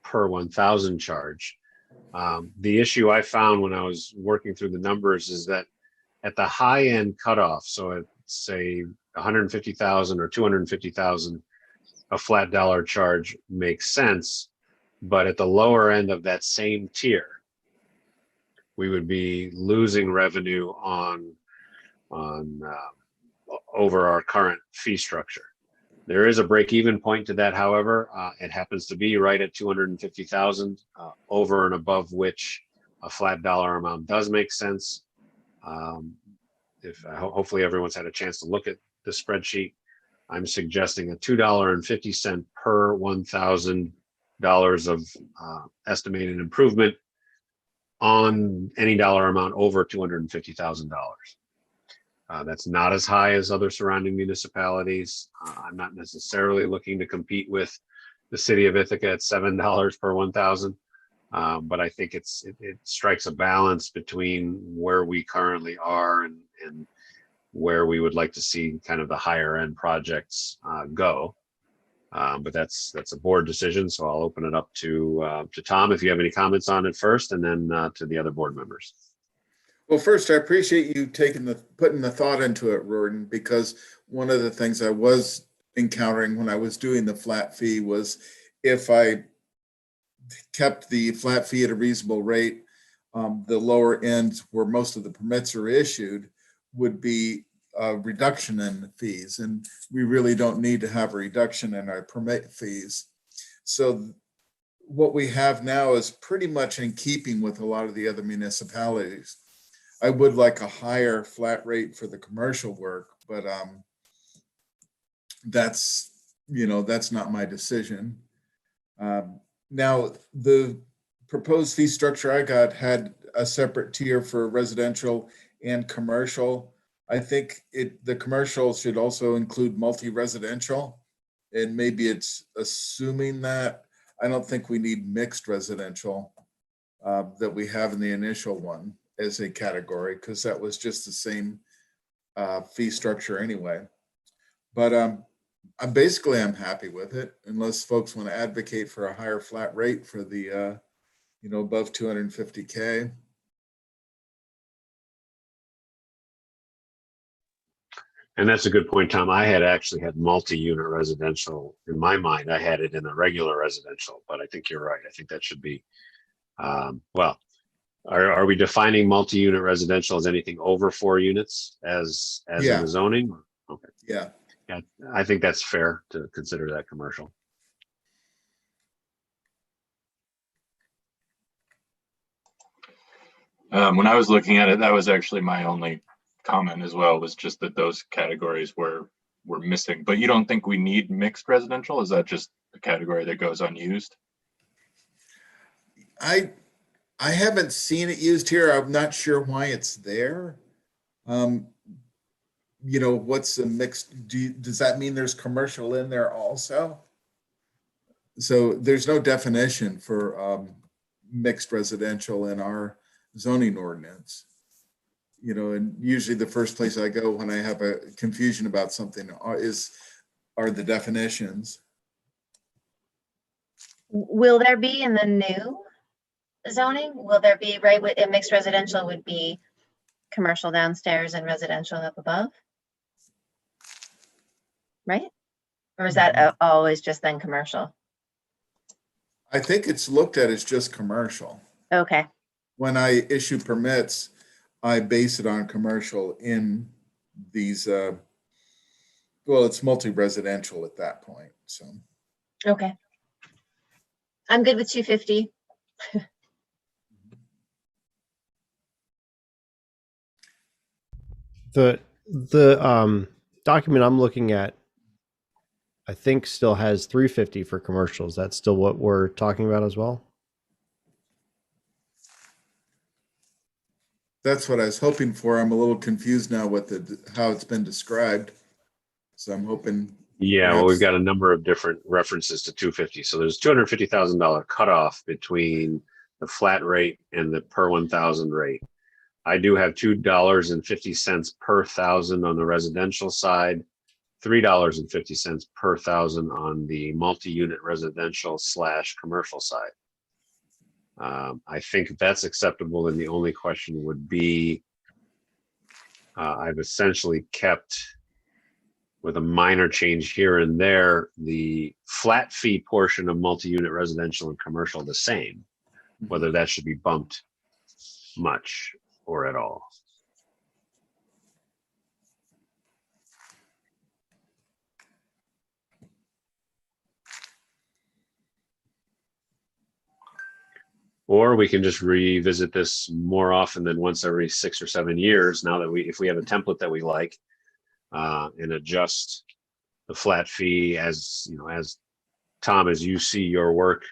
per 1,000 charge. The issue I found when I was working through the numbers is that at the high end cutoff, so at say 150,000 or 250,000, a flat dollar charge makes sense. But at the lower end of that same tier, we would be losing revenue on over our current fee structure. There is a break-even point to that, however. It happens to be right at 250,000, over and above which a flat dollar amount does make sense. Hopefully everyone's had a chance to look at the spreadsheet. I'm suggesting a $2.50 per $1,000 of estimated improvement on any dollar amount over $250,000. That's not as high as other surrounding municipalities. I'm not necessarily looking to compete with the city of Ithaca at $7 per 1,000. But I think it strikes a balance between where we currently are and where we would like to see kind of the higher end projects go. But that's a board decision, so I'll open it up to Tom if you have any comments on it first, and then to the other board members. Well, first, I appreciate you putting the thought into it, Roden, because one of the things I was encountering when I was doing the flat fee was if I kept the flat fee at a reasonable rate, the lower end where most of the permits are issued would be a reduction in fees. And we really don't need to have a reduction in our permit fees. So what we have now is pretty much in keeping with a lot of the other municipalities. I would like a higher flat rate for the commercial work, but that's not my decision. Now, the proposed fee structure I got had a separate tier for residential and commercial. I think the commercial should also include multi-residential, and maybe it's assuming that. I don't think we need mixed residential that we have in the initial one as a category, because that was just the same fee structure anyway. But I'm happy with it, unless folks want to advocate for a higher flat rate for the above 250K. And that's a good point, Tom. I had actually had multi-unit residential in my mind. I had it in a regular residential, but I think you're right. I think that should be, well, are we defining multi-unit residential as anything over 4 units as Yeah. in the zoning? Okay. Yeah. Yeah, I think that's fair to consider that commercial. When I was looking at it, that was actually my only comment as well, was just that those categories were missing. But you don't think we need mixed residential? Is that just a category that goes unused? I haven't seen it used here. I'm not sure why it's there. What's the mixed? Does that mean there's commercial in there also? So there's no definition for mixed residential in our zoning ordinance. And usually the first place I go when I have a confusion about something are the definitions. Will there be in the new zoning? Will there be, right, a mixed residential would be commercial downstairs and residential up above. Right? Or is that always just then commercial? I think it's looked at as just commercial. Okay, When I issue permits, I base it on commercial in these, well, it's multi-residential at that point, so. okay. I'm good with 250. The document I'm looking at, I think still has 350 for commercials. That's still what we're talking about as well. That's what I was hoping for. I'm a little confused now with how it's been described. So I'm hoping. Yeah, well, we've perhaps- got a number of different references to 250. So there's $250,000 cutoff between the flat rate and the per 1,000 rate. I do have $2.50 per thousand on the residential side, $3.50 per thousand on the multi-unit residential / commercial side. I think that's acceptable. And the only question would be, I've essentially kept, with a minor change here and there, the flat fee portion of multi-unit residential and commercial the same, whether that should be bumped much or at all. Or we can just revisit this more often than once every 6 or 7 years. Now that if we have a template that we like, and adjust the flat fee as, you know, as Tom, as you see your work,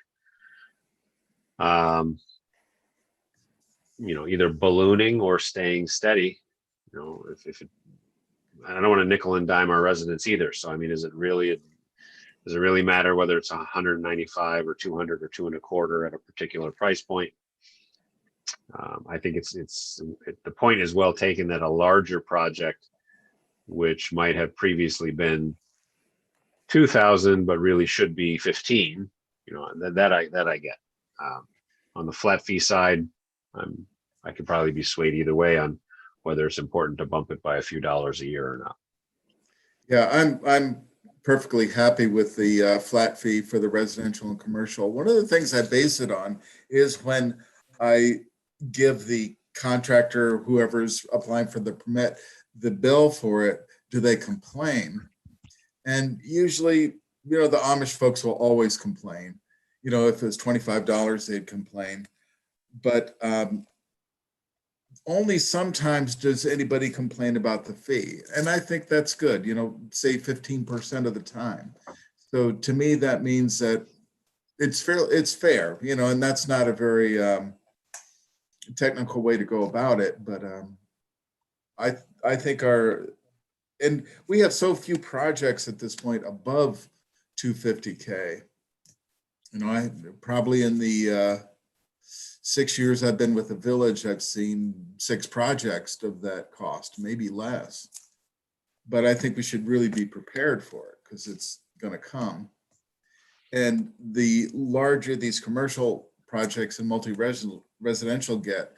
you know, either ballooning or staying steady. You know, if it, I don't want to nickel and dime our residents either. So, I mean, does it really matter whether it's 195 or 200 or 225 at a particular price point? I think the point is well taken that a larger project, which might have previously been 2,000, but really should be 15. You know, that I get. On the flat fee side, I could probably be swayed either way on whether it's important to bump it by a few dollars a year or not. Yeah, I'm perfectly happy with the flat fee for the residential and commercial. One of the things I base it on is when I give the contractor, whoever's applying for the permit, the bill for it, do they complain? And usually, you know, the Amish folks will always complain. You know, if it's $25, they'd complain. But only sometimes does anybody complain about the fee. And I think that's good, you know, say 15% of the time. So to me, that means that it's fair, you know, and that's not a very technical way to go about it. But I think and we have so few projects at this point above 250K. You know, I probably in the 6 years I've been with the village, I've seen 6 projects of that cost, maybe less. But I think we should really be prepared for it because it's going to come. And the larger these commercial projects and multi-residential get,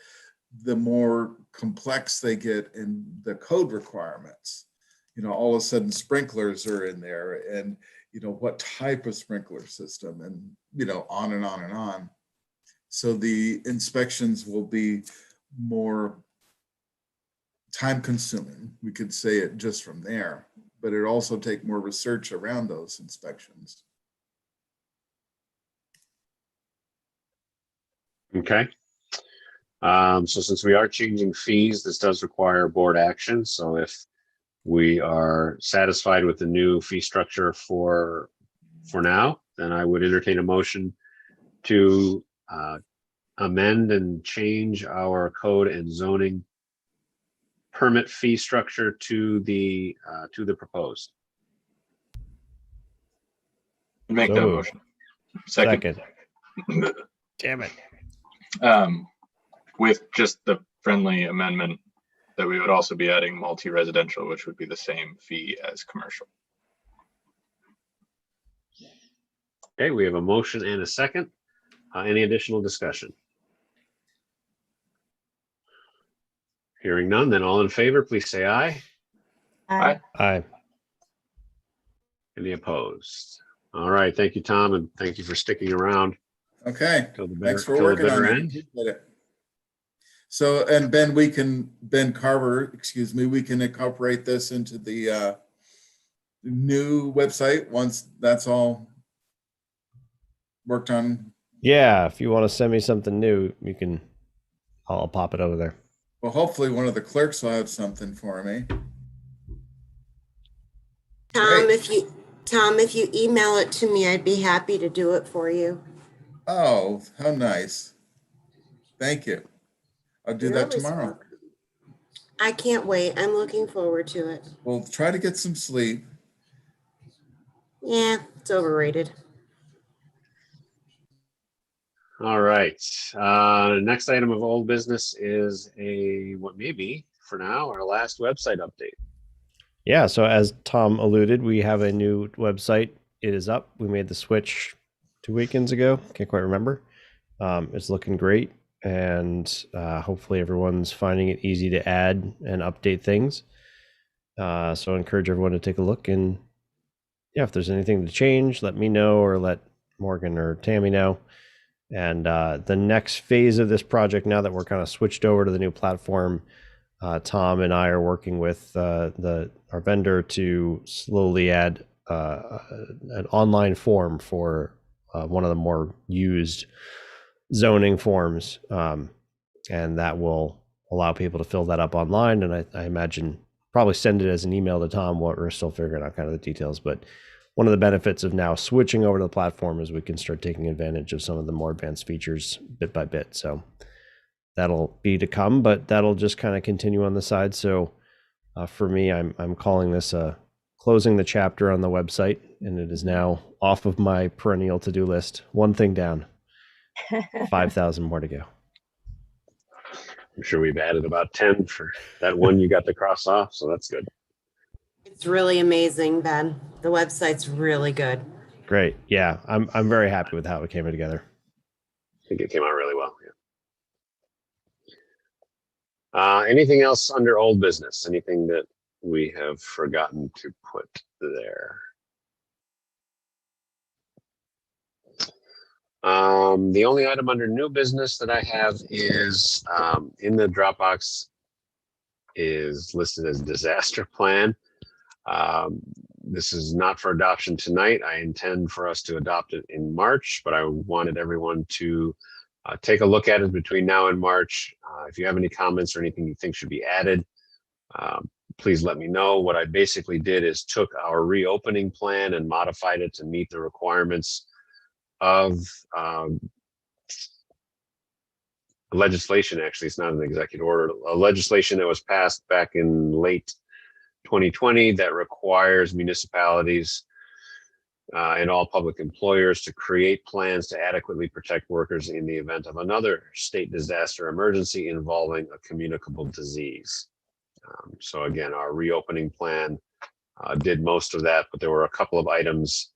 the more complex they get in the code requirements. You know, all of a sudden sprinklers are in there, and, you know, what type of sprinkler system, and, you know, on and on and on. So the inspections will be more time consuming. We could say it just from there, but it also take more research around those inspections. Okay. So since we are changing fees, this does require board action. So if we are satisfied with the new fee structure for now, then I would entertain a motion to amend and change our code and zoning permit fee structure to the proposed. Make So that moved. motion. Second. Damn it. With just the friendly amendment that we would also be adding multi-residential, which would be the same fee as commercial. Okay, we have a motion and a second. Any additional discussion? Hearing none, then all in favor, please say aye. Aye. Aye. Any opposed? All right, thank you, Tom, and thank you for sticking around Okay, till the thanks for till the working on bitter it. end. Appreciate it. So, and Ben Carver, excuse me, we can incorporate this into the new website once that's all worked on. Yeah, if you want to send me something new, you can. I'll pop it over there. Well, hopefully one of the clerks will have something for me. Tom, Great. if you email it to me, I'd be happy to do it for you. Oh, how nice. Thank you. I'll do You're that always tomorrow. welcome. I can't wait. I'm looking forward to it. We'll try to get some sleep. Yeah, it's overrated. All right. Next item of old business is what may be, for now, our last website update. Yeah, so as Tom alluded, we have a new website. It is up. We made the switch 2 weekends ago. Can't quite remember. It's looking great, and hopefully everyone's finding it easy to add and update things. So I encourage everyone to take a look, and yeah, if there's anything to change, let me know or let Morgan or Tammy know. And the next phase of this project, now that we're kind of switched over to the new platform, Tom and I are working with our vendor to slowly add an online form for one of the more used zoning forms, and that will allow people to fill that up online. And I imagine probably send it as an email to Tom. What we're still figuring out kind of the details, but one of the benefits of now switching over to the platform is we can start taking advantage of some of the more advanced features bit by bit. So that'll be to come, but that'll just kind of continue on the side. So for me, I'm calling this closing the chapter on the website, and it is now off of my perennial to-do list. One thing down, 5,000 more to go. I'm sure we've added about 10 for that one you got to cross off, so that's good. It's really amazing, Ben. The website's really good. Great. Yeah, I'm very happy with how it came together. I think it came out really well. Yeah. Anything else under old business? Anything that we have forgotten to put there? The only item under new business that I have is in the Dropbox is listed as disaster plan. This is not for adoption tonight. I intend for us to adopt it in March, but I wanted everyone to take a look at it between now and March. If you have any comments or anything you think should be added, please let me know. What I basically did is took our reopening plan and modified it to meet the requirements of legislation. Actually, it's not an executive order, a legislation that was passed back in late 2020 that requires municipalities and all public employers to create plans to adequately protect workers in the event of another state disaster emergency involving a communicable disease. So again, our reopening plan did most of that, but there were a couple of items,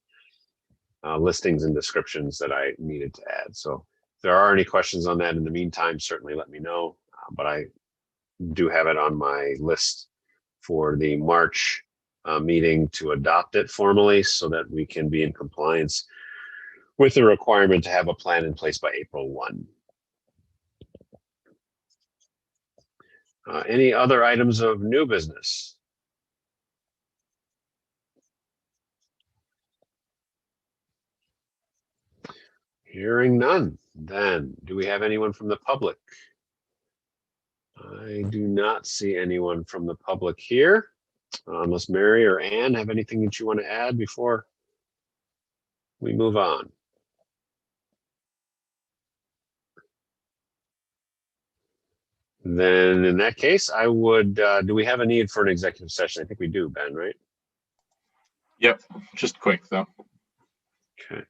listings and descriptions that I needed to add. So if there are any questions on that in the meantime, certainly let me know, but I do have it on my list for the March meeting to adopt it formally so that we can be in compliance with the requirement to have a plan in place by April 1. Any other items of new business? Hearing none, then do we have anyone from the public? I do not see anyone from the public here. Unless Mary or Ann have anything that you want to add before we move on. Then in that case, I would, do we have a need for an executive session? I think we do, Ben, right? Yep, just quick though. Okay,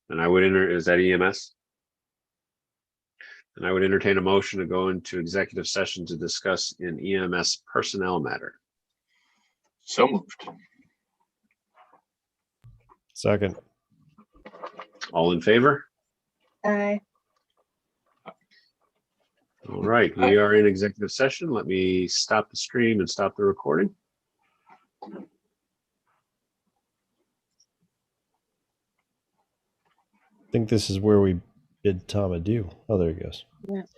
then I would is that EMS? And I would entertain a motion to go into executive session to discuss an EMS personnel matter. So moved. Second. All in favor? Aye. All right, we are in executive session. Let me stop the stream and stop the recording. I think this is where we bid Tom adieu. Oh, there he goes.